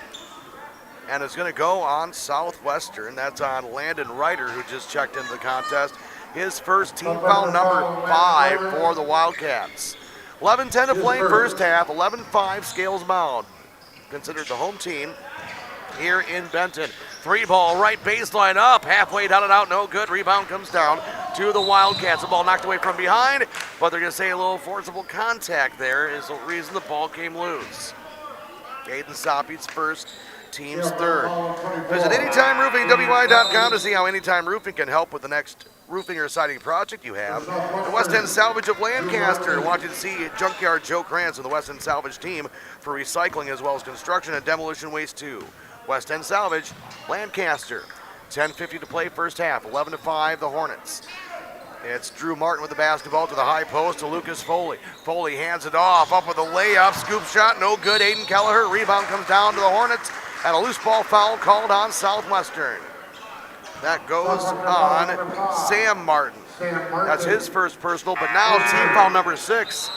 And it's going to go on Southwestern. That's on Landon Ryder, who just checked into the contest. His first team foul, number 5 for the Wildcats. 11:10 to play, first half. 11-5, Scales Mound, considered the home team here in Benton. 3-ball, right baseline up, halfway down and out, no good. Rebound comes down to the Wildcats. The ball knocked away from behind, but they're going to say a little forcible contact there is the reason the ball came loose. Aiden Soppy's first, team's third. Visit AnytimeRoofingWI.com to see how Anytime Roofing can help with the next roofing or siding project you have. The West End Salvage of Lancaster wanting to see Junkyard Joe Krantz and the West End Salvage team for recycling as well as construction and demolition waste too. West End Salvage, Lancaster. 10:50 to play, first half. 11-5, the Hornets. It's Drew Martin with the basketball to the high post to Lucas Foley. Foley hands it off, up with a layup, scoop shot, no good. Aiden Kelleher, rebound comes down to the Hornets, and a loose ball foul called on Southwestern. That goes on Sam Martin. That's his first personal, but now team foul number 6.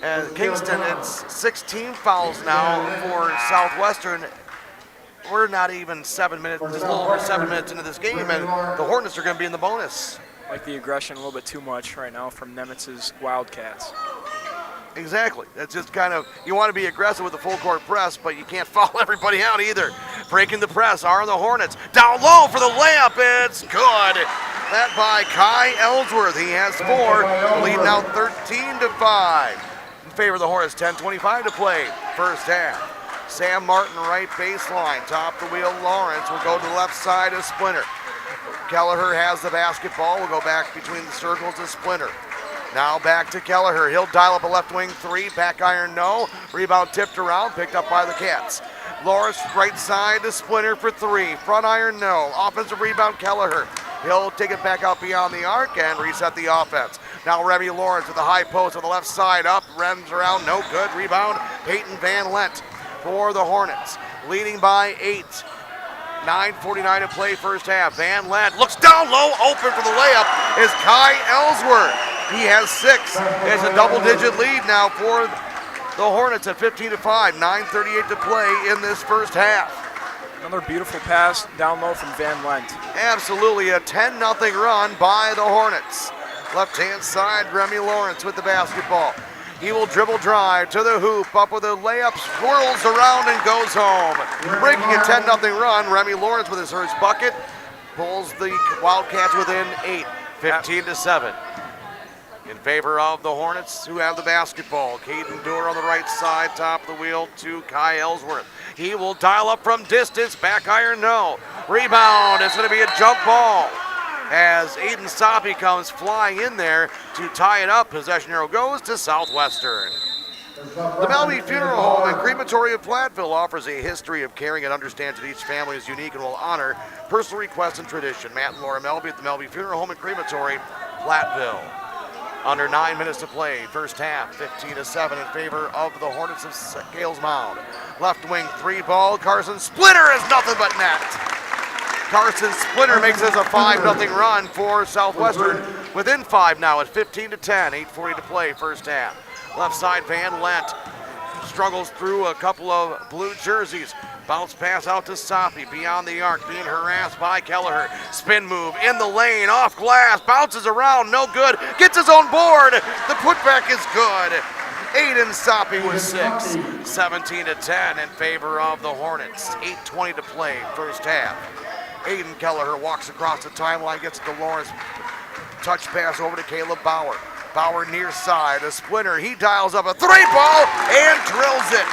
And Kingston, it's 16 fouls now for Southwestern. We're not even 7 minutes, just a little over 7 minutes into this game, and the Hornets are going to be in the bonus. Like the aggression a little bit too much right now from Nemitz's Wildcats. Exactly. That's just kind of, you want to be aggressive with the full court press, but you can't foul everybody out either. Breaking the press are the Hornets. Down low for the layup. It's good. That by Kai Ellsworth. He has 4, leading now 13-5. In favor of the Hornets, 10:25 to play, first half. Sam Martin, right baseline, top the wheel. Lawrence will go to the left side of Splinter. Kelleher has the basketball. We'll go back between the circles to Splinter. Now back to Kelleher. He'll dial up a left wing 3. Back iron, no. Rebound tipped around, picked up by the Cats. Lawrence, right side to Splinter for 3. Front iron, no. Offensive rebound, Kelleher. He'll take it back out beyond the arc and reset the offense. Now Remy Lawrence with the high post on the left side up. Rems around, no good. Rebound, Peyton Van Lent for the Hornets. Leading by 8. 9:49 to play, first half. Van Lent looks down low, open for the layup is Kai Ellsworth. He has 6. It's a double-digit lead now for the Hornets at 15-5. 9:38 to play in this first half. Another beautiful pass down low from Van Lent. Absolutely a 10-0 run by the Hornets. Left-hand side, Remy Lawrence with the basketball. He will dribble drive to the hoop, up with a layup, swirls around and goes home. Breaking a 10-0 run, Remy Lawrence with his first bucket pulls the Wildcats within 8, 15-7. In favor of the Hornets, who have the basketball. Caden Doer on the right side, top of the wheel to Kai Ellsworth. He will dial up from distance, back iron, no. Rebound, it's going to be a jump ball. As Aiden Soppy comes flying in there to tie it up. Possession arrow goes to Southwestern. The Melby Funeral Home and Crematory of Platteville offers a history of caring and understands that each family is unique and will honor personal requests and tradition. Matt and Laura Melby at the Melby Funeral Home and Crematory, Platteville. Under 9 minutes to play, first half, 15-7 in favor of the Hornets of Scales Mound. Left wing 3-ball, Carson Splinter is nothing but net. Carson Splinter makes this a 5-0 run for Southwestern. Within 5 now at 15-10, 8:40 to play, first half. Left side, Van Lent struggles through a couple of blue jerseys. Bounce pass out to Soppy, beyond the arc, being harassed by Kelleher. Spin move in the lane, off glass, bounces around, no good, gets his own board. The putback is good. Aiden Soppy with 6, 17-10 in favor of the Hornets. 8:20 to play, first half. Aiden Kelleher walks across the timeline, gets it to Lawrence. Touch pass over to Caleb Bauer. Bauer near side, a Splinter, he dials up a 3-ball and drills it.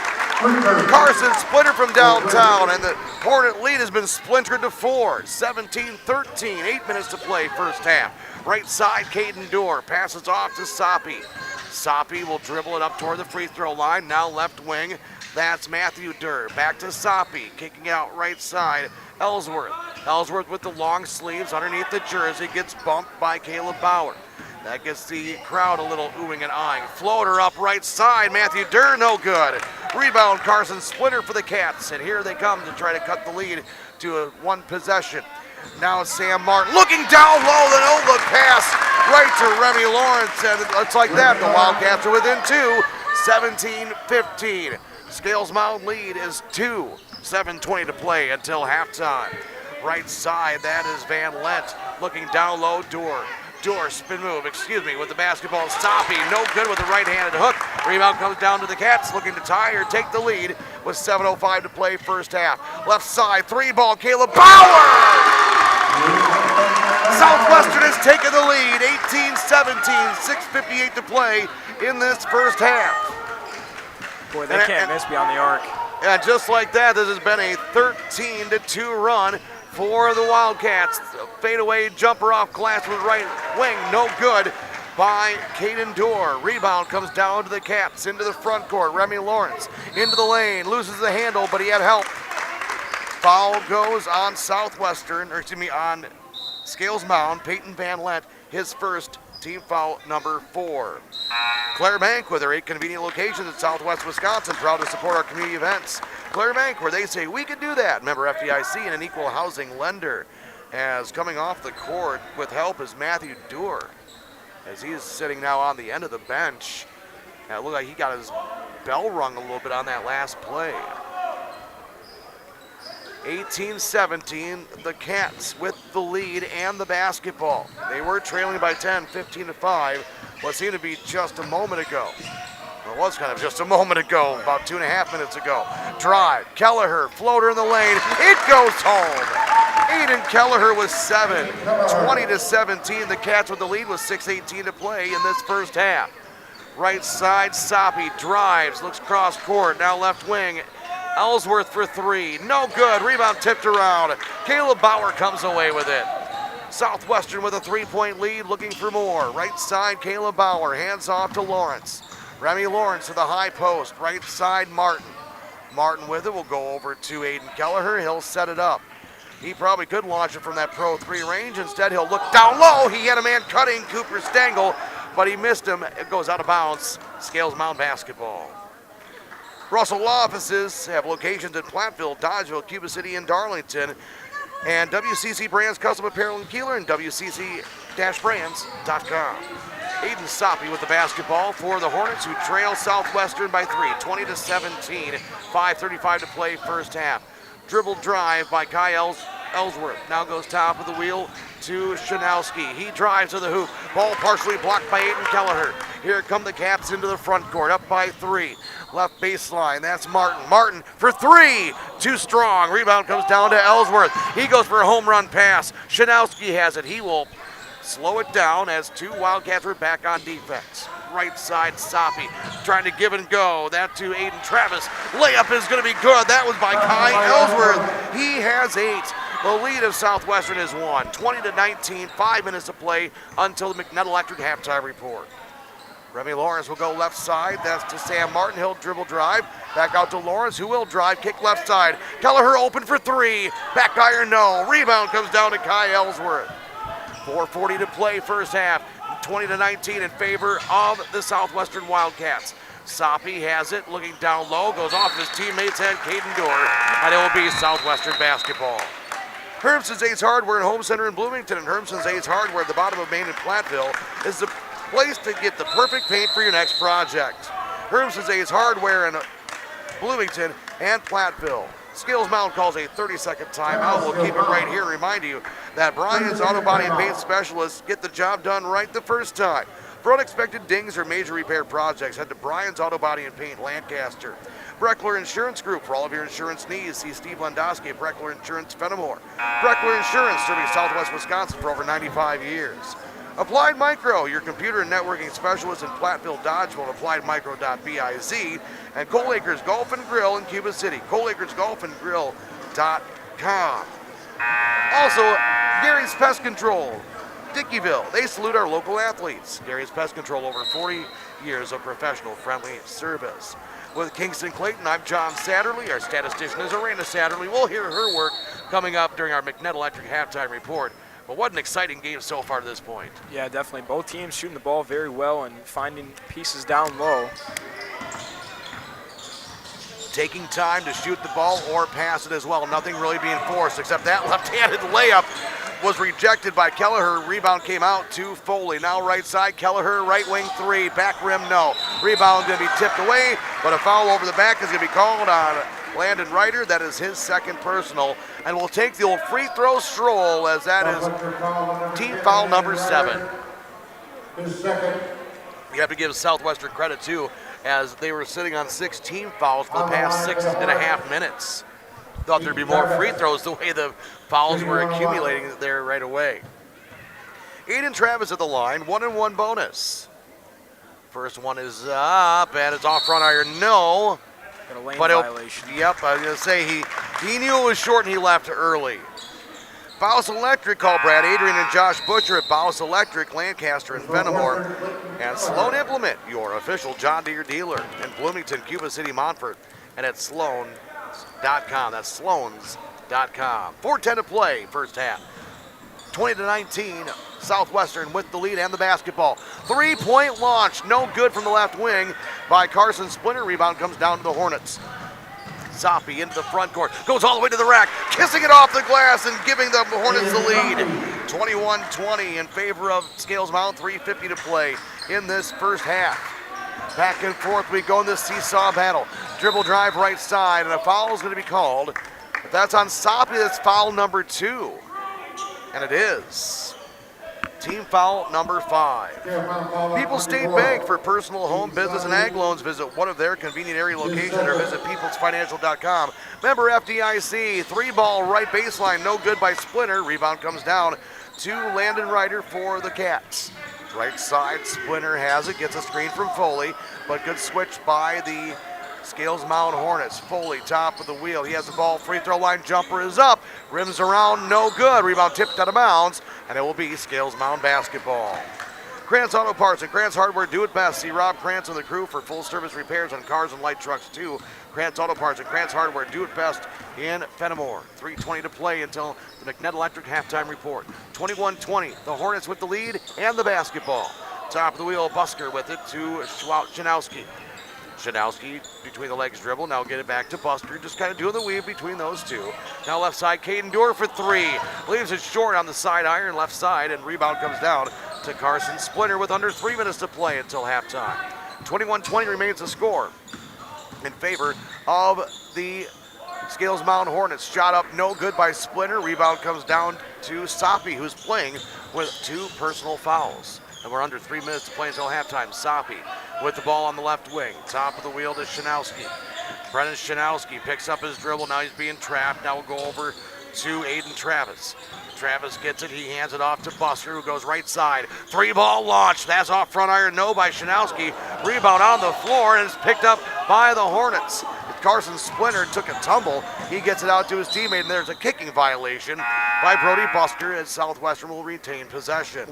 Carson Splinter from downtown, and the Hornet lead has been splintered to 4. 17-13, 8 minutes to play, first half. Right side, Caden Dorr passes off to Soppy. Soppy will dribble it up toward the free throw line. Now left wing, that's Matthew Durr. Back to Soppy, kicking out right side, Ellsworth. Ellsworth with the long sleeves underneath the jersey, gets bumped by Caleb Bauer. That gets the crowd a little oohing and eyeing. Floater up right side, Matthew Durr, no good. Rebound, Carson Splinter for the Cats, and here they come to try to cut the lead to a 1 possession. Now Sam Martin looking down low, the no-look pass right to Remy Lawrence, and it's like that. The Wildcats are within 2, 17-15. Scales Mound lead is 2, 7:20 to play until halftime. Right side, that is Van Lent looking down low, Dorr. Dorr spin move, with the basketball. Soppy, no good with the right-handed hook. Rebound comes down to the Cats, looking to tie or take the lead with 7:05 to play, first half. Left side, 3-ball, Caleb Bauer! Southwestern has taken the lead, 18-17, 6:58 to play in this first half. Boy, they can't miss beyond the arc. Yeah, just like that, this has been a 13-2 run for the Wildcats. A fadeaway jumper off glass with right wing, no good by Caden Dorr. Rebound comes down to the Cats into the front court. Remy Lawrence into the lane, loses the handle, but he had help. Foul goes on on Scales Mound. Peyton Van Lent, his first, team foul number 4. Claire Bank with their 8 convenient locations in Southwest Wisconsin, proud to support our community events. Claire Bank, where they say we can do that. Member FDIC and an equal housing lender. As coming off the court with help is Matthew Durr, as he is sitting now on the end of the bench. And it looked like he got his bell rung a little bit on that last play. 18-17, the Cats with the lead and the basketball. They were trailing by 10, 15-5, what seemed to be just a moment ago. Well, it was kind of just a moment ago, about 2.5 minutes ago. Drive, Kelleher, floater in the lane, it goes home. Aiden Kelleher was 7, 20-17. The Cats with the lead with 6:18 to play in this first half. Right side, Soppy drives, looks cross court, now left wing. Ellsworth for 3, no good, rebound tipped around. Caleb Bauer comes away with it. Southwestern with a 3-point lead, looking for more. Right side, Caleb Bauer, hands off to Lawrence. Remy Lawrence to the high post, right side, Martin. Martin with it will go over to Aiden Kelleher, he'll set it up. He probably could launch it from that Pro 3 range, instead he'll look down low. He had a man cutting, Cooper Stengel, but he missed him. It goes out of bounds. Scales Mound basketball. Russell Law Offices have locations in Platteville, Dodgeville, Cuba City, and Darlington. And WCC Brands Custom Apparel in Kieler and WCC-brands.com. Aiden Soppy with the basketball for the Hornets, who trail Southwestern by 3, 20-17, 5:35 to play, first half. Dribble drive by Kai Ellsworth. Now goes top of the wheel to Shanowski. He drives to the hoop. Ball partially blocked by Aiden Kelleher. Here come the Cats into the front court, up by 3. Left baseline, that's Martin. Martin for 3, too strong. Rebound comes down to Ellsworth. He goes for a home run pass. Shanowski has it. He will slow it down as 2 Wildcats are back on defense. Right side, Soppy trying to give and go. That to Aiden Travis. Layup is going to be good. That was by Kai Ellsworth. He has 8. The lead of Southwestern is 1, 20-19, 5 minutes to play until the McNutt Electric halftime report. Remy Lawrence will go left side. That's to Sam Martin. He'll dribble drive. Back out to Lawrence, who will drive. Kick left side. Kelleher open for three. Back iron, no. Rebound comes down to Kai Ellsworth. 4:40 to play first half. 20-19 in favor of the Southwestern Wildcats. Soppy has it, looking down low, goes off his teammate's head, Caden Dorr, and it will be Southwestern basketball. Hermson's Ace Hardware and Home Center in Bloomington and Hermson's Ace Hardware at the bottom of Main and Platteville is the place to get the perfect paint for your next project. Hermson's Ace Hardware in Bloomington and Platteville. Scales Mountain calls a 30-second timeout. We'll keep it right here. Remind you that Brian's Auto Body and Paint Specialists get the job done right the first time. For unexpected dings or major repair projects, head to Brian's Auto Body and Paint, Lancaster. Breckler Insurance Group, for all of your insurance needs, see Steve Lendowski at Breckler Insurance, Fenimore. Breckler Insurance, serving Southwest Wisconsin for over 95 years. Applied Micro, your computer and networking specialist in Platteville, Dodgeville, appliedmicro.biz, and Cole Acres Golf and Grill in Cuba City, coleacresgolfandgrill.com. Also, Gary's Pest Control, Dickeyville. They salute our local athletes. Gary's Pest Control, over 40 years of professional friendly service. With Kingston Clayton, I'm John Satterley. Our statistician is Arena Satterley. We'll hear her work coming up during our McNett Electric halftime report. But what an exciting game so far to this point. Yeah, definitely. Both teams shooting the ball very well and finding pieces down low. Taking time to shoot the ball or pass it as well. Nothing really being forced except that left-handed layup was rejected by Kelleher. Rebound came out to Foley. Now right side, Kelleher, right wing three. Back rim, no. Rebound going to be tipped away, but a foul over the back is going to be called on Landon Ryder. That is his second personal. And we'll take the old free throw stroll as that is team foul number 7. You have to give Southwestern credit too, as they were sitting on 6 team fouls for the past 6.5 minutes. Thought there'd be more free throws the way the fouls were accumulating there right away. Aiden Travis at the line, 1-and-1 bonus. First one is up, and it's off front iron, no. Got a lane but violation. Yep, I was going to say he knew it was short and he left early. Bowes Electric called Brad Adrian and Josh Butcher at Bowes Electric, Lancaster and Fenimore. And Sloan Implement, your official John Deere dealer in Bloomington, Cuba City, Montfort, and at Sloans.com. That's Sloans.com. 4:10 to play, first half. 20-19, Southwestern with the lead and the basketball. 3-point launch, no good from the left wing by Carson Splinter. Rebound comes down to the Hornets. Soppy into the front court, goes all the way to the rack, kissing it off the glass and giving the Hornets the lead. 21-20 in favor of Scales Mountain, 3:50 to play in this first half. Back and forth we go in this seesaw battle. Dribble drive right side, and a foul is going to be called. If that's on Soppy, that's foul number 2. And it is. Team foul number 5. People's State Bank, for personal, home, business, and ag loans. Visit one of their convenient area locations or visit peoplesfinancial.com. Member FDIC, 3-ball right baseline, no good by Splinter. Rebound comes down to Landon Ryder for the Cats. Right side, Splinter has it, gets a screen from Foley, but good switch by the Scales Mountain Hornets. Foley, top of the wheel. He has the ball. Free throw line jumper is up. Rims around, no good. Rebound tipped out of bounds, and it will be Scales Mountain basketball. Krantz Auto Parts and Krantz Hardware do it best. See Rob Krantz and the crew for full service repairs on cars and light trucks too. Krantz Auto Parts and Krantz Hardware do it best in Fenimore. 3:20 to play until the McNett Electric halftime report. 21-20, the Hornets with the lead and the basketball. Top of the wheel, Busker with it to Janowski. Janowski between the legs dribble, now get it back to Buster, just kind of doing the weave between those two. Now left side, Caden Dorr for 3. Leaves it short on the side iron left side, and rebound comes down to Carson Splinter with under 3 minutes to play until halftime. 21-20 remains the score in favor of the Scales Mountain Hornets. Shot up, no good by Splinter. Rebound comes down to Soppy, who's playing with 2 personal fouls. And we're under 3 minutes to play until halftime. Soppy with the ball on the left wing. Top of the wheel to Shanowski. Brennan Shanowski picks up his dribble. Now he's being trapped. Now we'll go over to Aiden Travis. Travis gets it. He hands it off to Buster, who goes right side. 3-ball launch. That's off front iron. No by Shanowski. Rebound on the floor, and it's picked up by the Hornets. Carson Splinter took a tumble He gets it out to his teammate, and there's a kicking violation by Brody Buster as Southwestern will retain possession.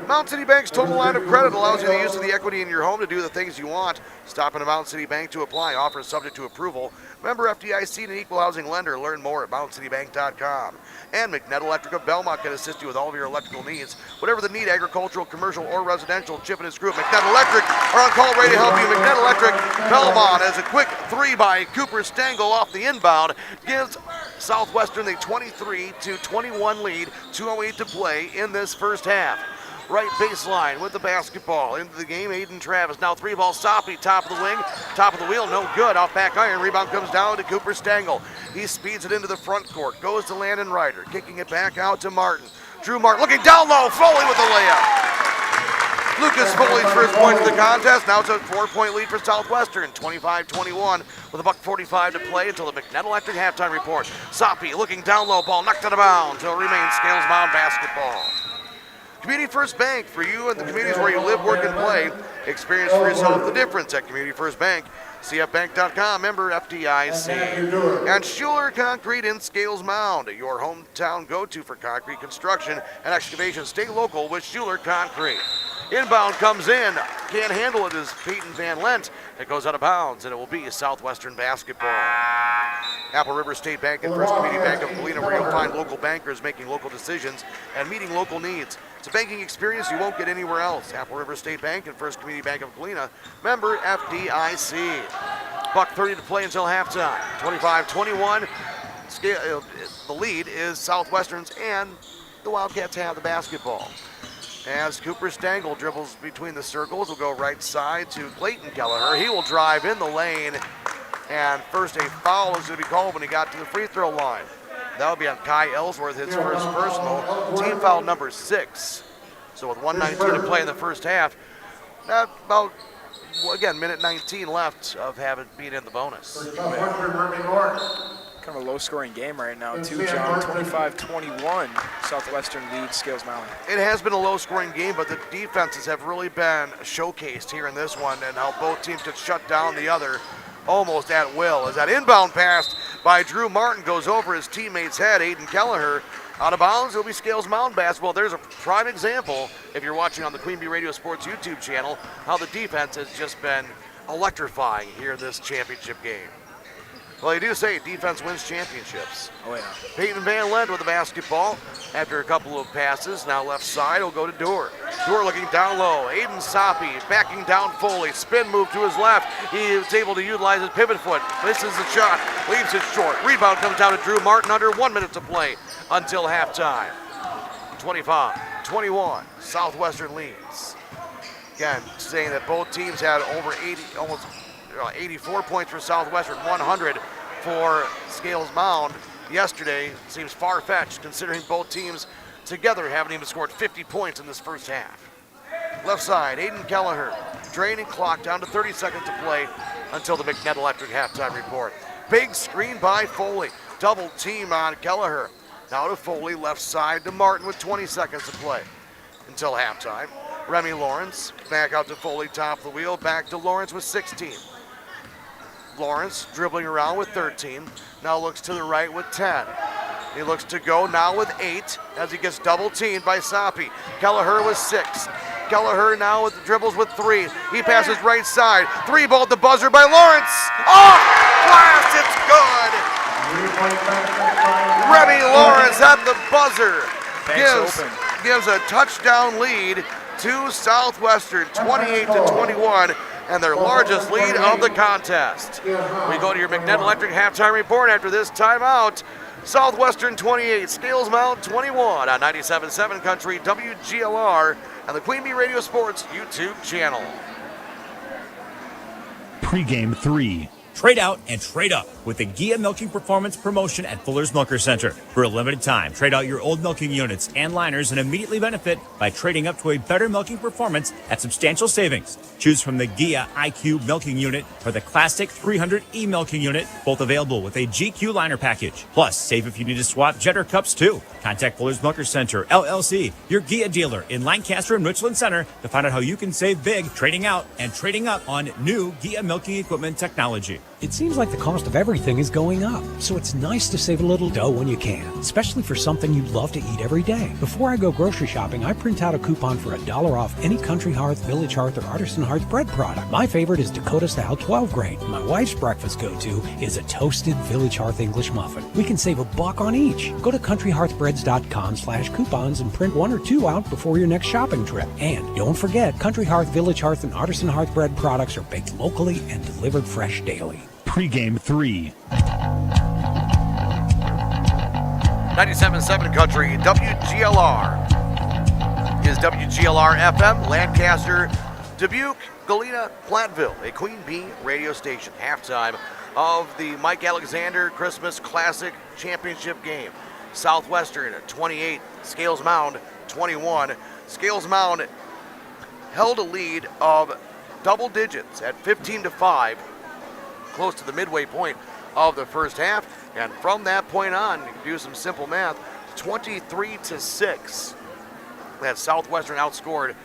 Mountain City Bank's total line of credit allows you the use of the equity in your home to do the things you want. Stop in a Mountain City Bank to apply. Offers subject to approval. Member FDIC and an equal housing lender. Learn more at mountaincitybank.com. And McNett Electric of Belmont can assist you with all of your electrical needs. Whatever the need, agricultural, commercial, or residential, Chip and his group, McNett Electric, are on call ready to help you. McNett Electric, Belmont, as a quick 3 by Cooper Stengel off the inbound, gives Southwestern the 23-21 lead, 2:08 to play in this first half. Right baseline with the basketball. Into the game, Aiden Travis. Now 3-ball Soppy, top of the wing, top of the wheel, no good. Off back iron, rebound comes down to Cooper Stengel. He speeds it into the front court, goes to Landon Ryder, kicking it back out to Martin. Drew Martin looking down low, Foley with the layup. Lucas Foley's first point of the contest. Now it's a 4-point lead for Southwestern, 25-21 with $1:45 to play until the McNett Electric halftime report. Soppy looking down low, ball knocked out of bounds. It'll remain Scales Mound basketball. Community First Bank, for you and the communities where you live, work, and play. Experience for yourself the difference at Community First Bank. CFBank.com, member FDIC. And Schuler Concrete in Scales Mound, your hometown go-to for concrete construction and excavation. Stay local with Schuler Concrete. Inbound comes in, can't handle it is Peyton Van Lent. It goes out of bounds, and it will be Southwestern basketball. Apple River State Bank and First Community Bank of Galena, where you'll find local bankers making local decisions and meeting local needs. It's a banking experience you won't get anywhere else. Apple River State Bank and First Community Bank of Galena, member FDIC. $1:30 to play until halftime. 25-21. The lead is Southwestern's, and the Wildcats have the basketball. As Cooper Stengel dribbles between the circles, will go right side to Clayton Kelleher. He will drive in the lane, and first a foul is going to be called when he got to the free throw line. That would be on Kai Ellsworth, his first personal, team foul number 6. So with 1:19 to play in the first half, about, again, minute 19 left of having being in the bonus. Kind of a low-scoring game right now, too, John. 25-21, Southwestern leads Scales Mountain. It has been a low-scoring game, but the defenses have really been showcased here in this one, and how both teams could shut down the other almost at will. As that inbound pass by Drew Martin goes over his teammate's head, Aiden Kelleher. Out of bounds, it'll be Scales Mountain basketball. There's a prime example, if you're watching on the Queen Bee Radio Sports YouTube channel, how the defense has just been electrifying here in this championship game. Well, they do say defense wins championships. Oh, yeah. Peyton Van Lent with the basketball after a couple of passes. Now left side will go to Dorr. Dorr looking down low. Aiden Soppy backing down Foley. Spin move to his left. He is able to utilize his pivot foot. Misses the shot. Leaves it short. Rebound comes down to Drew Martin under 1 minute to play until halftime. 25-21. Southwestern leads. Again, saying that both teams had over 80, almost 84 points for Southwestern, 100 for Scales Mound yesterday. Seems far-fetched considering both teams together haven't even scored 50 points in this first half. Left side, Aiden Kelleher, draining clock down to 30 seconds to play until the McNett Electric halftime report. Big screen by Foley, double team on Kelleher. Now to Foley, left side to Martin with 20 seconds to play until halftime. Remy Lawrence, back out to Foley, top of the wheel, back to Lawrence with 16. Lawrence dribbling around with 13, now looks to the right with 10. He looks to go now with 8 as he gets double teamed by Soppy. Kelleher with 6. Kelleher now with dribbles with 3. He passes right side. 3-ball at the buzzer by Lawrence. Off glass, it's good. Remy Lawrence at the buzzer gives a touchdown lead to Southwestern, 28-21. And their largest lead of the contest. We go to your McNett Electric halftime report after this timeout. Southwestern 28, Scales Mountain 21 on 97.7 Country, WGLR, and the Queen Bee Radio Sports YouTube channel. Pregame 3. Trade out and trade up with the Gia Milking Performance promotion at Fuller's Milker Center. For a limited time, trade out your old milking units and liners and immediately benefit by trading up to a better milking performance at substantial savings. Choose from the Gia IQ milking unit or the classic 300E milking unit, both available with a GQ liner package. Plus, save if you need to swap Jetter cups too. Contact Fuller's Milker Center, LLC, your Gia dealer in Lancaster and Richland Center to find out how you can save big trading out and trading up on new Gia milking equipment technology. It seems like the cost of everything is going up, so it's nice to save a little dough when you can, especially for something you love to eat every day. Before I go grocery shopping, I print out a coupon for $1 off any Country Hearth, Village Hearth, or Artisan Hearth bread product. My favorite is Dakota Style 12 grain. My wife's breakfast go-to is a toasted Village Hearth English muffin. We can save $1 on each. Go to countryhearthbreads.com/coupons and print 1 or 2 out before your next shopping trip. And don't forget, Country Hearth, Village Hearth, and Artisan Hearth bread products are baked locally and delivered fresh daily. Pregame 3. 97.7 Country, WGLR is WGLR FM, Lancaster, Dubuque, Galena, Platteville, a Queen Bee radio station. Halftime of the Mike Alexander Christmas Classic Championship game. Southwestern 28, Scales Mound 21. Scales Mound held a lead of double digits at 15-5, close to the midway point of the first half. And from that point on, you can do some simple math, 23-6. That Southwestern outscored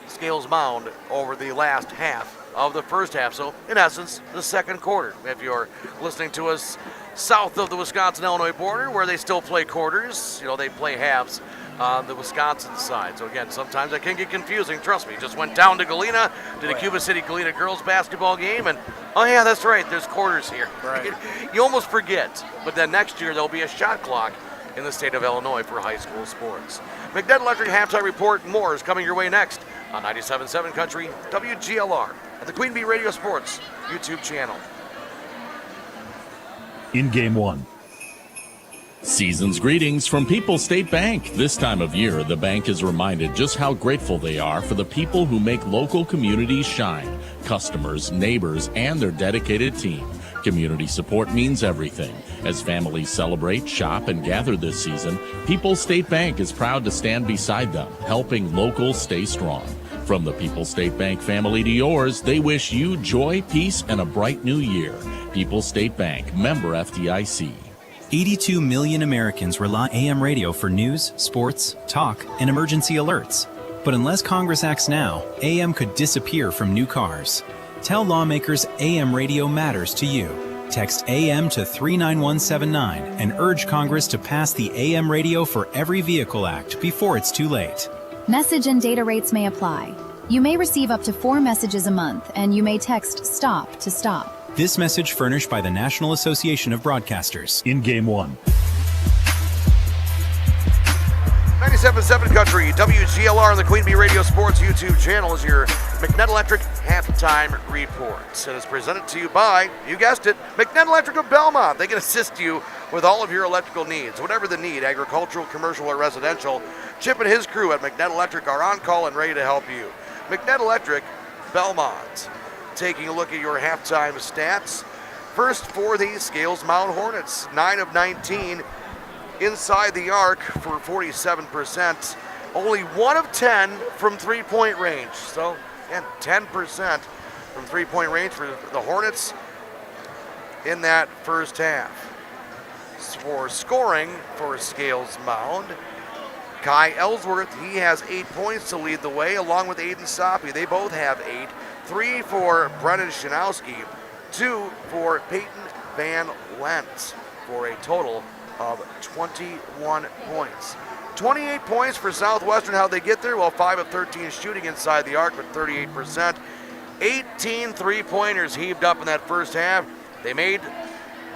Scales Mound over the last half of the first half. So, in essence, the second quarter. If you're listening to us south of the Wisconsin-Illinois border, where they still play quarters, they play halves on the Wisconsin side. So again, sometimes that can get confusing. Trust me, just went down to Galena, to the Cuba City Galena girls basketball game, and oh yeah, that's right, there's quarters here. Right. You almost forget, but then next year there'll be a shot clock in the state of Illinois for high school sports. McNett Electric halftime report and more is coming your way next on 97.7 Country, WGLR, and the Queen Bee Radio Sports YouTube channel. In Game 1. Season's greetings from People's State Bank. This time of year, the bank is reminded just how grateful they are for the people who make local communities shine, customers, neighbors, and their dedicated team. Community support means everything. As families celebrate, shop, and gather this season, People's State Bank is proud to stand beside them, helping locals stay strong. From the People's State Bank family to yours, they wish you joy, peace, and a bright new year. People's State Bank, member FDIC. 82 million Americans rely on AM radio for news, sports, talk, and emergency alerts. But unless Congress acts now, AM could disappear from new cars. Tell lawmakers AM radio matters to you. Text AM to 39179 and urge Congress to pass the AM Radio for Every Vehicle Act before it's too late. Message and data rates may apply. You may receive up to 4 messages a month, and you may text STOP to stop. This message furnished by the National Association of Broadcasters. In Game 1. 97.7 Country, WGLR, and the Queen Bee Radio Sports YouTube channel is your McNett Electric halftime report. And it's presented to you by, you guessed it, McNett Electric of Belmont. They can assist you with all of your electrical needs, whatever the need, agricultural, commercial, or residential. Chip and his crew at McNett Electric are on call and ready to help you. McNett Electric, Belmont. Taking a look at your halftime stats. First for the Scales Mound Hornets, 9 of 19 inside the arc for 47%. Only 1 of 10 from three-point range. So, again, 10% from three-point range for the Hornets in that first half. For scoring for Scales Mound, Kai Ellsworth, he has 8 points to lead the way, along with Aiden Soppy. They both have 8. 3 for Brennan Shanowski, 2 for Peyton Van Lent, for a total of 21 points. 28 points for Southwestern. How'd they get there? Well, 5 of 13 shooting inside the arc, but 38%. 18 three-pointers heaved up in that first half. They made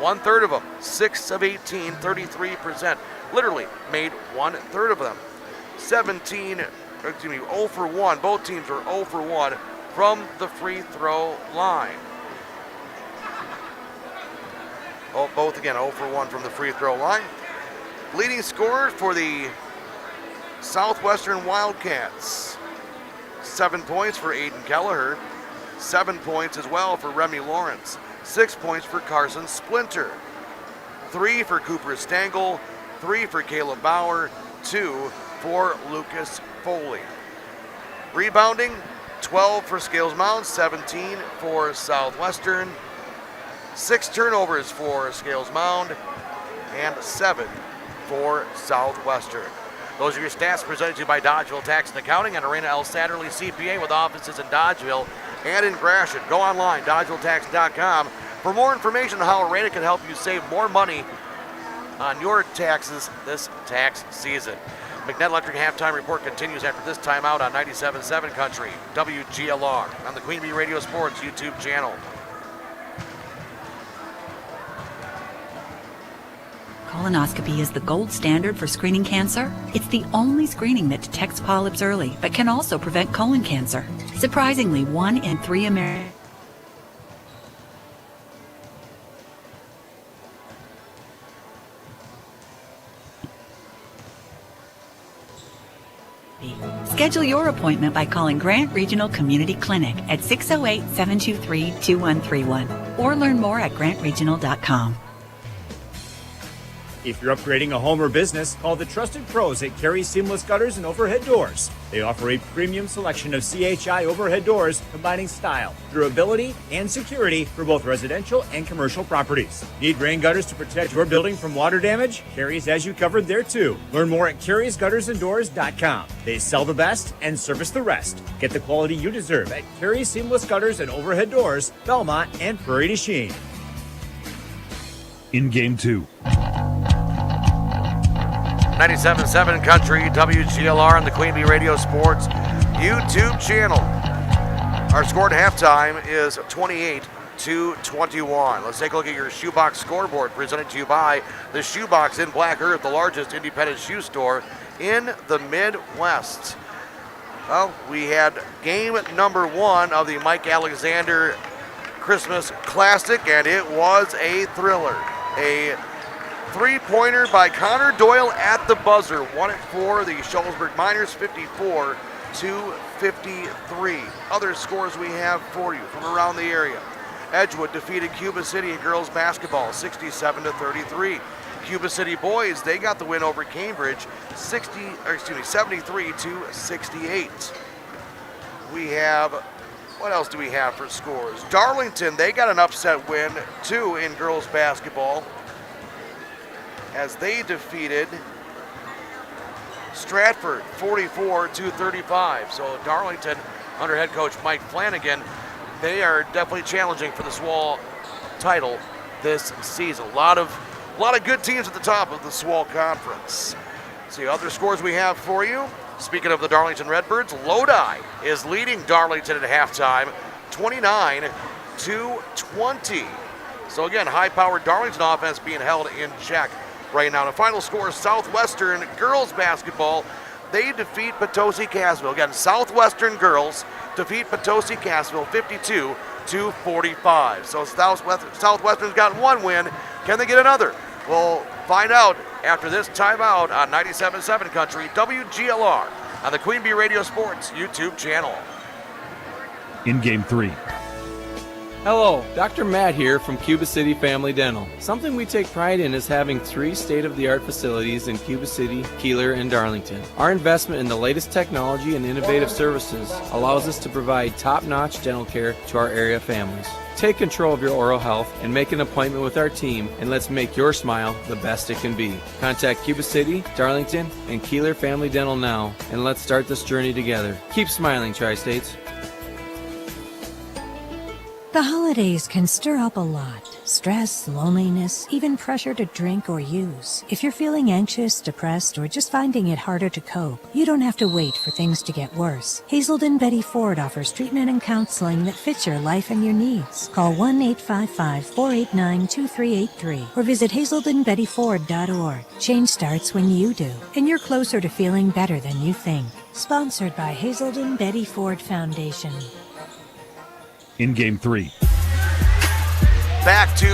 1/3 of them. 6 of 18, 33%. Literally made 1/3 of them. 0 for 1. Both teams were 0 for 1 from the free throw line. Both again 0 for 1 from the free throw line. Leading scorer for the Southwestern Wildcats, 7 points for Aiden Kelleher, 7 points as well for Remy Lawrence, 6 points for Carson Splinter, 3 for Cooper Stengel, 3 for Caleb Bauer, 2 for Lucas Foley. Rebounding, 12 for Scales Mound, 17 for Southwestern. 6 turnovers for Scales Mound and 7 for Southwestern. Those are your stats presented to you by Dodgeville Tax and Accounting and Arena El Satterley CPA with offices in Dodgeville and in Gratiot. Go online, dodgevilletax.com, for more information on how Arena can help you save more money on your taxes this tax season. McNett Electric halftime report continues after this timeout on 97.7 Country, WGLR, on the Queen Bee Radio Sports YouTube channel. Colonoscopy is the gold standard for screening cancer. It's the only screening that detects polyps early, but can also prevent colon cancer. Surprisingly, 1 in 3 Americans Schedule your appointment by calling Grant Regional Community Clinic at 608-723-2131 or learn more at grantregional.com. If you're upgrading a home or business, call the trusted pros at Carey Seamless Gutters and Overhead Doors. They offer a premium selection of CHI overhead doors combining style, durability, and security for both residential and commercial properties. Need rain gutters to protect your building from water damage? Carey's has you covered there too. Learn more at carriesguttersanddoors.com. They sell the best and service the rest. Get the quality you deserve at Carey Seamless Gutters and Overhead Doors, Belmont, and Prairie du Chien. In Game 2. 97.7 Country, WGLR, and the Queen Bee Radio Sports YouTube channel. Our score at halftime is 28-21. Let's take a look at your shoebox scoreboard, presented to you by the Shoebox in Black Earth, the largest independent shoe store in the Midwest. Well, we had game number 1 of the Mike Alexander Christmas Classic, and it was a thriller. A three-pointer by Connor Doyle at the buzzer won it for the Shullsburg Miners, 54-53. Other scores we have for you from around the area. Edgewood defeated Cuba City in girls basketball, 67-33. Cuba City boys, they got the win over Cambridge, 73-68. We have, what else do we have for scores? Darlington, they got an upset win too in girls basketball, as they defeated Stratford 44-35. So Darlington, under head coach Mike Flanagan, they are definitely challenging for the SWAL title this season. A lot of good teams at the top of the SWAL conference. See other scores we have for you. Speaking of the Darlington Redbirds, Lodi is leading Darlington at halftime, 29-20. So again, high-powered Darlington offense being held in check right now. The final score is Southwestern girls basketball. They defeat Potosi Cassville. Again, Southwestern girls defeat Potosi Cassville 52-45. So Southwestern's got one win. Can they get another? We'll find out after this timeout on 97.7 Country, WGLR, on the Queen Bee Radio Sports YouTube channel. In Game 3. Hello, Dr. Matt here from Cuba City Family Dental. Something we take pride in is having 3 state-of-the-art facilities in Cuba City, Kieler, and Darlington. Our investment in the latest technology and innovative services allows us to provide top-notch dental care to our area families. Take control of your oral health and make an appointment with our team, and let's make your smile the best it can be. Contact Cuba City, Darlington, and Kieler Family Dental now, and let's start this journey together. Keep smiling, Tri-States. The holidays can stir up a lot. Stress, loneliness, even pressure to drink or use. If you're feeling anxious, depressed, or just finding it harder to cope, you don't have to wait for things to get worse. Hazelden Betty Ford offers treatment and counseling that fits your life and your needs. Call 1-855-489-2383 or visit hazeldenbettyford.org. Change starts when you do, and you're closer to feeling better than you think. Sponsored by Hazelden Betty Ford Foundation. In Game 3. Back to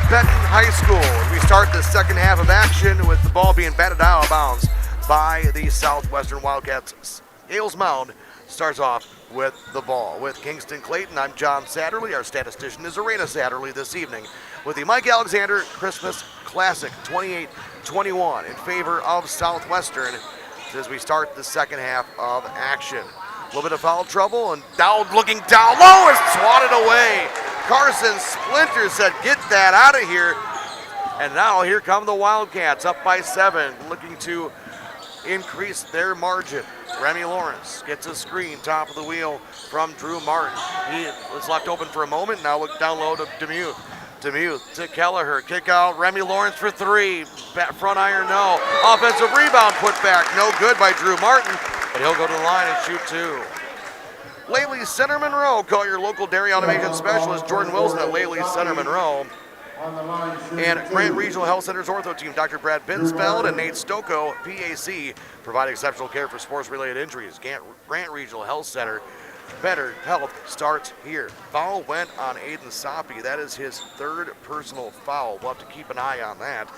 Benton High School. We start the second half of action with the ball being batted out of bounds by the Southwestern Wildcats. Gales Mound starts off with the ball. With Kingston Clayton, I'm John Satterley. Our statistician is Arena Satterley this evening with the Mike Alexander Christmas Classic 28-21 in favor of Southwestern as we start the second half of action. A little bit of foul trouble, and Dowd looking down low is swatted away. Carson Splinter said, get that out of here. And now here come the Wildcats up by 7, looking to increase their margin. Remy Lawrence gets a screen, top of the wheel from Drew Martin. He was left open for a moment, now look down low to Demuth. Demuth to Kelleher, kick out, Remy Lawrence for three, front iron no. Offensive rebound put back, no good by Drew Martin, but he'll go to the line and shoot two. Laley Center Monroe, call your local dairy automation specialist, Jordan Wilson at Laley Center Monroe. And Grant Regional Health Center's ortho team, Dr. Brad Binsfeld and Nate Stocco, PAC, provide exceptional care for sports-related injuries. Grant Regional Health Center, better health starts here. Foul went on Aiden Soppe. That is his third personal foul. We'll have to keep an eye on that.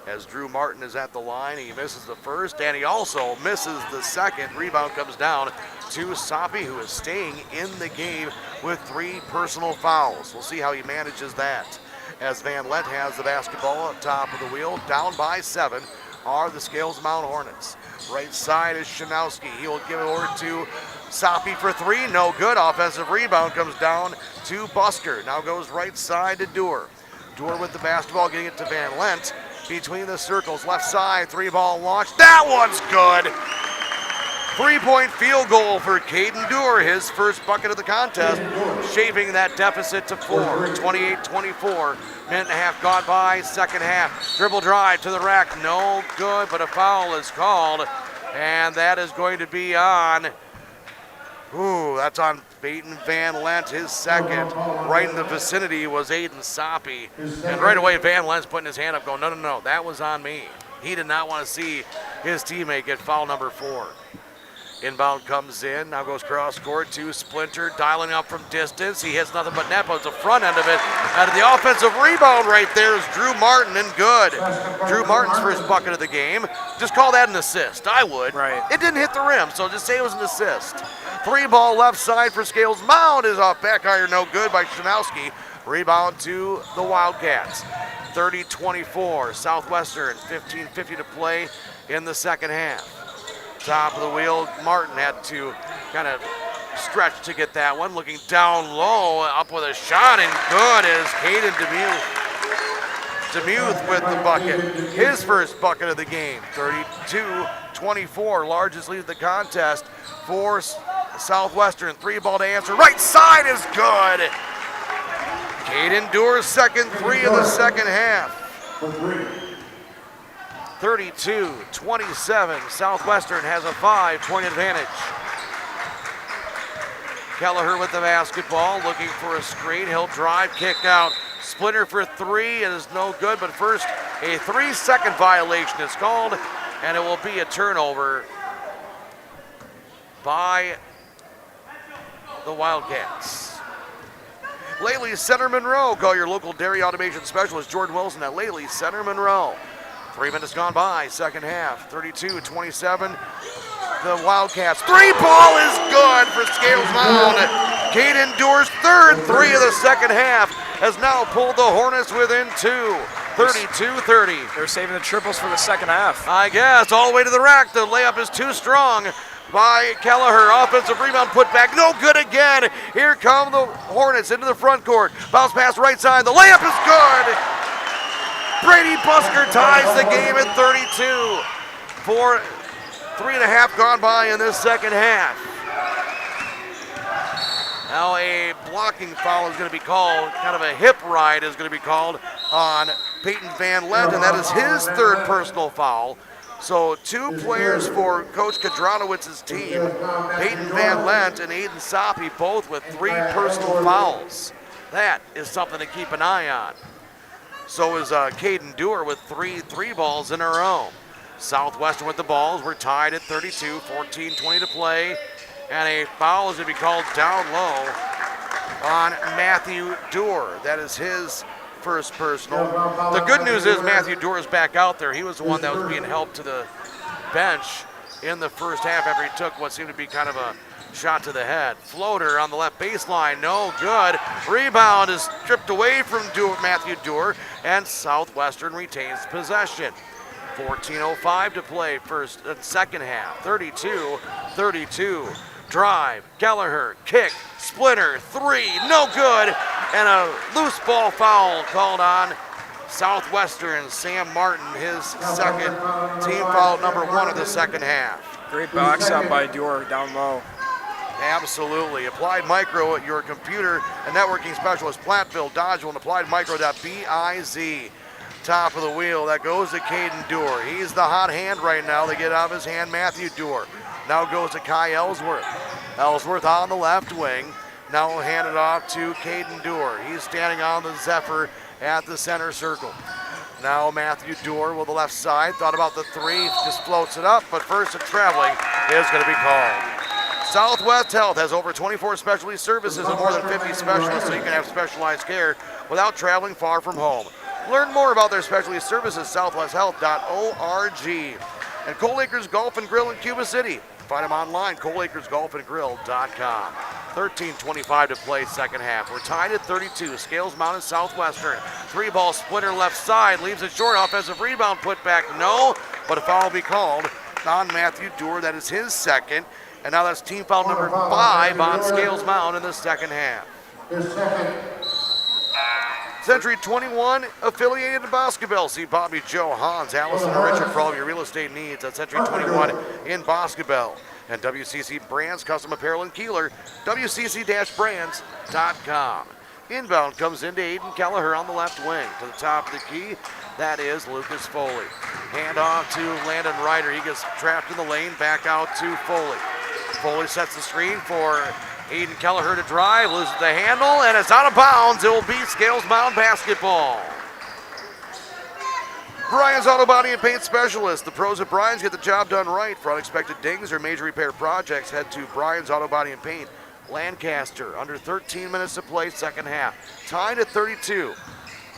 As Drew Martin is at the line, he misses the first, and he also misses the second. Rebound comes down to Soppe, who is staying in the game with three personal fouls. We'll see how he manages that. As Van Lent has the basketball at top of the wheel, down by 7 are the Scales Mountain Hornets. Right side is Shanowski. He will give it over to Soppe for three, no good. Offensive rebound comes down to Busker. Now goes right side to Doer. Doer with the basketball, getting it to Van Lent. Between the circles, left side, 3-ball launch. That one's good. 3-point field goal for Caden Doer, his first bucket of the contest, shaving that deficit to 4, 28-24. Minute and a half gone by, second half. Dribble drive to the rack, no good, but a foul is called, and that is going to be on, that's on Peyton Van Lent, his second. Right in the vicinity was Aiden Soppe. And right away, Van Lent's putting his hand up going, no, that was on me. He did not want to see his teammate get foul number 4. Inbound comes in, now goes cross court to Splinter, dialing up from distance. He hits nothing but net, but it's the front end of it. Out of the offensive rebound right there is Drew Martin, and good. Drew Martin's first bucket of the game. Just call that an assist. I would. Right. It didn't hit the rim, so just say it was an assist. 3-ball left side for Scales Mound is off back iron, no good by Shanowski. Rebound to the Wildcats. 30-24, Southwestern, 15:50 to play in the second half. Top of the wheel, Martin had to kind of stretch to get that one. Looking down low, up with a shot, and good is Caden Demuth. Demuth with the bucket, his first bucket of the game. 32-24, largest lead of the contest for Southwestern. 3-ball to answer, right side is good. Caden Doer's second three of the second half. 32-27, Southwestern has a 5-point advantage. Kelleher with the basketball, looking for a screen. He'll drive, kick out. Splinter for three, it is no good, but first a 3-second violation is called, and it will be a turnover by the Wildcats. Laley Center Monroe, call your local dairy automation specialist, Jordan Wilson at Laley Center Monroe. 3 minutes gone by, second half, 32-27. The Wildcats, 3-ball is good for Scales Mound. Caden Doer's third three of the second half has now pulled the Hornets within 2, 32-30. They're saving the triples for the second half. I guess, all the way to the rack. The layup is too strong by Kelleher. Offensive rebound put back, no good again. Here come the Hornets into the front court. Bounce pass right side, the layup is good. Brady Busker ties the game at 32. 3.5 gone by in this second half. Now a blocking foul is going to be called, kind of a hip ride is going to be called on Peyton Van Lent, and that is his third personal foul. So 2 players for Coach Kadranowitz's team, Peyton Van Lent and Aiden Soppe, both with 3 personal fouls. That is something to keep an eye on. So is Caden Doer with 3 balls in a row. Southwestern with the balls. We're tied at 32, 14-20 to play. And a foul is going to be called down low on Matthew Doer. That is his first personal. The good news is Matthew Doer is back out there. He was the one that was being helped to the bench in the first half after he took what seemed to be kind of a shot to the head. Floater on the left baseline, no good. Rebound is stripped away from Matthew Doer, and Southwestern retains possession. 14:05 to play second half. 32-32. Drive, Kelleher, kick, Splinter, 3, no good, and a loose ball foul called on Southwestern, Sam Martin, his second team foul number 1 of the second half. Great box out by Dior down low. Absolutely. Applied Micro, your computer and networking specialist, Platteville, Dodgeville, and appliedmicro.biz. Top of the wheel, that goes to Caden Doer. He's the hot hand right now. They get out of his hand Matthew Doer. Now goes to Kai Ellsworth. Ellsworth on the left wing. Now handed off to Caden Doer. He's standing on the Zephyr at the center circle. Now Matthew Doer with the left side. Thought about the three, just floats it up, but first a traveling is going to be called. Southwest Health has over 24 specialty services and more than 50 specialists, so you can have specialized care without traveling far from home. Learn more about their specialty services, southwesthealth.org. And Coal Acres Golf and Grill in Cuba City. Find them online, coalacresgolfandgrill.com. 13:25 to play second half. We're tied at 32. Scales Mountain Southwestern. 3-ball splitter left side. Leaves it short. Offensive rebound put back. No, but a foul will be called on Matthew Doer. That is his second. And now that's team foul number 5 on Scales Mountain in the second half. Century 21 affiliated in Boscobel. See Bobby, Joe, Hans, Allison, and Richard for all of your real estate needs at Century 21 in Boscobel. And WCC Brands Custom Apparel in Kieler, WCC-brands.com. Inbound comes into Aiden Kelleher on the left wing. To the top of the key, that is Lucas Foley. Hand off to Landon Ryder. He gets trapped in the lane, back out to Foley. Foley sets the screen for Aiden Kelleher to drive, loses the handle, and it's out of bounds. It will be Scales Mountain basketball. Brian's Auto Body and Paint Specialist. The pros at Brian's get the job done right. For unexpected dings or major repair projects, head to Brian's Auto Body and Paint, Lancaster. Under 13 minutes to play, second half. Tied at 32.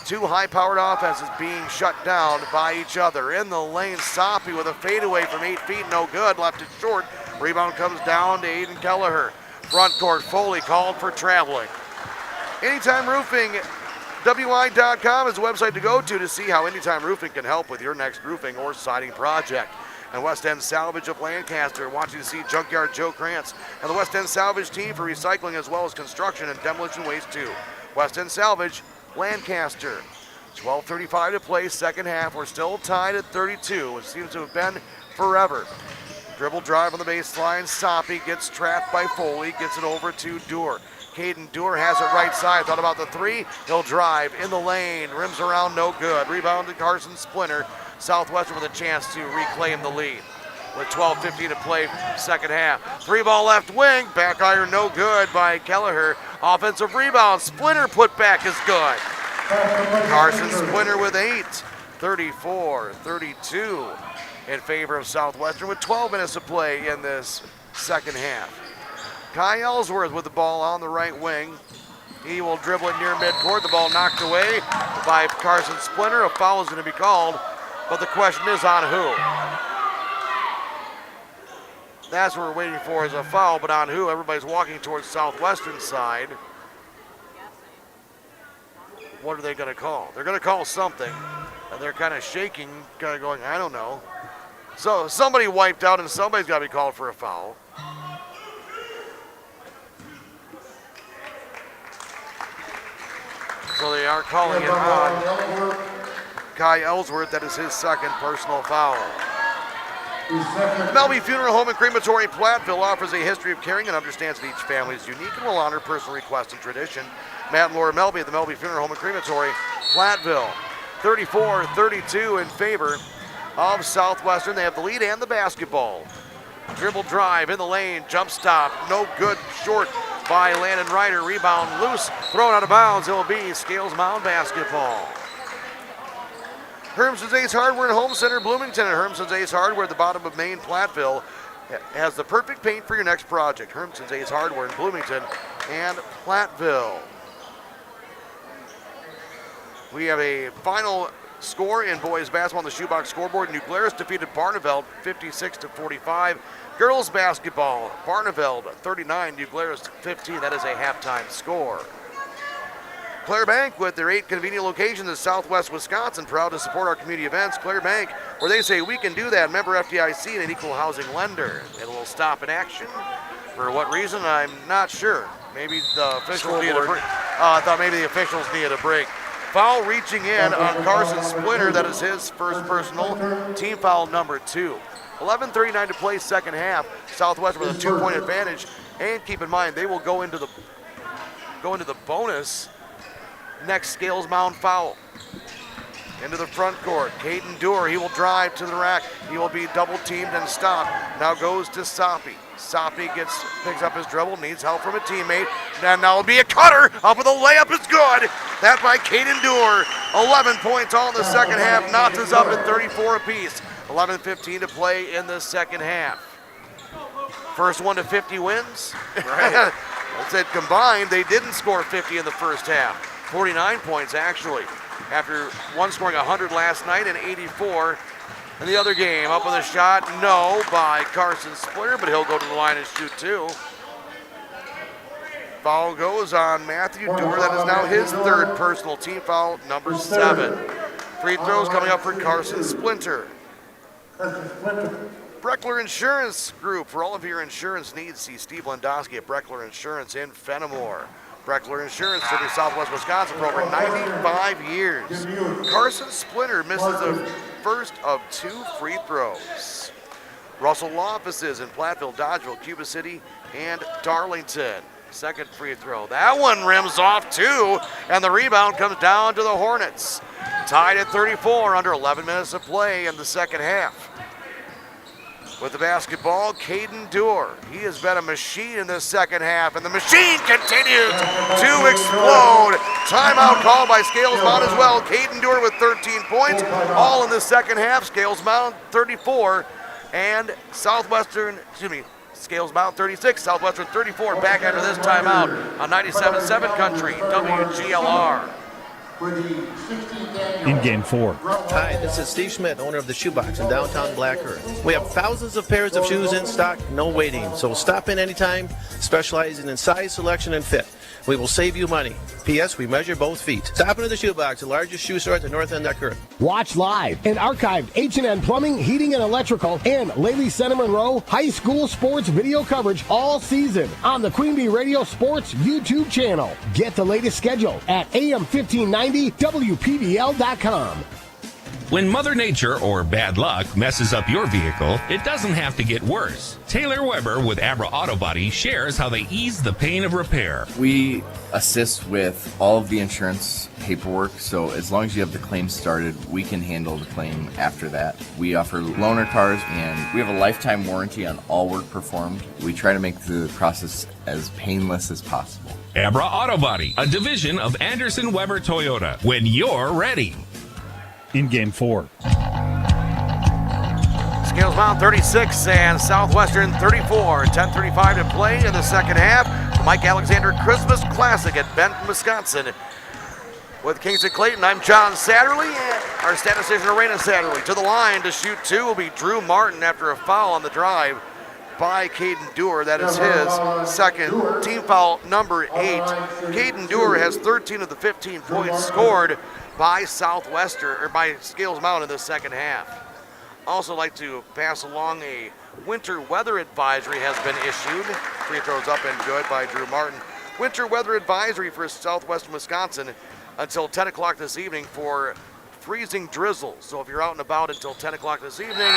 Two high-powered offenses being shut down by each other. In the lane, Soppy with a fadeaway from 8 feet, no good. Left it short. Rebound comes down to Aiden Kelleher. Front court, Foley called for traveling. Anytime Roofing, WI.com is the website to go to see how Anytime Roofing can help with your next roofing or siding project. And West End Salvage of Lancaster, watching to see Junkyard Joe Krantz and the West End Salvage team for recycling as well as construction and demolition waste too. West End Salvage, Lancaster. 12:35 to play, second half. We're still tied at 32. It seems to have been forever. Dribble drive on the baseline. Soppy gets trapped by Foley, gets it over to Doer. Caden Doer has it right side. Thought about the three. He'll drive in the lane. Rims around, no good. Rebound to Carson Splinter. Southwestern with a chance to reclaim the lead. With 12:50 to play, second half. 3-ball left wing. Back iron, no good by Kelleher. Offensive rebound. Splinter put back is good. Carson Splinter with 8. 34-32 in favor of Southwestern with 12 minutes to play in this second half. Kai Ellsworth with the ball on the right wing. He will dribble it near midcourt. The ball knocked away by Carson Splinter. A foul is going to be called, but the question is on who? That's what we're waiting for is a foul, but on who? Everybody's walking towards Southwestern side. What are they going to call? They're going to call something, and they're kind of shaking, kind of going, I don't know. So somebody wiped out, and somebody's got to be called for a foul. So they are calling it on Kai Ellsworth. That is his second personal foul. Melby Funeral Home and Crematory Platteville offers a history of caring and understands that each family is unique and will honor personal request and tradition. Matt and Laura Melby at the Melby Funeral Home and Crematory Platteville. 34-32 in favor of Southwestern. They have the lead and the basketball. Dribble drive in the lane, jump stop, no good, short by Landon Ryder. Rebound loose, thrown out of bounds. It will be Scales Mound basketball. Hermson's Ace Hardware and Home Center Bloomington and Hermson's Ace Hardware at the bottom of Main Platteville has the perfect paint for your next project. Hermson's Ace Hardware in Bloomington and Platteville. We have a final score in boys basketball on the shoebox scoreboard. New Glarus defeated Barneveld 56-45. Girls basketball, Barneveld 39, New Glarus 15. That is a halftime score. Clare Bank with their 8 convenient locations in southwest Wisconsin, proud to support our community events. Clare Bank, where they say we can do that. Member FDIC and an equal housing lender. It will stop in action. For what reason, I'm not sure. Maybe the officials needed a break. I thought maybe the officials needed a break. Foul reaching in on Carson Splinter. That is his first personal. Team foul number 2. 11:39 to play, second half. Southwestern with a 2-point advantage. And keep in mind, they will go into the bonus next Scales Mound foul. Into the front court, Caden Doer, he will drive to the rack. He will be double teamed and stopped. Now goes to Soppy. Soppy picks up his dribble, needs help from a teammate. And now will be a cutter, up with a layup is good. That by Caden Doer. 11 points all in the second half, knots us up at 34 apiece. 11:15 to play in the second half. First one to 50 wins. Right. I said combined, they didn't score 50 in the first half. 49 points actually. After one scoring 100 last night and 84 in the other game. Up with a shot, no, by Carson Splinter, but he'll go to the line and shoot 2. Foul goes on Matthew Doer. That is now his third personal, team foul number 7. Free throws coming up for Carson Splinter. Breckler Insurance Group. For all of your insurance needs, see Steve Landowski at Breckler Insurance in Fenimore. Breckler Insurance serving Southwest Wisconsin for over 95 years. Carson Splinter misses the first of 2 free throws. Russell Law Offices in Platteville, Dodgeville, Cuba City, and Darlington. Second free throw. That one rims off too, and the rebound comes down to the Hornets. Tied at 34, under 11 minutes of play in the second half. With the basketball, Caden Doer. He has been a machine in this second half, and the machine continues to explode. Timeout called by Scales Mound as well. Caden Doer with 13 points, all in the second half. Scales Mound 34, and Scales Mound 36, Southwestern 34. Back after this timeout on 97.7 Country, WGLR. In game 4. Hi, this is Steve Schmidt, owner of the Shoebox in downtown Black Earth. We have thousands of pairs of shoes in stock, no waiting. So stop in anytime, specializing in size, selection, and fit. We will save you money. P.S. We measure both feet. Stop into the Shoebox, the largest shoe store at the north end of Earth. Watch live and archived H&N Plumbing, Heating, and Electrical and Lely Center Monroe high school sports video coverage all season on the Queen Bee Radio Sports YouTube channel. Get the latest schedule at AM1590WPBL.com. When Mother Nature or bad luck messes up your vehicle, it doesn't have to get worse. Taylor Weber with Abra Auto Body shares how they ease the pain of repair. We assist with all of the insurance paperwork, so as long as you have the claim started, we can handle the claim after that. We offer loaner cars, and we have a lifetime warranty on all work performed. We try to make the process as painless as possible. Abra Auto Body, a division of Anderson Weber Toyota. When you're ready. In game 4. Scales Mound 36 and Southwestern 34. 10:35 to play in the second half. The Mike Alexander Christmas Classic at Benton, Wisconsin. With Kingston Clayton, I'm John Satterley and our statistician Arena Satterley. To the line to shoot 2 will be Drew Martin after a foul on the drive by Caden Doer. That is his second, team foul number 8. Caden Doer has 13 of the 15 points scored by Southwestern, or by Scales Mound in the second half. Also like to pass along a winter weather advisory has been issued. Free throws up and good by Drew Martin. Winter weather advisory for southwestern Wisconsin until 10 o'clock this evening for freezing drizzle. So if you're out and about until 10 o'clock this evening,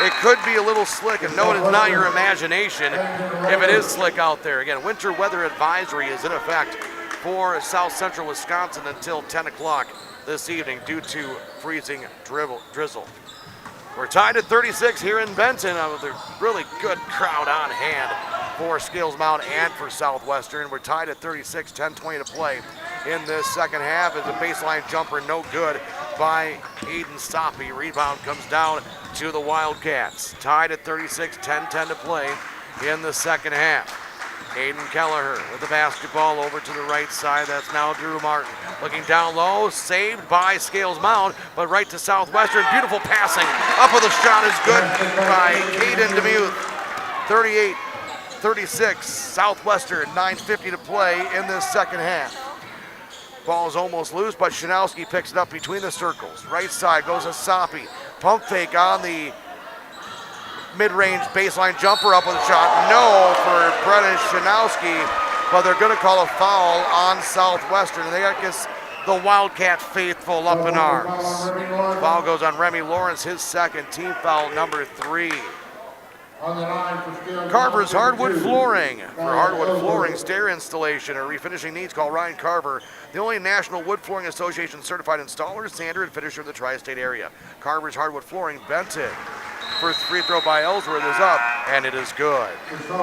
it could be a little slick, and no, it is not your imagination if it is slick out there. Again, winter weather advisory is in effect for south central Wisconsin until 10 o'clock this evening due to freezing drizzle. We're tied at 36 here in Benton with a really good crowd on hand for Scales Mound and for Southwestern. We're tied at 36, 10:20 to play in this second half. As a baseline jumper, no good by Aiden Soppy. Rebound comes down to the Wildcats. Tied at 36, 10:10 to play in the second half. Aiden Kelleher with the basketball over to the right side. That's now Drew Martin. Looking down low, saved by Scales Mound, but right to Southwestern. Beautiful passing. Up with a shot is good by Caden DeMuth. 38-36, Southwestern, 9:50 to play in this second half. Ball is almost loose, but Shanowski picks it up between the circles. Right side goes a Soppy. Pump fake on the mid-range baseline jumper, up with a shot. No for Brennan Shanowski, but they're going to call a foul on Southwestern. And they, I guess, the Wildcat faithful up in arms. Foul goes on Remy Lawrence, his second, team foul number 3. Carver's Hardwood Flooring. For hardwood flooring, stair installation, or refinishing needs, call Ryan Carver, the only National Wood Flooring Association certified installer, sander, and finisher of the tri-state area. Carver's Hardwood Flooring, Benton. First free throw by Ellsworth is up, and it is good.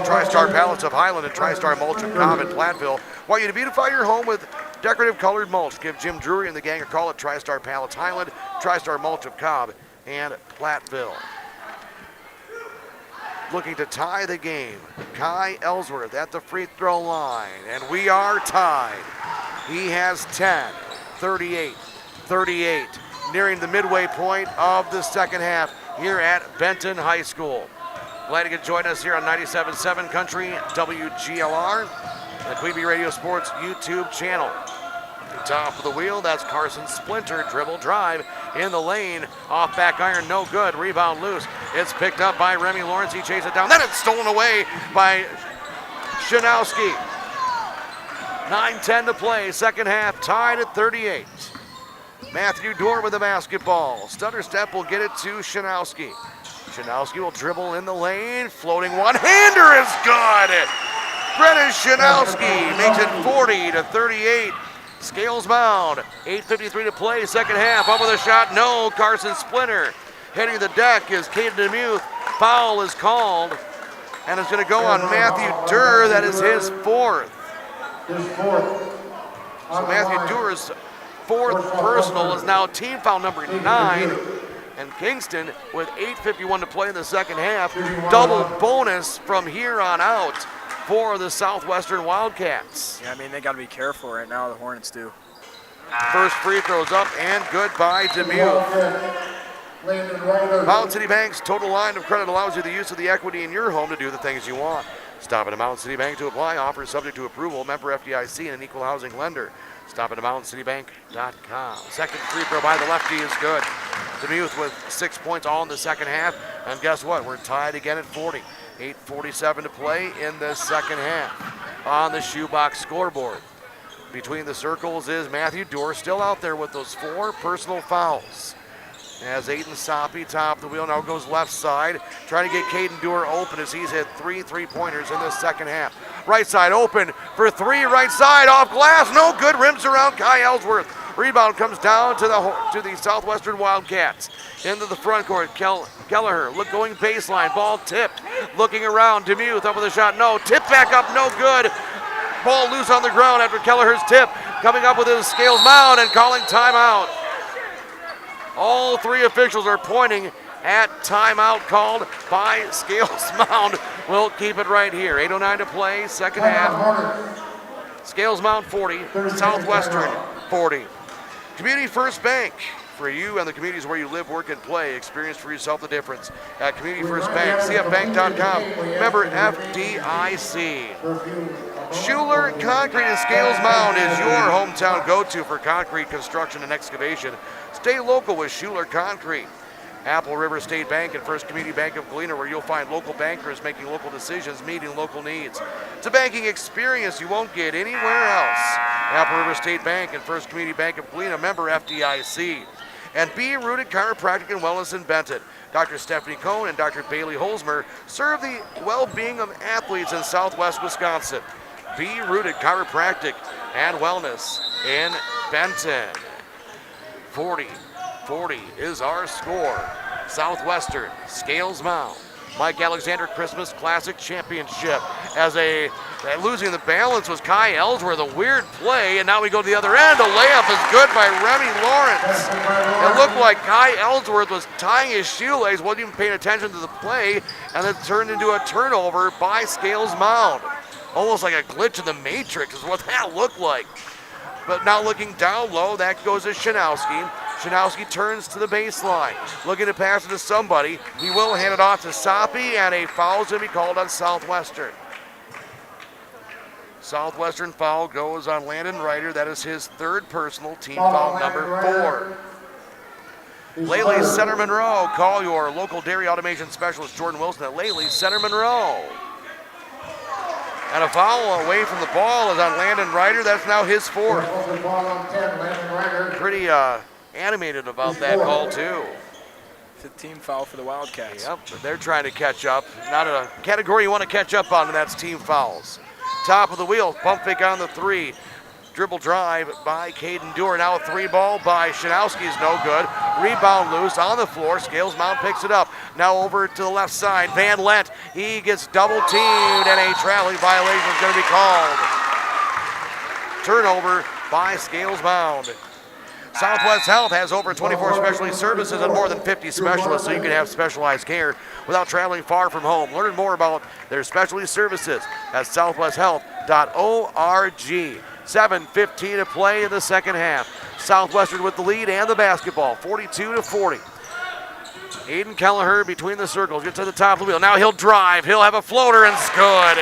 TriStar Pallets of Highland and TriStar Mulch of Cobb in Platteville want you to beautify your home with decorative colored mulch. Give Jim Drury and the gang a call at TriStar Pallets Highland, TriStar Mulch of Cobb, and Platteville. Looking to tie the game, Kai Ellsworth at the free throw line, and we are tied. He has 10, 38, 38, nearing the midway point of the second half here at Benton High School. Glad you could join us here on 97.7 Country WGLR, the Queen Bee Radio Sports YouTube channel. Top of the wheel, that's Carson Splinter, dribble drive in the lane, off back iron, no good, rebound loose. It's picked up by Remy Lawrence, he chases it down, then it's stolen away by Shanowski. 9:10 to play, second half, tied at 38. Matthew Dorr with the basketball. Stutter step will get it to Shanowski. Shanowski will dribble in the lane, floating one-hander is good. Brennan Shanowski makes it 40-38. Scales Mound, 8:53 to play, second half, up with a shot, no, Carson Splinter. Hitting the deck is Caden DeMuth, foul is called, and it's gonna go on Matthew Durr, that is his fourth. So Matthew Durr's fourth personal is now team foul number 9, and Kingston with 8:51 to play in the second half, double bonus from here on out for the Southwestern Wildcats. Yeah, I mean, they got to be careful right now, the Hornets do. First free throws up and good by DeMuth. Mountain City Bank's total line of credit allows you the use of the equity in your home to do the things you want. Stop at a Mountain City Bank to apply. Offers subject to approval. Member FDIC and an equal housing lender. Stop at MountainCityBank.com. Second free throw by the lefty is good. DeMuth with 6 points all in the second half. And guess what? We're tied again at 40. 8:47 to play in the second half on the shoebox scoreboard. Between the circles is Matthew Dorr, still out there with those 4 personal fouls. As Aiden Soppy, top of the wheel, now goes left side, trying to get Caden Dorr open as he's hit 3 3-pointers in the second half. Right side open for 3, right side off glass, no good, rims around Kai Ellsworth. Rebound comes down to the Southwestern Wildcats. Into the front court, Kelleher going baseline, ball tipped, looking around, DeMuth up with a shot, no, tip back up, no good. Ball loose on the ground after Kelleher's tip, coming up with his Scales Mound and calling timeout. All 3 officials are pointing at timeout called by Scales Mound. We'll keep it right here. 8:09 to play, second half. Scales Mound 40, Southwestern 40. Community First Bank. For you and the communities where you live, work, and play, experience for yourself the difference at Community First Bank, cfbank.com. Member FDIC. Schuler Concrete in Scales Mound is your hometown go-to for concrete construction and excavation. Stay local with Schuler Concrete. Apple River State Bank and First Community Bank of Galena, where you'll find local bankers making local decisions, meeting local needs. It's a banking experience you won't get anywhere else. Apple River State Bank and First Community Bank of Galena, member FDIC. And Be Rooted Chiropractic and Wellness in Benton. Dr. Stephanie Cohn and Dr. Bailey Holzmer serve the well-being of athletes in Southwest Wisconsin. Be Rooted Chiropractic and Wellness in Benton. 40 is our score. Southwestern, Scales Mound. Mike Alexander Christmas Classic Championship. Losing the balance was Kai Ellsworth, a weird play, and now we go to the other end. A layup is good by Remy Lawrence. It looked like Kai Ellsworth was tying his shoelace, wasn't even paying attention to the play, and it turned into a turnover by Scales Mound. Almost like a glitch in the Matrix is what that looked like. But now looking down low, that goes to Shanowski. Shanowski turns to the baseline, looking to pass it to somebody. He will hand it off to Soppy, and a foul's going to be called on Southwestern. Southwestern foul goes on Landon Ryder. That is his 3rd personal, team foul number 4. Laley Center Monroe. Call your local dairy automation specialist, Jordan Wilson, at Laley Center Monroe. And a foul away from the ball is on Landon Ryder. That's now his 4th. pretty animated about that call, too. 15 foul for the Wildcats. Yep, but they're trying to catch up. Not a category you want to catch up on, and that's team fouls. Top of the wheel, pump fake on the three. Dribble drive by Caden Dewar. Now a three ball by Shanowski is no good. Rebound loose on the floor. Scales Mountain picks it up. Now over to the left side. Van Lent, he gets double teamed, and a traveling violation is going to be called. Turnover by Scales Mound. Southwest Health has over 24 specialty services and more than 50 specialists, so you can have specialized care without traveling far from home. Learn more about their specialty services at southwesthealth.org. 7:15 to play in the second half. Southwestern with the lead and the basketball, 42-40. Aiden Kelleher between the circles, gets to the top of the wheel. Now he'll drive, he'll have a floater, and it's good.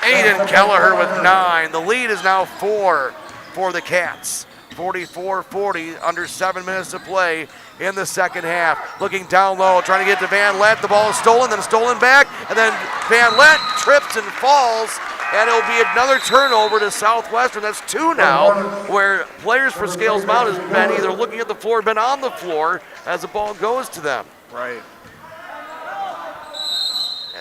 Aiden Kelleher with 9. The lead is now 4 for the Cats. 44-40, under 7 minutes to play in the second half. Looking down low, trying to get to Van Lent. The ball is stolen, then stolen back, and then Van Lent trips and falls, and it'll be another turnover to Southwestern. That's 2 now, where players for Scales Mountain has been either looking at the floor or been on the floor as the ball goes to them. Right.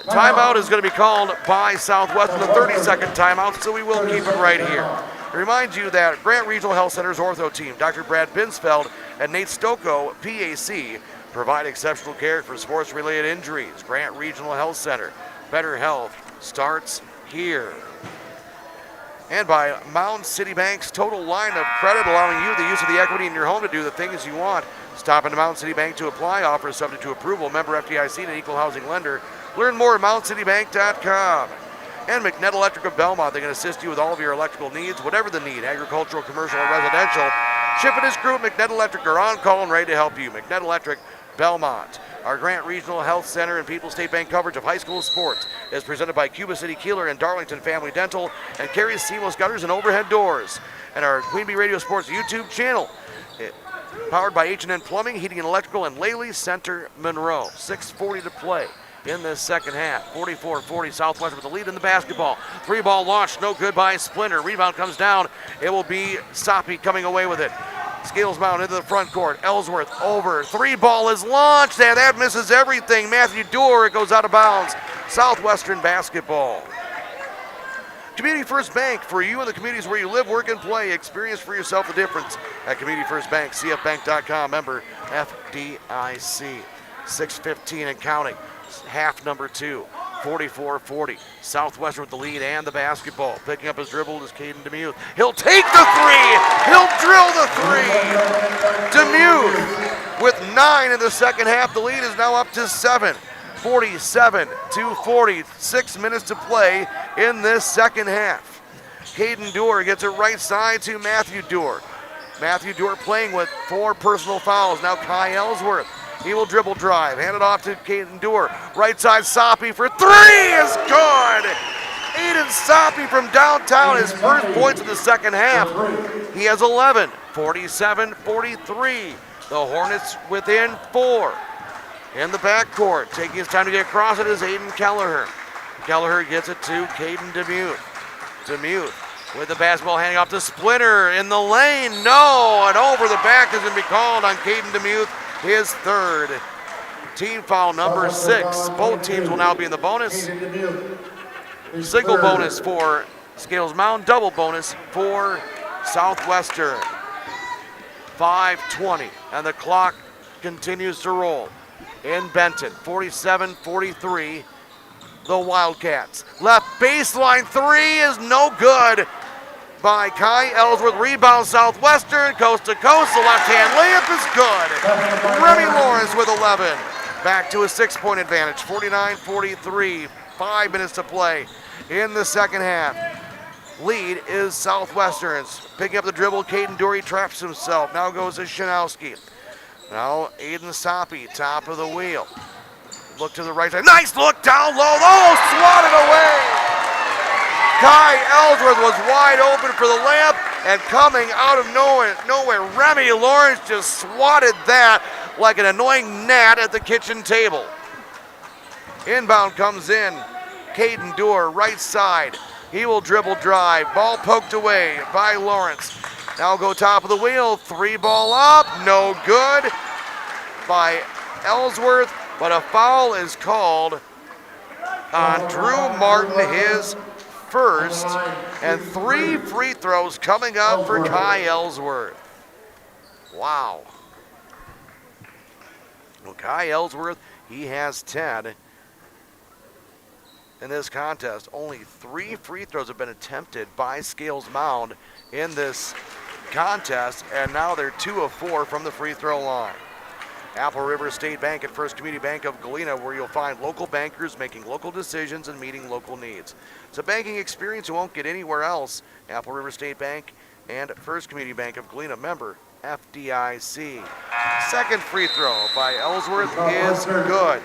Timeout is going to be called by Southwestern, a 30-second timeout, so we will keep it right here. I remind you that Grant Regional Health Center's ortho team, Dr. Brad Binsfeld and Nate Stocco, PAC, provide exceptional care for sports-related injuries. Grant Regional Health Center, better health starts here. And by Mound City Bank's total line of credit, allowing you the use of the equity in your home to do the things you want. Stop into Mound City Bank to apply. Offers subject to approval. Member FDIC and an equal housing lender. Learn more at mountcitybank.com. And McNett Electric of Belmont, they can assist you with all of your electrical needs, whatever the need, agricultural, commercial, or residential. Chip and his crew at McNett Electric are on call and ready to help you. McNett Electric, Belmont. Our Grant Regional Health Center and People's State Bank coverage of high school sports is presented by Cuba City Kieler and Darlington Family Dental and Carey's Seamless Gutters and Overhead Doors. And our Queen Bee Radio Sports YouTube channel, powered by H&N Plumbing, Heating and Electrical, and Laley Center Monroe. 6:40 to play in this second half. 44-40, Southwestern with the lead in the basketball. Three ball launched, no good by Splinter. Rebound comes down. It will be Soppy coming away with it. Scales Mound into the front court. Ellsworth over. Three ball is launched, and that misses everything. Matthew Dewar, it goes out of bounds. Southwestern basketball. Community First Bank, for you and the communities where you live, work, and play. Experience for yourself the difference at Community First Bank, cfbank.com, member FDIC. 6:15 and counting. Half number 2, 44-40. Southwestern with the lead and the basketball. Picking up his dribble is Caden Demuth. He'll take the three. He'll drill the three. Demuth with 9 in the second half. The lead is now up to 7. 47-40. 6 minutes to play in this second half. Caden Dewar gets it right side to Matthew Dewar. Matthew Dewar playing with 4 personal fouls. Now Kai Ellsworth. He will dribble drive. Hand it off to Caden Dewar. Right side, Soppy for 3 is good. Aiden Soppy from downtown, his first points in the second half. He has 11, 47-43. The Hornets within 4. In the backcourt, taking his time to get across it is Aiden Kelleher. Kelleher gets it to Caden Demuth. Demuth with the basketball, handing off to Splinter in the lane. No, and over the back is going to be called on Caden Demuth. His third. Team foul number 6. Both teams will now be in the bonus. Single bonus for Scales Mountain, double bonus for Southwestern. 5:20, and the clock continues to roll. In Benton, 47-43, the Wildcats. Left baseline 3 is no good by Kai Ellsworth. Rebound Southwestern, coast to coast. The left-hand layup is good. Remy Lawrence with 11. Back to a 6-point advantage, 49-43. 5 minutes to play in the second half. Lead is Southwestern's. Picking up the dribble, Caden Dewar traps himself. Now goes to Shanowski. Now Aiden Soppy, top of the wheel. Look to the right side. Nice look down low. Oh, swatted away. Kai Ellsworth was wide open for the layup, and coming out of nowhere, Remy Lawrence just swatted that like an annoying gnat at the kitchen table. Inbound comes in. Caden Dewar, right side. He will dribble drive. Ball poked away by Lawrence. Now go top of the wheel. 3 ball up. No good by Ellsworth, but a foul is called on Drew Martin, his first, and 3 free throws coming up for Kai Ellsworth. Wow. Well, Kai Ellsworth, he has 10 in this contest. Only 3 free throws have been attempted by Scales Mound in this contest, and now they're 2 of 4 from the free throw line. Apple River State Bank and First Community Bank of Galena, where you'll find local bankers making local decisions and meeting local needs. It's a banking experience you won't get anywhere else. Apple River State Bank and First Community Bank of Galena, member FDIC. Second free throw by Ellsworth is good.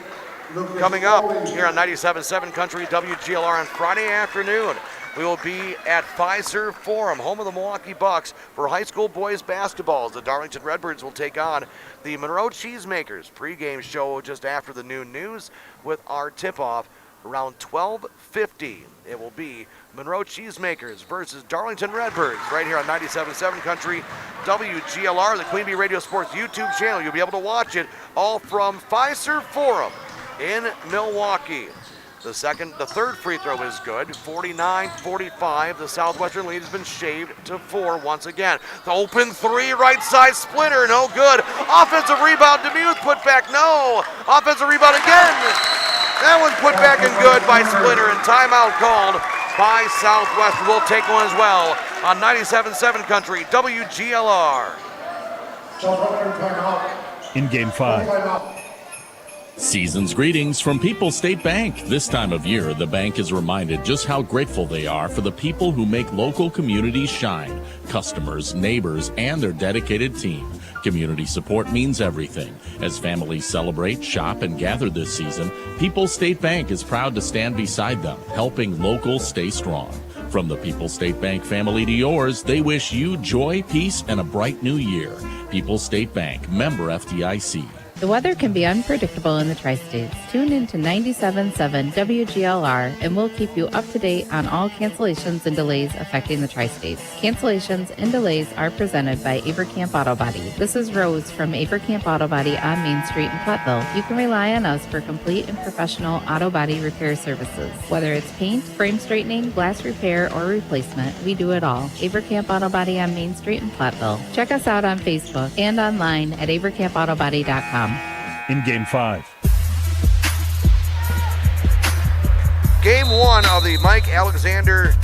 Coming up here on 97.7 Country WGLR on Friday afternoon, we will be at Fiserv Forum, home of the Milwaukee Bucks, for high school boys basketball. The Darlington Redbirds will take on the Monroe Cheesemakers. Pregame show just after the noon news with our tip-off around 12:50. It will be Monroe Cheesemakers versus Darlington Redbirds right here on 97.7 Country WGLR, the Queen Bee Radio Sports YouTube channel. You'll be able to watch it all from Fiserv Forum in Milwaukee. The third free throw is good. 49-45. The Southwestern lead has been shaved to 4 once again. The open 3, right side splinter, no good. Offensive rebound, Demuth, put back, no. Offensive rebound again. That one's put back and good by Splinter, and timeout called by Southwestern. We'll take one as well on 97.7 Country WGLR. In Game 5. Season's greetings from People's State Bank. This time of year, the bank is reminded just how grateful they are for the people who make local communities shine. Customers, neighbors, and their dedicated team. Community support means everything. As families celebrate, shop, and gather this season, People's State Bank is proud to stand beside them, helping locals stay strong. From the People's State Bank family to yours, they wish you joy, peace, and a bright new year. People's State Bank, member FDIC. The weather can be unpredictable in the Tri-States. Tune in to 97.7 WGLR and we'll keep you up to date on all cancellations and delays affecting the Tri-States. Cancellations and delays are presented by Avercamp Auto Body. This is Rose from Avercamp Auto Body on Main Street in Platteville. You can rely on us for complete and professional auto body repair services. Whether it's paint, frame straightening, glass repair, or replacement, we do it all. Avercamp Auto Body on Main Street in Platteville. Check us out on Facebook and online at avercampautobody.com. In Game 5. Game 1 of the Mike Alexander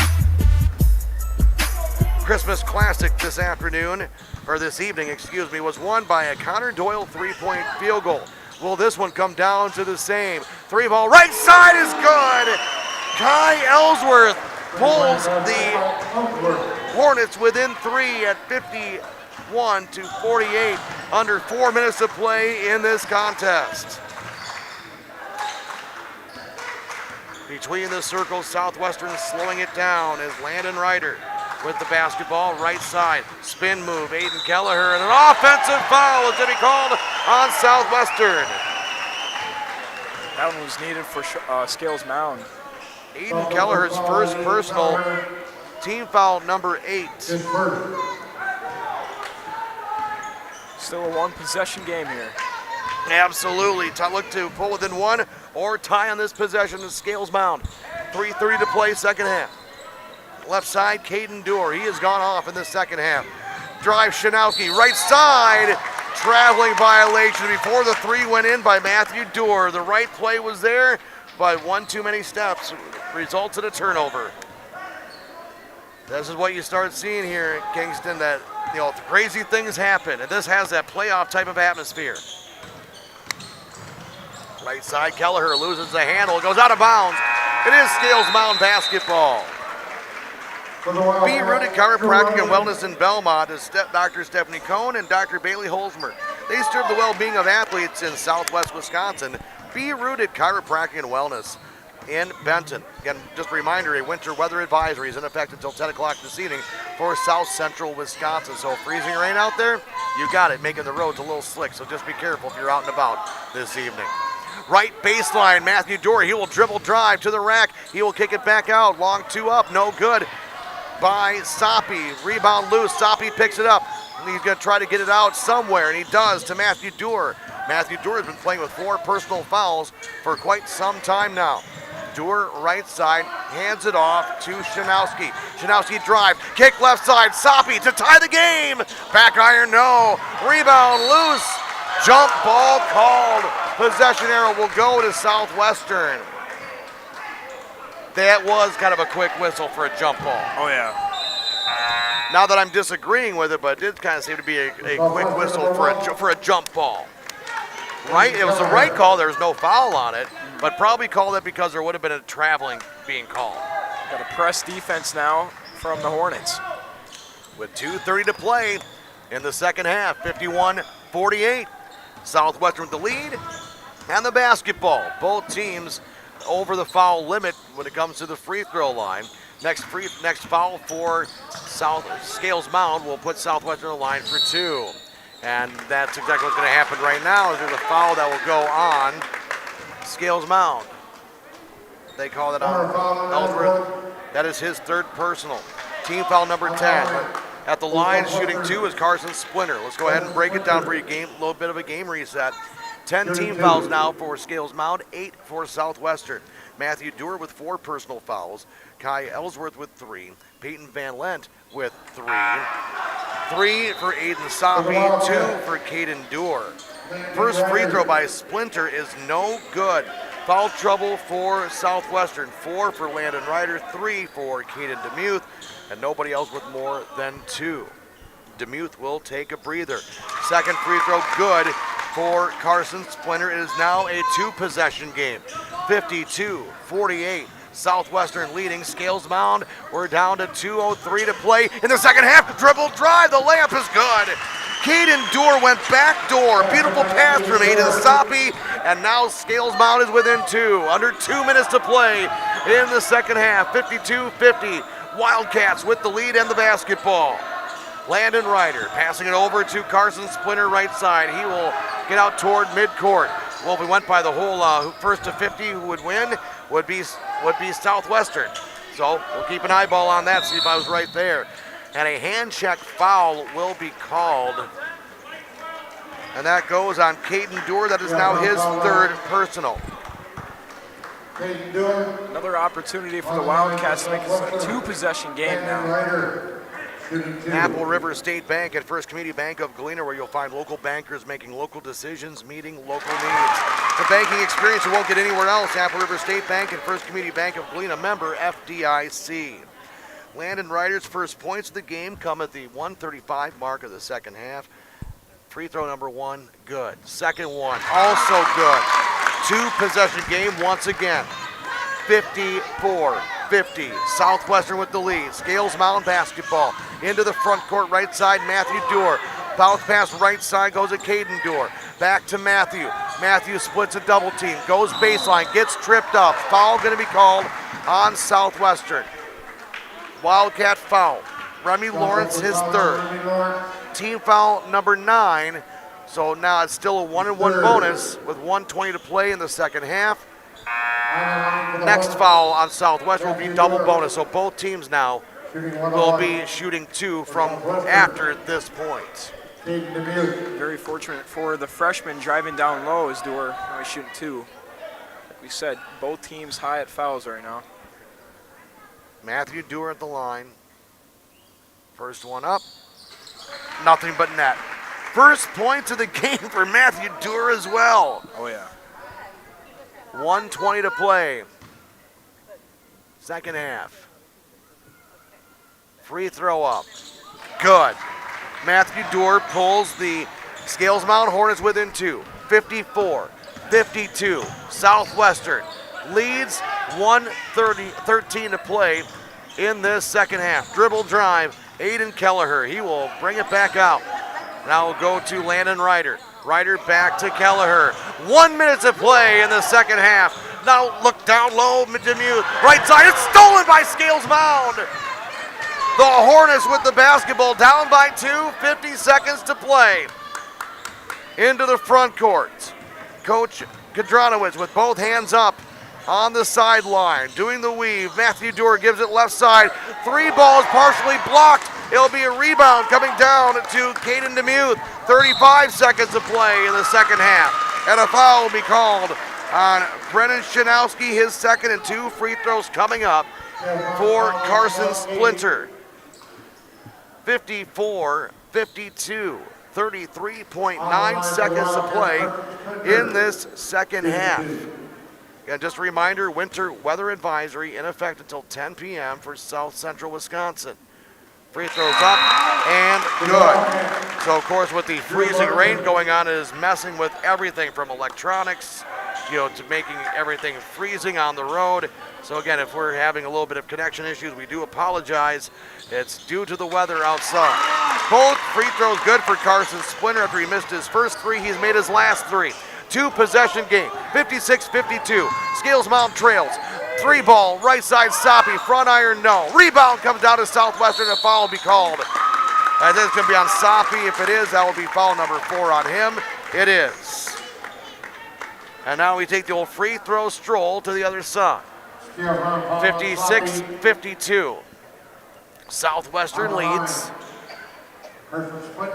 Christmas Classic this evening, was won by a Connor Doyle 3-point field goal. Will this one come down to the same? 3 ball, right side is good! Kai Ellsworth pulls the Hornets within 3 at 51-48, under 4 minutes to play in this contest. Between the circles, Southwestern slowing it down as Landon Ryder with the basketball, right side, spin move, Aiden Kelleher, and an offensive foul is to be called on Southwestern. That one was needed for Scales Mound. Aiden Kelleher's first personal, team foul number 8. Still a 1-possession game here. Absolutely. Look to pull within 1 or tie on this possession to Scales Mound. 3:30 to play, second half. Left side, Caden Doer. He has gone off in the second half. Drive Shanowski, right side. Traveling violation before the 3 went in by Matthew Doer. The right play was there, but one too many steps results in a turnover. This is what you start seeing here at Kingston, that crazy things happen, and this has that playoff type of atmosphere. Right side, Kelleher loses the handle, goes out of bounds. It is Scales Mound basketball. Be Rooted Chiropractic and Wellness in Belmont is Dr. Stephanie Cohn and Dr. Bailey Holzmer. They serve the well-being of athletes in southwest Wisconsin. Be Rooted Chiropractic and Wellness in Benton. Again, just a reminder, a winter weather advisory is in effect until 10 o'clock this evening for south central Wisconsin. So freezing rain out there, you got it, making the roads a little slick. So just be careful if you're out and about this evening. Right baseline, Matthew Dory, he will dribble drive to the rack. He will kick it back out, long 2 up, no good. by Soppy. Rebound loose. Soppy picks it up. He's going to try to get it out somewhere, and he does to Matthew Dewar. Matthew Dewar has been playing with 4 personal fouls for quite some time now. Dewar, right side, hands it off to Shanowski. Shanowski drive, kick left side, Soppy to tie the game. Back iron, no. Rebound loose. Jump ball called. Possession arrow will go to Southwestern. That was kind of a quick whistle for a jump ball. Oh, yeah. Not that I'm disagreeing with it, but it did kind of seem to be a quick whistle for a jump ball. Right? It was the right call. There was no foul on it, but probably called it because there would have been a traveling being called. Got a press defense now from the Hornets. With 2:30 to play in the second half, 51-48. Southwestern with the lead and the basketball. Both teams over the foul limit when it comes to the free throw line. Next foul for Scales Mound will put Southwestern on the line for 2. And that's exactly what's going to happen right now. Is there's a foul that will go on Scales Mound. They call that on Ellsworth. That is his 3rd personal. Team foul number 10. At the line, shooting 2 is Carson Splinter. Let's go ahead and break it down for you. A little bit of a game reset. 10 team fouls now for Scales Mound, 8 for Southwestern. Matthew Dewar with 4 personal fouls. Kai Ellsworth with 3. Peyton Van Lent with 3. 3 for Aiden Soppy, 2 for Caden Dewar. First free throw by Splinter is no good. Foul trouble for Southwestern, 4 for Landon Ryder, 3 for Caden Demuth, and nobody else with more than 2. Demuth will take a breather. Second free throw good for Carson Splinter. It is now a 2-possession game. 52-48. Southwestern leading. Scales Mound, we're down to 2:03 to play in the second half. Dribble drive, the layup is good. Caden Dewar went back door. Beautiful pass from Aiden Soppy, and now Scales Mound is within 2. Under 2 minutes to play in the second half. 52-50. Wildcats with the lead and the basketball. Landon Ryder passing it over to Carson Splinter, right side. He will get out toward midcourt. Well, if we went by the whole first to 50, who would win would be Southwestern. So we'll keep an eyeball on that, see if I was right there. And a hand check foul will be called. And that goes on Caden Dewar. That is now his 3rd personal. Another opportunity for the Wildcats to make this a 2-possession game now. Apple River State Bank and First Community Bank of Galena, where you'll find local bankers making local decisions, meeting local needs. It's a banking experience you won't get anywhere else. Apple River State Bank and First Community Bank of Galena, member FDIC. Landon Ryder's first points of the game come at the 1:35 mark of the second half. Free throw number 1, good. Second one, also good. 2-possession game once again. 54-50. Southwestern with the lead. Scales Mound basketball. Into the front court, right side, Matthew Dewar. Bounce pass right side goes to Caden Dewar. Back to Matthew. Matthew splits a double team. Goes baseline, gets tripped up. Foul going to be called on Southwestern. Wildcat foul. Remy Lawrence, his 3rd. Team foul number 9. So now it's still a 1-and-1 bonus with 1:20 to play in the second half. Next foul on Southwestern will be double bonus. So both teams now will be shooting 2 from after this point. Very fortunate for the freshman driving down low as Dewar. Now he's shooting 2. Like we said, both teams high at fouls right now. Matthew Dewar at the line. First one up. Nothing but net. First points of the game for Matthew Dewar as well. Oh, yeah. 1:20 to play. Second half. Free throw up. Good. Matthew Dewar pulls the Scales Mound Hornets within 2. 54-52. Southwestern leads 1:13 to play in this second half. Dribble drive, Aiden Kelleher. He will bring it back out. Now we'll go to Landon Ryder. Ryder back to Kelleher. 1 minute to play in the second half. Now look down low, Demuth. Right side, it's stolen by Scales Mound. The Hornets with the basketball down by 2, 50 seconds to play. Into the front court. Coach Kadranowicz with both hands up. on the sideline, doing the weave. Matthew Dewar gives it left side. 3 balls partially blocked. It'll be a rebound coming down to Caden DeMuth. 35 seconds to play in the second half. And a foul will be called on Brennan Shanowski, his second, and 2 free throws coming up for Carson Splinter. 54-52. 33.9 seconds to play in this second half. And just a reminder, winter weather advisory in effect until 10 p.m. for South Central Wisconsin. Free throws up and good. So of course with the freezing rain going on, it is messing with everything from electronics, to making everything freezing on the road. So again, if we're having a little bit of connection issues, we do apologize. It's due to the weather outside. Both free throws good for Carson Splinter. After he missed his first 3, he's made his last 3. 2-possession game, 56-52. Scales Mountain trails. 3 ball, right side Soppy, front iron, no. Rebound comes down to Southwestern, a foul will be called. I think it's going to be on Soppy. If it is, that will be foul number 4 on him. It is. And now we take the old free throw stroll to the other side. 56-52. Southwestern leads.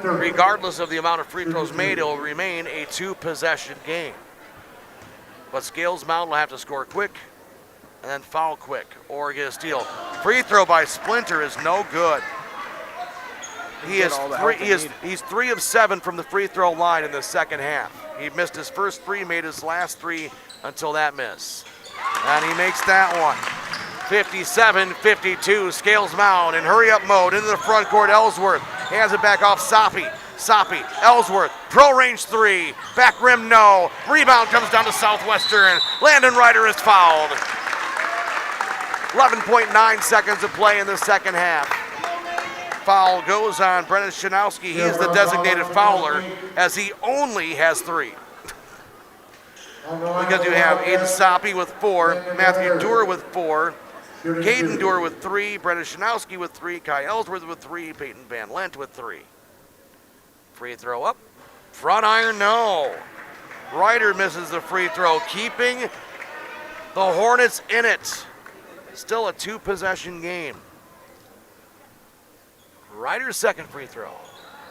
Regardless of the amount of free throws made, it will remain a 2-possession game. But Scales Mountain will have to score quick and then foul quick or get a steal. Free throw by Splinter is no good. He's 3 of 7 from the free throw line in the second half. He missed his first 3, made his last 3 until that miss. And he makes that one. 57-52, Scales Mountain in hurry-up mode into the front court. Ellsworth hands it back off Soppy. Soppy, Ellsworth, pro range 3, back rim no. Rebound comes down to Southwestern. Landon Ryder is fouled. 11.9 seconds to play in the second half. Foul goes on Brennan Shanowski. He is the designated fouler as he only has 3. Because you have Aiden Soppy with 4, Matthew Dewar with 4, Caden Dewar with 3, Brennan Shanowski with 3, Kai Ellsworth with 3, Peyton Van Lent with 3. Free throw up, front iron no. Ryder misses the free throw, keeping the Hornets in it. Still a 2-possession game. Ryder's second free throw.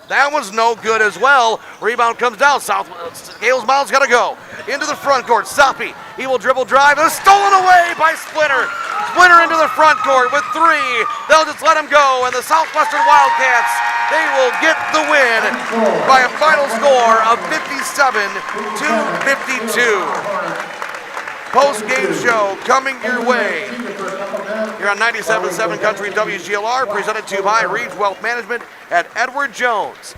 That one's no good as well. Rebound comes down. Scales Mountain's got to go. Into the front court. Soppy. He will dribble drive. And stolen away by Splinter. Splinter into the front court with 3. They'll just let him go. And the Southwestern Wildcats, they will get the win by a final score of 57-52. Post-game show coming your way here on 97.7 Country WGLR, presented to you by Reeves Wealth Management at Edward Jones.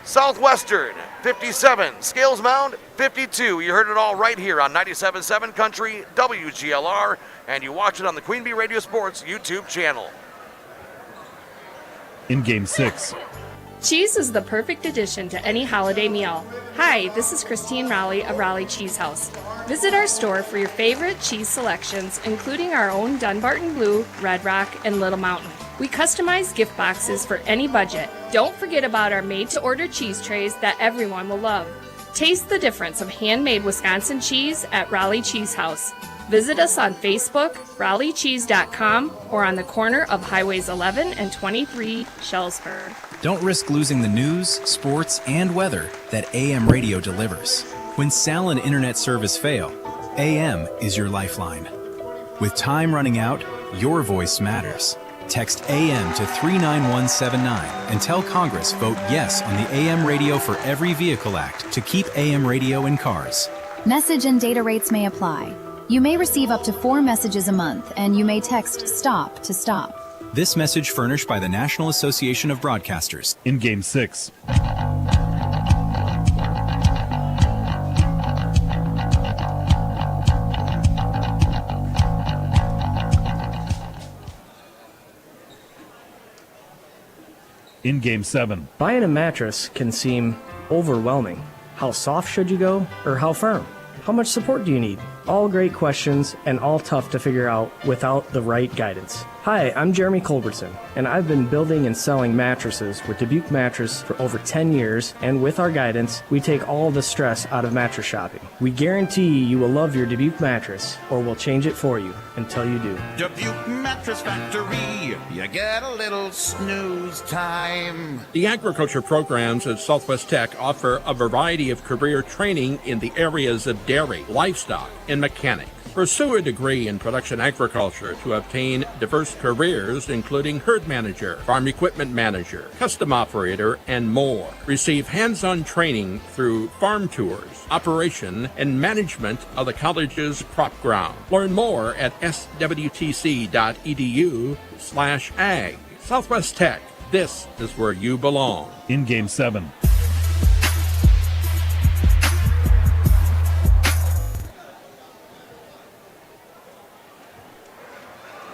Southwestern 57, Scales Mound 52. You heard it all right here on 97.7 Country WGLR, and you watch it on the Queen Bee Radio Sports YouTube channel. In Game 6. Cheese is the perfect addition to any holiday meal. Hi, this is Christine Raleigh of Raleigh Cheese House. Visit our store for your favorite cheese selections, including our own Dunbarton Blue, Red Rock, and Little Mountain. We customize gift boxes for any budget. Don't forget about our made-to-order cheese trays that everyone will love. Taste the difference of handmade Wisconsin cheese at Raleigh Cheese House. Visit us on Facebook, raleighcheese.com, or on the corner of Highways 11 and 23, Shellsburg. Don't risk losing the news, sports, and weather that AM radio delivers. When cell and internet service fail, AM is your lifeline. With time running out, your voice matters. Text AM to 39179 and tell Congress vote yes on the AM Radio for Every Vehicle Act to keep AM radio in cars. Message and data rates may apply. You may receive up to 4 messages a month, and you may text STOP to stop. This message furnished by the National Association of Broadcasters. In Game 6. In Game 7. Buying a mattress can seem overwhelming. How soft should you go, or how firm? How much support do you need? All great questions and all tough to figure out without the right guidance. Hi, I'm Jeremy Culbertson, and I've been building and selling mattresses with Dubuque Mattress for over 10 years, and with our guidance, we take all the stress out of mattress shopping. We guarantee you will love your Dubuque mattress, or we'll change it for you until you do. Dubuque Mattress Factory, you get a little snooze time. The agriculture programs at Southwest Tech offer a variety of career training in the areas of dairy, livestock, and mechanics. Pursue a degree in production agriculture to obtain diverse careers, including herd manager, farm equipment manager, custom operator, and more. Receive hands-on training through farm tours, operation, and management of the college's crop ground. Learn more at swtc.edu/ag. Southwest Tech, this is where you belong. In Game 7.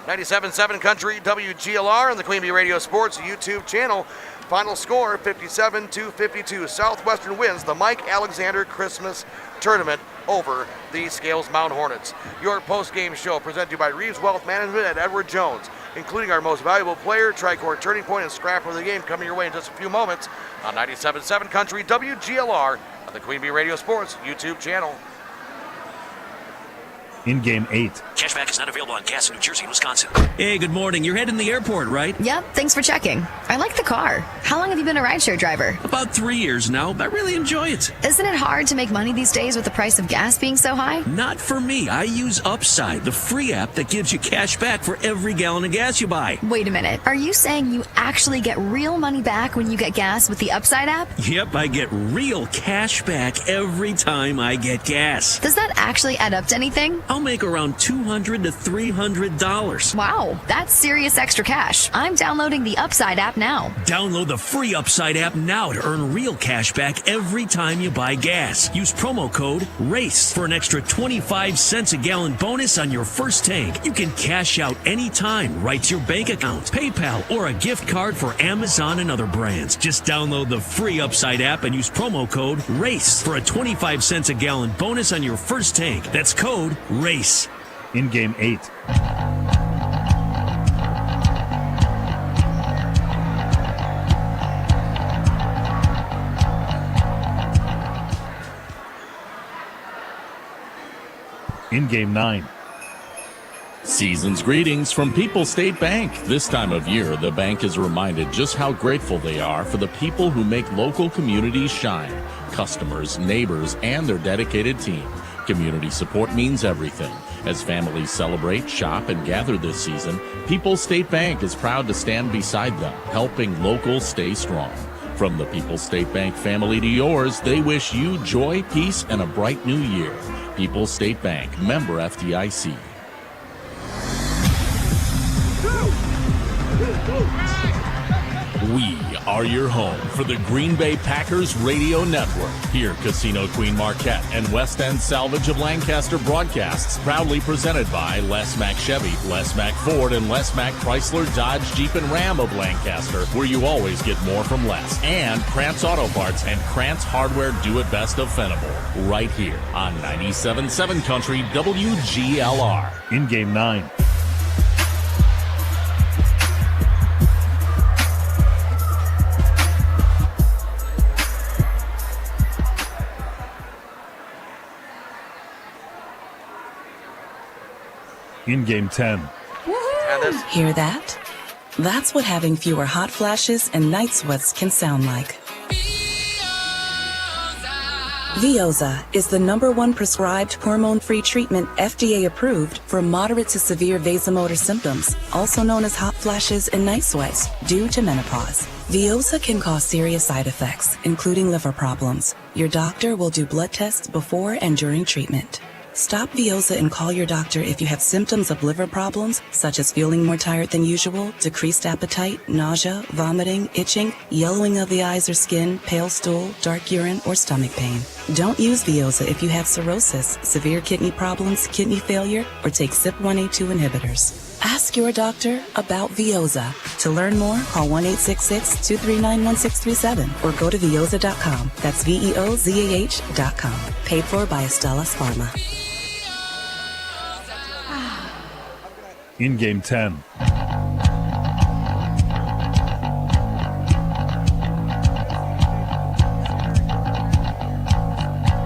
.97.7 Country WGLR and the Queen Bee Radio Sports YouTube channel. Final score 57-52. Southwestern wins the Mike Alexander Christmas Tournament over the Scales Mound Hornets. Your post-game show presented to you by Reeves Wealth Management at Edward Jones, including our most valuable player, Tricord Turning Point, and Scrapper of the Game coming your way in just a few moments on 97.7 Country WGLR on the Queen Bee Radio Sports YouTube channel. In Game 8. Cashback is not available on gas in New Jersey and Wisconsin. Hey, good morning. You're heading to the airport, right? Yep, thanks for checking. I like the car. How long have you been a rideshare driver? About 3 years now. I really enjoy it. Isn't it hard to make money these days with the price of gas being so high? Not for me. I use Upside, the free app that gives you cash back for every gallon of gas you buy. Wait a minute. Are you saying you actually get real money back when you get gas with the Upside app? Yep, I get real cash back every time I get gas. Does that actually add up to anything? I'll make around $200 to $300. Wow, that's serious extra cash. I'm downloading the Upside app now. Download the free Upside app now to earn real cash back every time you buy gas. Use promo code RACE for an extra 25 cents a gallon bonus on your first tank. You can cash out anytime right to your bank account, PayPal, or a gift card for Amazon and other brands. Just download the free Upside app and use promo code RACE for a 25 cents a gallon bonus on your first tank. That's code RACE. In Game 8. In Game 9. Season's greetings from People's State Bank. This time of year, the bank is reminded just how grateful they are for the people who make local communities shine. Customers, neighbors, and their dedicated team. Community support means everything. As families celebrate, shop, and gather this season, People's State Bank is proud to stand beside them, helping locals stay strong. From the People's State Bank family to yours, they wish you joy, peace, and a bright new year. People's State Bank, member FDIC. We are your home for the Green Bay Packers Radio Network. Here, Casino Queen Marquette and West End Salvage of Lancaster broadcasts, proudly presented by Les Mack Chevy, Les Mack Ford, and Les Mack Chrysler, Dodge, Jeep, and Ram of Lancaster, where you always get more from less. And Krantz Auto Parts and Krantz Hardware Do It Best of Venable, right here on 97.7 Country WGLR. In Game 9. In Game 10. Hear that? That's what having fewer hot flashes and night sweats can sound like. Veoza is the #1 prescribed hormone-free treatment FDA approved for moderate to severe vasomotor symptoms, also known as hot flashes and night sweats, due to menopause. Veoza can cause serious side effects, including liver problems. Your doctor will do blood tests before and during treatment. Stop Veoza and call your doctor if you have symptoms of liver problems, such as feeling more tired than usual, decreased appetite, nausea, vomiting, itching, yellowing of the eyes or skin, pale stool, dark urine, or stomach pain. Don't use Veoza if you have cirrhosis, severe kidney problems, kidney failure, or take CYP1A2 inhibitors. Ask your doctor about Veoza. To learn more, call 1-866-239-1637 or go to Veoza.com. That's VEOZAH.com. Paid for by Astellas Pharma. In game 10.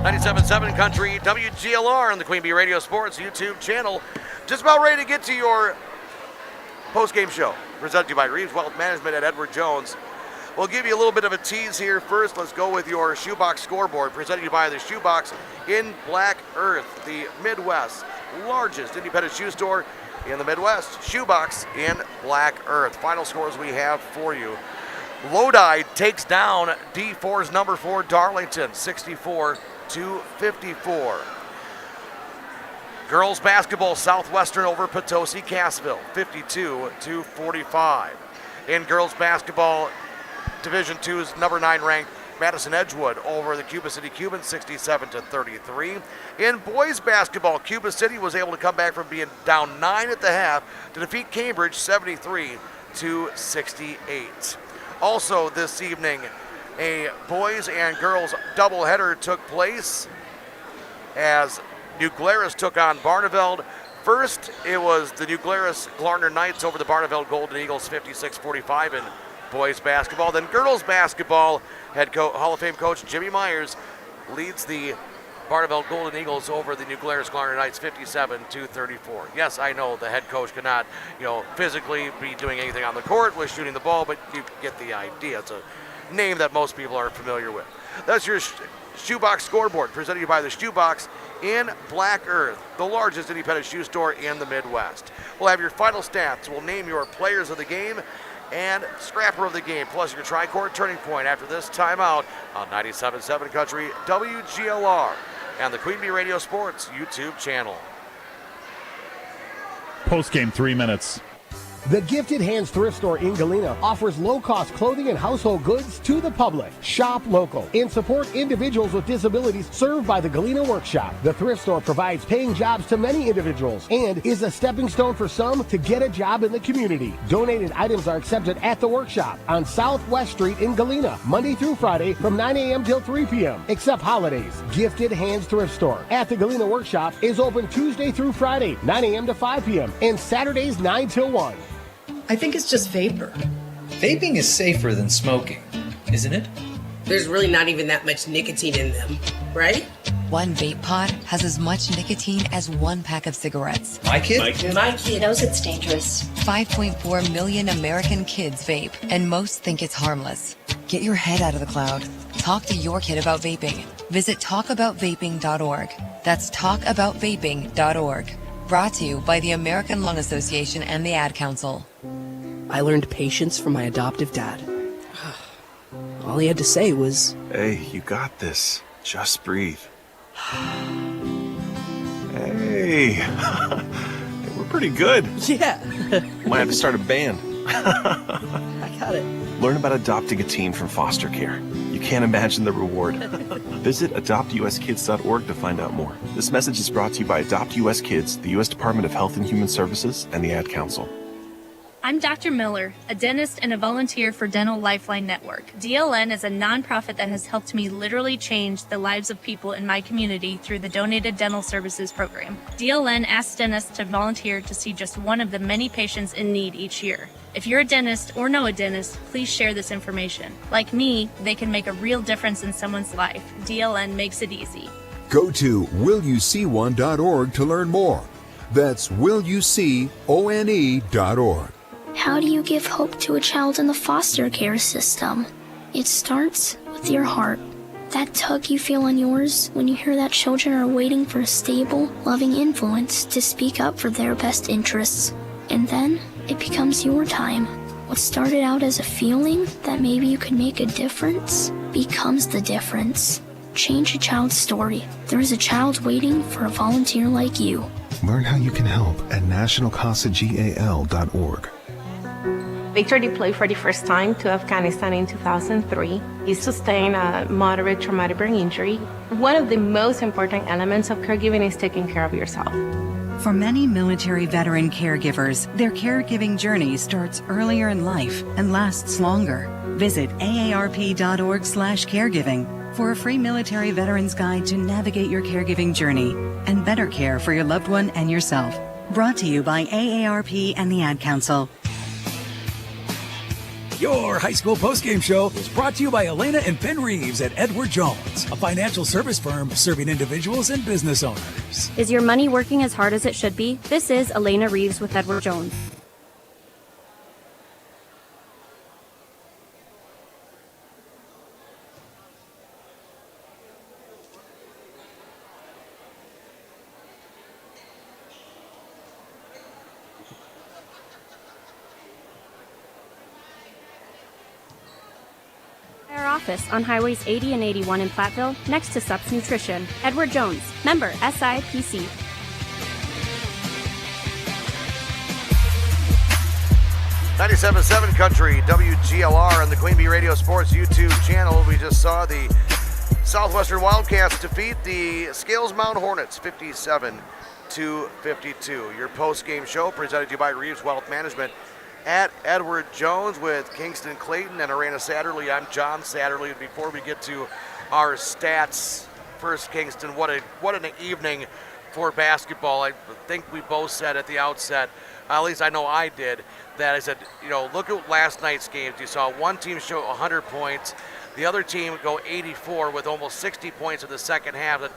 97.7 Country, WGLR on the Queen Bee Radio Sports YouTube channel. Just about ready to get to your post-game show. Presented to you by Reeves Wealth Management at Edward Jones. We'll give you a little bit of a tease here. First, let's go with your Shoebox scoreboard. Presented to you by the Shoebox in Black Earth, the Midwest's largest independent shoe store in the Midwest. Shoebox in Black Earth. Final scores we have for you. Lodi takes down D4's number 4 Darlington, 64-54. Girls basketball, Southwestern over Potosi Cassville, 52-45. In girls basketball, Division II's number 9 ranked Madison Edgewood over the Cuba City Cubans, 67-33. In boys basketball, Cuba City was able to come back from being down 9 at the half to defeat Cambridge, 73-68. Also this evening, a boys and girls doubleheader took place as New Glarus took on Barneveld. First, it was the New Glarus Glarner Knights over the Barneveld Golden Eagles, 56-45 in boys basketball. Then girls basketball, Hall of Fame coach Jimmy Myers leads the Barneveld Golden Eagles over the New Glarus Glarner Knights, 57-34. Yes, I know the head coach cannot, physically be doing anything on the court with shooting the ball, but you get the idea. It's a name that most people are familiar with. That's your Shoebox scoreboard, presented to you by the Shoebox in Black Earth, the largest independent shoe store in the Midwest. We'll have your final stats. We'll name your players of the game and scrapper of the game, plus your tri-court turning point after this timeout on 97.7 Country, WGLR, and the Queen Bee Radio Sports YouTube channel. Post-game 3 minutes. The Gifted Hands Thrift Store in Galena offers low-cost clothing and household goods to the public. Shop local and support individuals with disabilities served by the Galena Workshop. The thrift store provides paying jobs to many individuals and is a stepping stone for some to get a job in the community. Donated items are accepted at the workshop on Southwest Street in Galena, Monday through Friday from 9 a.m. till 3 p.m., except holidays. Gifted Hands Thrift Store at the Galena Workshop is open Tuesday through Friday, 9 a.m. to 5 p.m., and Saturdays 9 till 1. I think it's just vapor. Vaping is safer than smoking, isn't it? There's really not even that much nicotine in them, right? One vape pod has as much nicotine as 1 pack of cigarettes. My kid knows it's dangerous. 5.4 million American kids vape, and most think it's harmless. Get your head out of the cloud. Talk to your kid about vaping. Visit talkaboutvaping.org. That's talkaboutvaping.org. Brought to you by the American Lung Association and the Ad Council. I learned patience from my adoptive dad. All he had to say was, "Hey, you got this. Just breathe." Hey, we're pretty good. Yeah. Might have to start a band. I got it. Learn about adopting a teen from foster care. You can't imagine the reward. Visit adoptuskids.org to find out more. This message is brought to you by Adopt US Kids, the U.S. Department of Health and Human Services, and the Ad Council. I'm Dr. Miller, a dentist and a volunteer for Dental Lifeline Network. DLN is a nonprofit that has helped me literally change the lives of people in my community through the Donated Dental Services program. DLN asks dentists to volunteer to see just one of the many patients in need each year. If you're a dentist or know a dentist, please share this information. Like me, they can make a real difference in someone's life. DLN makes it easy. Go to willyouseeone.org to learn more. That's willyouseeone.org. How do you give hope to a child in the foster care system? It starts with your heart. That tug you feel in yours when you hear that children are waiting for a stable, loving influence to speak up for their best interests. And then it becomes your time. What started out as a feeling that maybe you could make a difference becomes the difference. Change a child's story. There is a child waiting for a volunteer like you. Learn how you can help at nationalcasagal.org. Victor deployed for the first time to Afghanistan in 2003. He sustained a moderate traumatic brain injury. One of the most important elements of caregiving is taking care of yourself. For many military veteran caregivers, their caregiving journey starts earlier in life and lasts longer. Visit aarp.org/caregiving for a free military veterans guide to navigate your caregiving journey and better care for your loved one and yourself. Brought to you by AARP and the Ad Council. Your high school postgame show is brought to you by Elena and Ben Reeves at Edward Jones, a financial service firm serving individuals and business owners. Is your money working as hard as it should be? This is Elena Reeves with Edward Jones. Our office on Highways 80 and 81 in Platteville, next to Sups Nutrition. Edward Jones, member SIPC. .97.7 Country, WGLR, and the Queen Bee Radio Sports YouTube channel. We just saw the Southwestern Wildcats defeat the Scales Mound Hornets 57-52. Your post-game show presented to you by Reeves Wealth Management at Edward Jones with Kingston Clayton and Arena Satterley. I'm John Satterley. Before we get to our stats, first Kingston, what an evening for basketball. I think we both said at the outset, at least I know I did, that I said, look at last night's games. You saw one team show 100 points, the other team go 84 with almost 60 points in the second half. And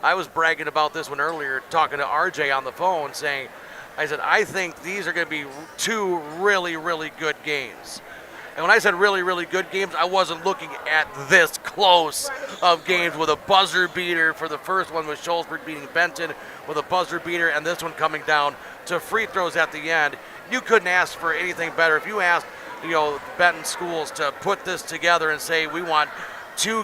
I was bragging about this one earlier, talking to RJ on the phone, saying, I think these are going to be two really, really good games. And when I said really, really good games, I wasn't looking at this close of games with a buzzer beater. For the first one with Shullsburg beating Benton with a buzzer beater, and this one coming down to free throws at the end. You couldn't ask for anything better. If you asked, Benton schools to put this together and say we want 4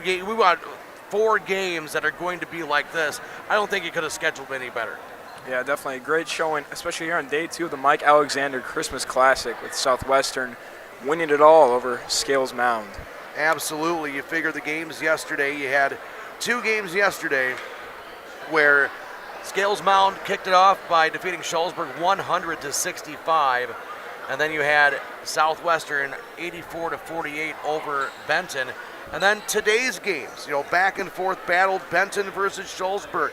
games that are going to be like this, I don't think you could have scheduled any better. Yeah, definitely a great showing, especially here on day 2 of the Mike Alexander Christmas Classic with Southwestern winning it all over Scales Mound. Absolutely. You figure the games yesterday, you had 2 games yesterday where Scales Mound kicked it off by defeating Shullsburg 100-65, and then you had Southwestern 84-48 over Benton. And then today's games, back and forth battle, Benton versus Shullsburg.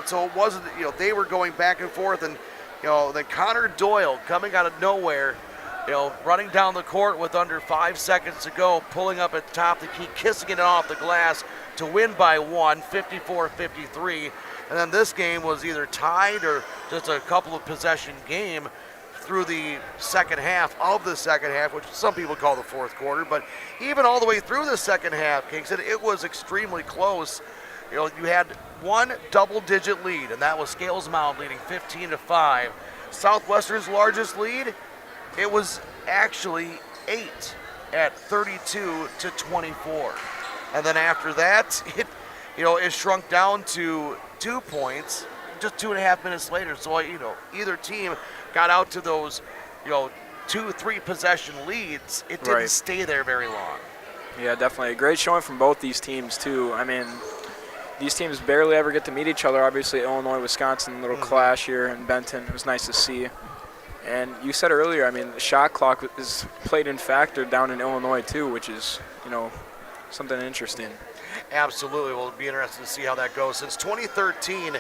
So it wasn't, they were going back and forth, and, then Connor Doyle coming out of nowhere, running down the court with under 5 seconds to go, pulling up at the top of the key, kissing it off the glass to win by 1, 54-53. And then this game was either tied or just a couple of possession game through the second half of the second half, which some people call the fourth quarter. But even all the way through the second half, Kingston, it was extremely close. You had one double-digit lead, and that was Scales Mound leading 15-5. Southwestern's largest lead, it was actually 8 at 32-24. And then after that, it shrunk down to 2 points just 2.5 minutes later. So, either team got out to those, 2-3 possession leads. It didn't stay there very long. Yeah, definitely a great showing from both these teams, too. I mean, these teams barely ever get to meet each other. Obviously, Illinois, Wisconsin, little clash here in Benton. It was nice to see. And you said earlier, the shot clock is played in factor down in Illinois, too, which is, something interesting. Absolutely. Well, it'll be interesting to see how that goes. Since 2013,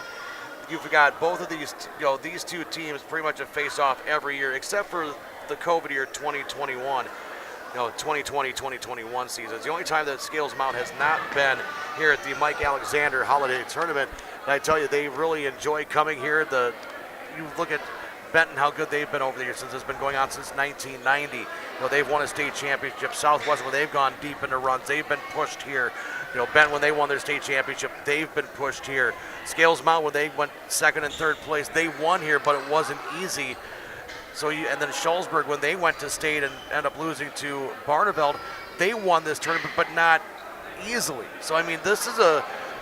you've got both of these, these two teams pretty much have faced off every year, except for the COVID year 2021. 2020-2021 seasons. The only time that Scales Mound has not been here at the Mike Alexander Holiday Tournament, and I tell you, they really enjoy coming here. You look at Benton, how good they've been over the years since it's been going on since 1990. They've won a state championship. Southwestern, when they've gone deep into runs, they've been pushed here. Benton, when they won their state championship, they've been pushed here. Scales Mound, when they went second and third place, they won here, but it wasn't easy. And then Shullsburg, when they went to state and ended up losing to Barneveld, they won this tournament, but not easily. So,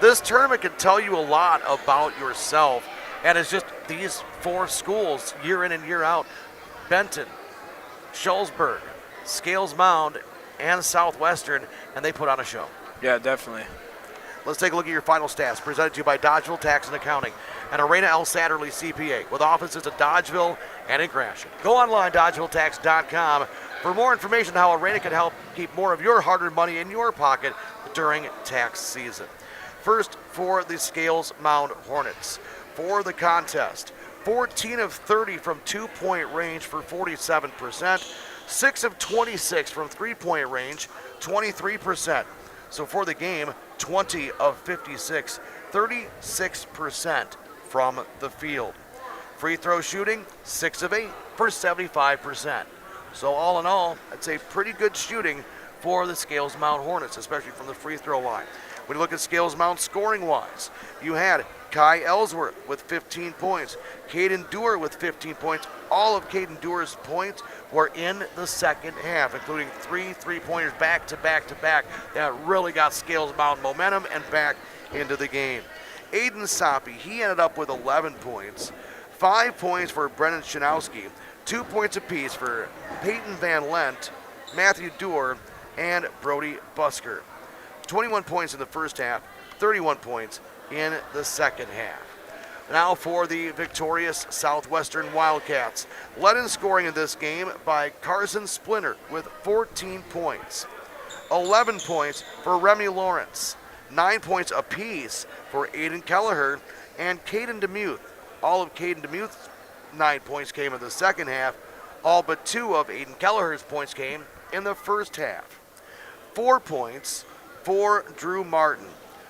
this tournament can tell you a lot about yourself. And it's just these 4 schools, year in and year out, Benton, Shullsburg, Scales Mound, and Southwestern, and they put on a show. Yeah, definitely. Let's take a look at your final stats, presented to you by Dodgeville Tax and Accounting and Arena L. Satterley CPA, with offices at Dodgeville and in Gratiot. Go online, DodgevilleTax.com, for more information on how Arena can help keep more of your hard-earned money in your pocket during tax season. First, for the Scales Mound Hornets. For the contest, 14 of 30 from 2-point range for 47%. 6 of 26 from 3-point range, 23%. So for the game, 20 of 56, 36% from the field. Free throw shooting, 6 of 8 for 75%. So all in all, I'd say pretty good shooting for the Scales Mount Hornets, especially from the free throw line. When you look at Scales Mount scoring-wise, you had Kai Ellsworth with 15 points, Caden Dewar with 15 points. All of Caden Dewar's points were in the second half, including 3 3-pointers back to back to back. That really got Scales Mount momentum and back into the game. Aiden Soppy, he ended up with 11 points, 5 points for Brennan Shanowski, 2 points apiece for Peyton Van Lent, Matthew Dewar, and Brody Busker. 21 points in the first half, 31 points in the second half. Now for the victorious Southwestern Wildcats. Led in scoring in this game by Carson Splinter with 14 points. 11 points for Remy Lawrence. 9 points apiece for Aiden Kelleher and Caden DeMuth. All of Caden DeMuth's 9 points came in the second half. All but 2 of Aiden Kelleher's points came in the first half. 4 points for Drew Martin.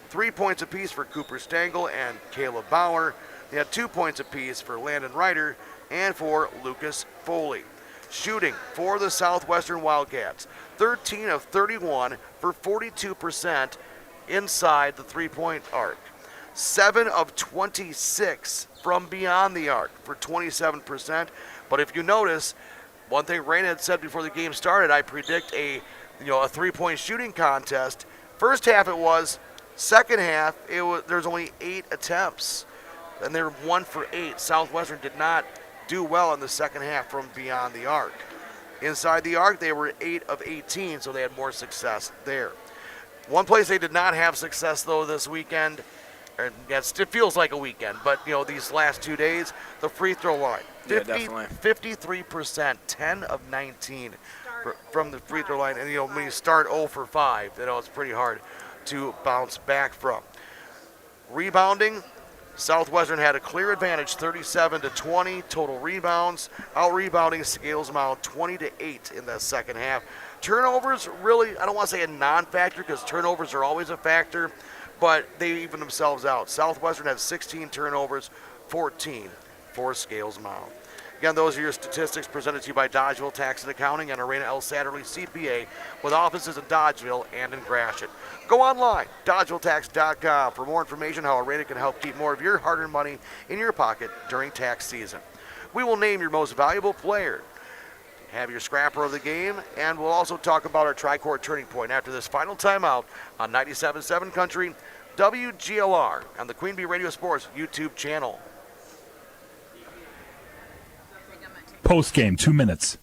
3 points apiece for Cooper Stengel and Caleb Bauer. They had 2 points apiece for Landon Ryder and for Lucas Foley. Shooting for the Southwestern Wildcats, 13 of 31 for 42% inside the 3-point arc. 7 of 26 from beyond the arc for 27%. But if you notice, one thing Raina had said before the game started, I predict a 3-point shooting contest. First half it was. Second half, there's only 8 attempts, and they're 1 for 8. Southwestern did not do well in the second half from beyond the arc. Inside the arc, they were 8 of 18, so they had more success there. One place they did not have success, though, this weekend, and yes, it feels like a weekend, but these last 2 days, the free throw line. 53%, 10 of 19 from the free throw line, and when you start 0 for 5, it's pretty hard to bounce back from. Rebounding, Southwestern had a clear advantage, 37-20 total rebounds. Out-rebounding Scales Mount 20-8 in that second half. Turnovers, really, I don't want to say a non-factor because turnovers are always a factor, but they even themselves out. Southwestern had 16 turnovers, 14 for Scales Mount. Again, those are your statistics presented to you by Dodgeville Tax and Accounting and Arena L. Satterley CPA with offices in Dodgeville and in Gratiot. Go online, DodgevilleTax.com, for more information how Arena can help keep more of your hard-earned money in your pocket during tax season. We will name your most valuable player, have your scrapper of the game, and we'll also talk about our tri-court turning point after this final timeout on 97.7 Country, WGLR, on the Queen Bee Radio Sports YouTube channel. Postgame, 2 minutes.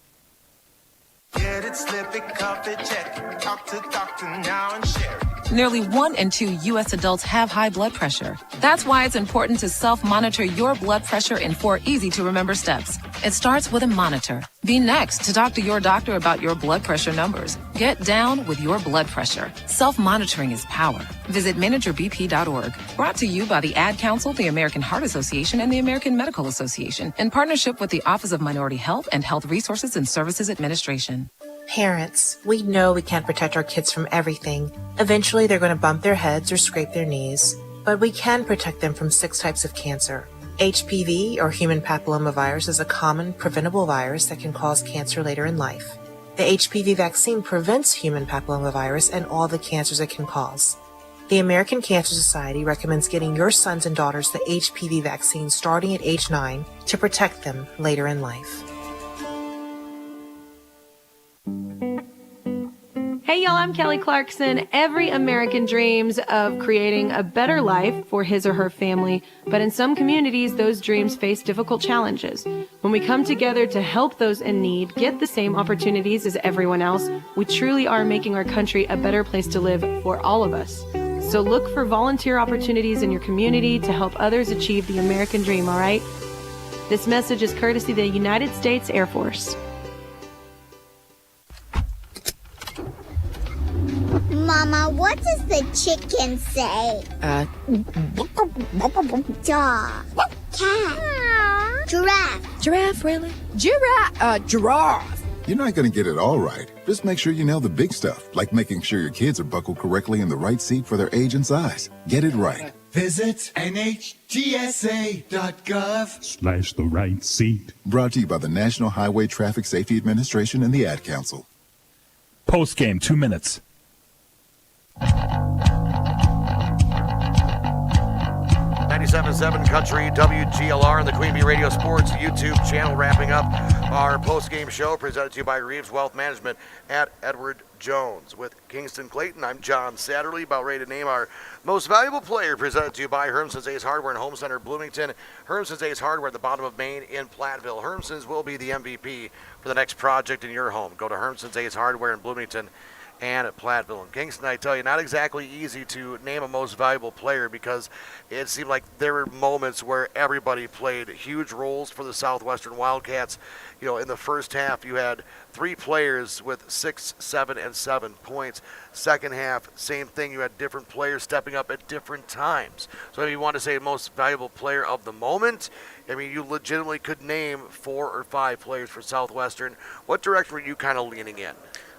Get it, slip it, cuff it, check it. Talk to doctor now and share it. Nearly 1 in 2 U.S. adults have high blood pressure. That's why it's important to self-monitor your blood pressure in 4 easy-to-remember steps. It starts with a monitor. Be next to talk to your doctor about your blood pressure numbers. Get down with your blood pressure. Self-monitoring is power. Visit manageyourbp.org. Brought to you by the Ad Council, the American Heart Association, and the American Medical Association, in partnership with the Office of Minority Health and Health Resources and Services Administration. Parents, we know we can't protect our kids from everything. Eventually, they're going to bump their heads or scrape their knees. But we can protect them from 6 types of cancer. HPV, or human papillomavirus, is a common preventable virus that can cause cancer later in life. The HPV vaccine prevents human papillomavirus and all the cancers it can cause. The American Cancer Society recommends getting your sons and daughters the HPV vaccine starting at age 9 to protect them later in life. Hey y'all, I'm Kelly Clarkson. Every American dreams of creating a better life for his or her family, but in some communities, those dreams face difficult challenges. When we come together to help those in need get the same opportunities as everyone else, we truly are making our country a better place to live for all of us. So look for volunteer opportunities in your community to help others achieve the American dream, all right? This message is courtesy of the United States Air Force. Mama, what does the chicken say? Dog. Cat. Giraffe. Giraffe, really? Giraffe. You're not going to get it all right. Just make sure you nail the big stuff, like making sure your kids are buckled correctly in the right seat for their age and size. Get it right. Visit NHTSA.gov. / the right seat. Brought to you by the National Highway Traffic Safety Administration and the Ad Council. Postgame, 2 minutes. 97.7 Country WGLR and the Queen Bee Radio Sports YouTube channel, wrapping up our post-game show presented to you by Reeves Wealth Management at Edward Jones. With Kingston Clayton, I'm John Satterley, about ready to name our most valuable player, presented to you by Hermson's Ace Hardware and Home Center Bloomington. Hermson's Ace Hardware at the bottom of Main in Platteville. Hermson's will be the MVP for the next project in your home. Go to Hermson's Ace Hardware in Bloomington and at Platteville. And Kingston, I tell you, not exactly easy to name a most valuable player, because it seemed like there were moments where everybody played huge roles for the Southwestern Wildcats. You know, in the first half, you had 3 players with 6, 7, and 7 points. Second half, same thing. You had different players stepping up at different times. So if you want to say most valuable player of the moment, I mean, you legitimately could name 4 or 5 players for Southwestern. What direction were you kind of leaning in?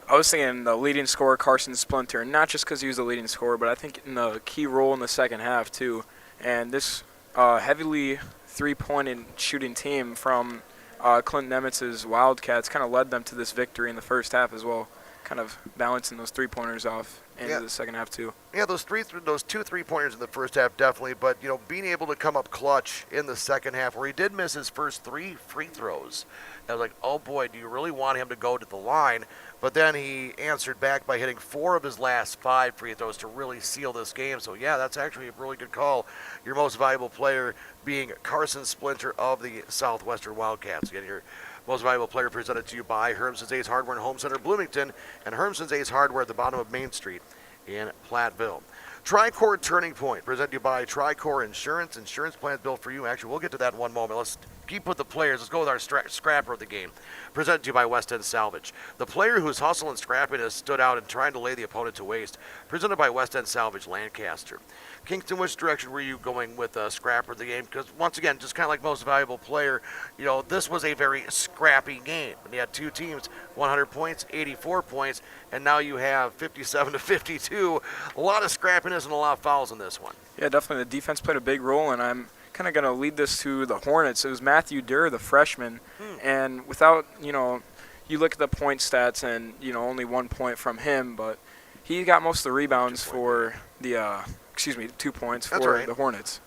I was thinking the leading scorer, Carson Splinter, not just because he was the leading scorer, but I think in the key role in the second half, too. And this heavily three-pointed shooting team from Clinton Emmets's Wildcats kind of led them to this victory in the first half as well, kind of balancing those three-pointers off into the second half, too. Yeah, those 2 3-pointers in the first half, definitely. But, you know, being able to come up clutch in the second half, where he did miss his first 3 free throws, I was like, oh, boy, do you really want him to go to the line? But then he answered back by hitting 4 of his last 5 free throws to really seal this game. So, yeah, that's actually a really good call. Your most valuable player being Carson Splinter of the Southwestern Wildcats. Again, your most valuable player presented to you by Hermson's Ace Hardware and Home Center Bloomington, and Hermson's Ace Hardware at the bottom of Main Street in Platteville. Tricor Turning Point, presented to you by Tricor Insurance. Insurance plans built for you. Actually, we'll get to that in one moment. Let's keep with the players. Let's go with our scrapper of the game, presented to you by West End Salvage. The player whose hustle and scrappiness stood out in trying to lay the opponent to waste, presented by West End Salvage Lancaster. Kingston, which direction were you going with scrapper of the game? Because, once again, just kind of like most valuable player, you know, this was a very scrappy game. And you had 2 teams, 100 points, 84 points, and now you have 57 to 52. A lot of scrappiness and a lot of fouls in this one. Yeah, definitely. The defense played a big role, and I'm kind of going to lead this to the Hornets. It was Matthew Durr, the freshman, and without, you know, you look at the point stats and, you know, only 1 point from him, but he got most of the rebounds for the 2 points for the Hornets.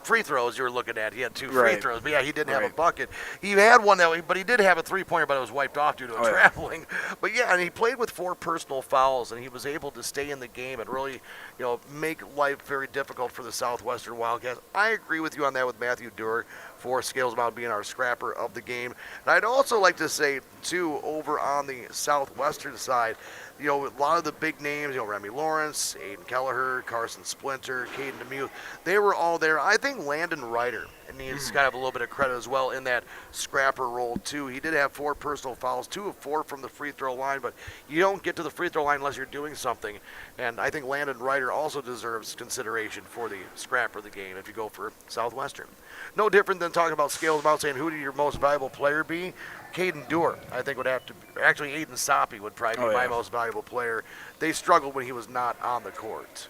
Free throws you were looking at. He had 2 free throws, but yeah, he didn't have a bucket. He had one that way, but he did have a 3-pointer, but it was wiped off due to traveling. But yeah, and he played with 4 personal fouls, and he was able to stay in the game and really, you know, make life very difficult for the Southwestern Wildcats. I agree with you on that with Matthew Durr for Scales Mountain being our scrapper of the game. And I'd also like to say, too, over on the Southwestern side, you know, a lot of the big names, you know, Remy Lawrence, Aiden Kelleher, Carson Splinter, Caden DeMuth, they were all there. I think Landon Ryder needs kind of a little bit of credit as well in that scrapper role, too. He did have 4 personal fouls, 2 of 4 from the free throw line, but you don't get to the free throw line unless you're doing something. And I think Landon Ryder also deserves consideration for the scrapper of the game if you go for Southwestern. No different than talking about Scales Mountain, saying who would your most valuable player be? Caden Dewar, I think, would have to – actually, Aiden Soppy would probably be my most valuable player. They struggled when he was not on the court.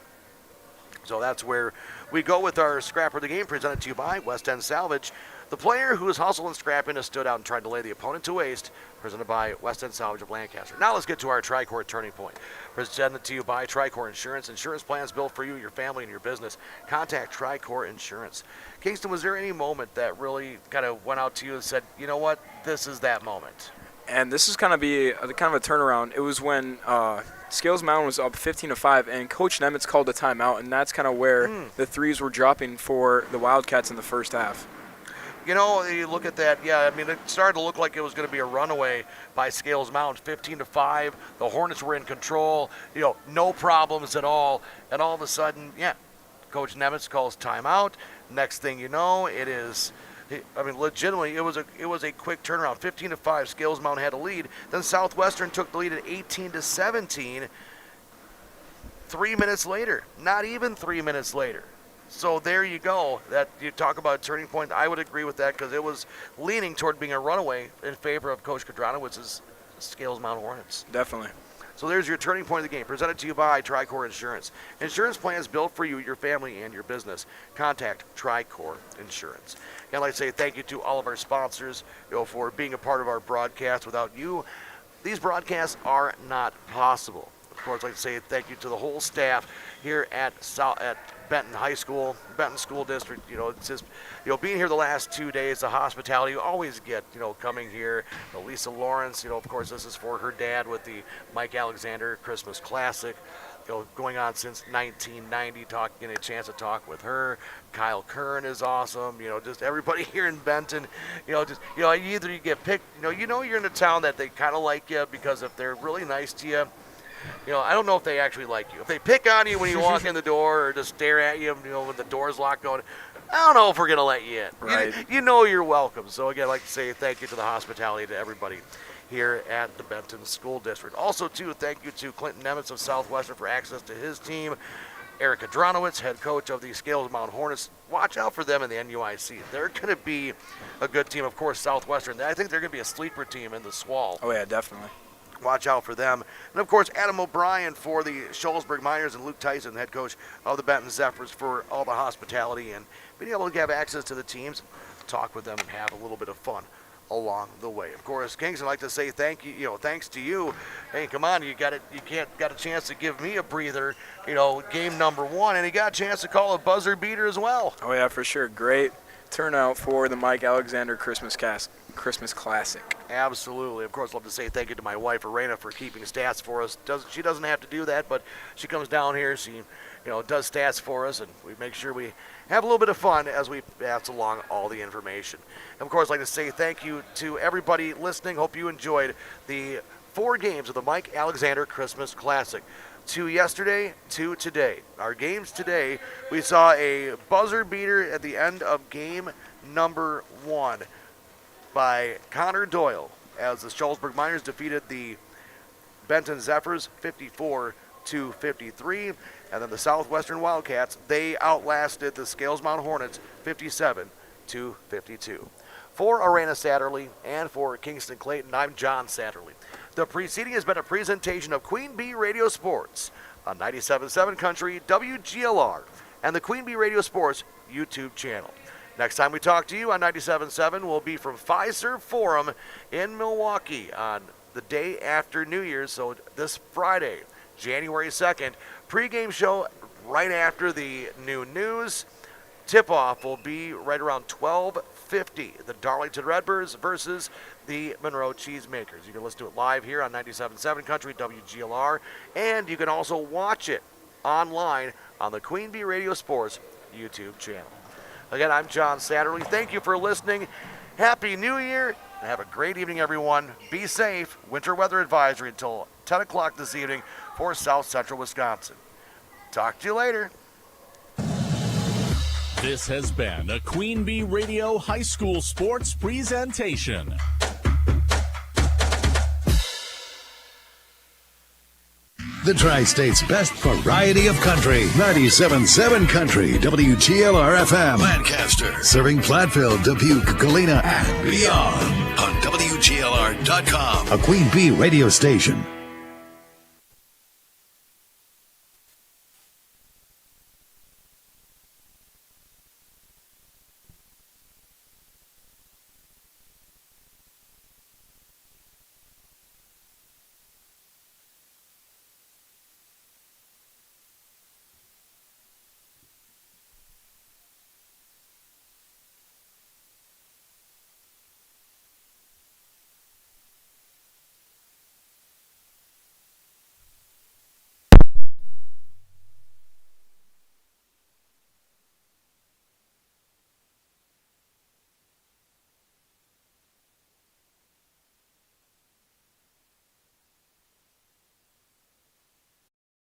So that's where we go with our scrapper of the game, presented to you by West End Salvage. The player whose hustle and scrappiness stood out and tried to lay the opponent to waste, presented by West End Salvage of Lancaster. Now let's get to our Tricor Turning Point, presented to you by Tricor Insurance. Insurance plans built for you, your family, and your business. Contact Tricor Insurance. Kingston, was there any moment that really kind of went out to you and said, you know what, this is that moment? And this is going to be a turnaround. It was when Scales Mountain was up 15-5, and Coach Nemitz called a timeout, and that's kind of where the threes were dropping for the Wildcats in the first half. You know, you look at that, yeah, I mean, it started to look like it was going to be a runaway by Scales Mountain, 15-5. The Hornets were in control, you know, no problems at all. And all of a sudden, yeah, Coach Nemitz calls timeout. Next thing you know, it is, I mean, legitimately, it was a quick turnaround. 15-5, Scales Mountain had a lead. Then Southwestern took the lead at 18-17. 3 minutes later, not even 3 minutes later, So there you go. That you talk about a turning point. I would agree with that because it was leaning toward being a runaway in favor of Coach Kadranowitz's Scales Mount Hornets. Definitely. So there's your turning point of the game, presented to you by Tricor Insurance. Insurance plans built for you, your family, and your business. Contact Tricor Insurance. And I'd like to say thank you to all of our sponsors, for being a part of our broadcast. Without you, these broadcasts are not possible. Of course, I'd like to say thank you to the whole staff here at Benton High School, Benton School District. It's just, being here the last 2 days, the hospitality you always get, coming here. Lisa Lawrence, of course, this is for her dad with the Mike Alexander Christmas Classic, going on since 1990, getting a chance to talk with her. Kyle Kern is awesome. Just everybody here in Benton, either you get picked, you're in a town that they kind of like you because if they're really nice to you, I don't know if they actually like you. If they pick on you when you walk in the door or just stare at you, when the door's locked going, I don't know if we're going to let you in. Right. You're welcome. So, again, I'd like to say thank you to the hospitality to everybody here at the Benton School District. Also, too, thank you to Clinton Nemitz of Southwestern for access to his team. Eric Adronowitz, head coach of the Scales Mount Hornets. Watch out for them in the NUIC. They're going to be a good team. Of course, Southwestern, I think they're going to be a sleeper team in the SWAL. Oh, yeah, definitely. Watch out for them. And, of course, Adam O'Brien for the Shullsburg Miners and Luke Tyson, head coach of the Benton Zephyrs, for all the hospitality and being able to have access to the teams, talk with them, and have a little bit of fun along the way. Of course, Kingston, I'd like to say thank you, thanks to you. Hey, come on, you got a chance to give me a breather, game number 1, and you got a chance to call a buzzer beater as well. Oh, yeah, for sure. Great turnout for the Mike Alexander Christmas Classic. Absolutely. Of course, I'd love to say thank you to my wife, Arena, for keeping stats for us. She doesn't have to do that, but she comes down here, she does stats for us, and we make sure we have a little bit of fun as we pass along all the information. And of course, I'd like to say thank you to everybody listening. Hope you enjoyed the 4 games of the Mike Alexander Christmas Classic. 2 yesterday, 2 today. Our games today, we saw a buzzer beater at the end of game number 1 by Connor Doyle as the Shullsburg Miners defeated the Benton Zephyrs 54-53. And then the Southwestern Wildcats, they outlasted the Scales Mount Hornets 57-52. For Arena Satterley and for Kingston Clayton, I'm John Satterley. The preceding has been a presentation of Queen Bee Radio Sports on 97.7 Country, WGLR, and the Queen Bee Radio Sports YouTube channel. Next time we talk to you on 97.7 will be from Fiserv Forum in Milwaukee on the day after New Year's, so this Friday, January 2nd. Pregame show right after the new news. Tip-off will be right around 12:50. The Darlington Redbirds versus the Monroe Cheesemakers. You can listen to it live here on 97.7 Country, WGLR, and you can also watch it online on the Queen Bee Radio Sports YouTube channel. Again, I'm John Satterley. Thank you for listening. Happy New Year, and have a great evening, everyone. Be safe. Winter weather advisory until 10 o'clock this evening for South Central Wisconsin. Talk to you later. This has been a Queen Bee Radio High School Sports presentation. The Tri-State's best variety of country. 97.7 Country, WGLR-FM. Lancaster. Serving Platteville, Dubuque, Galena, and beyond. On WGLR.com. A Queen Bee radio station.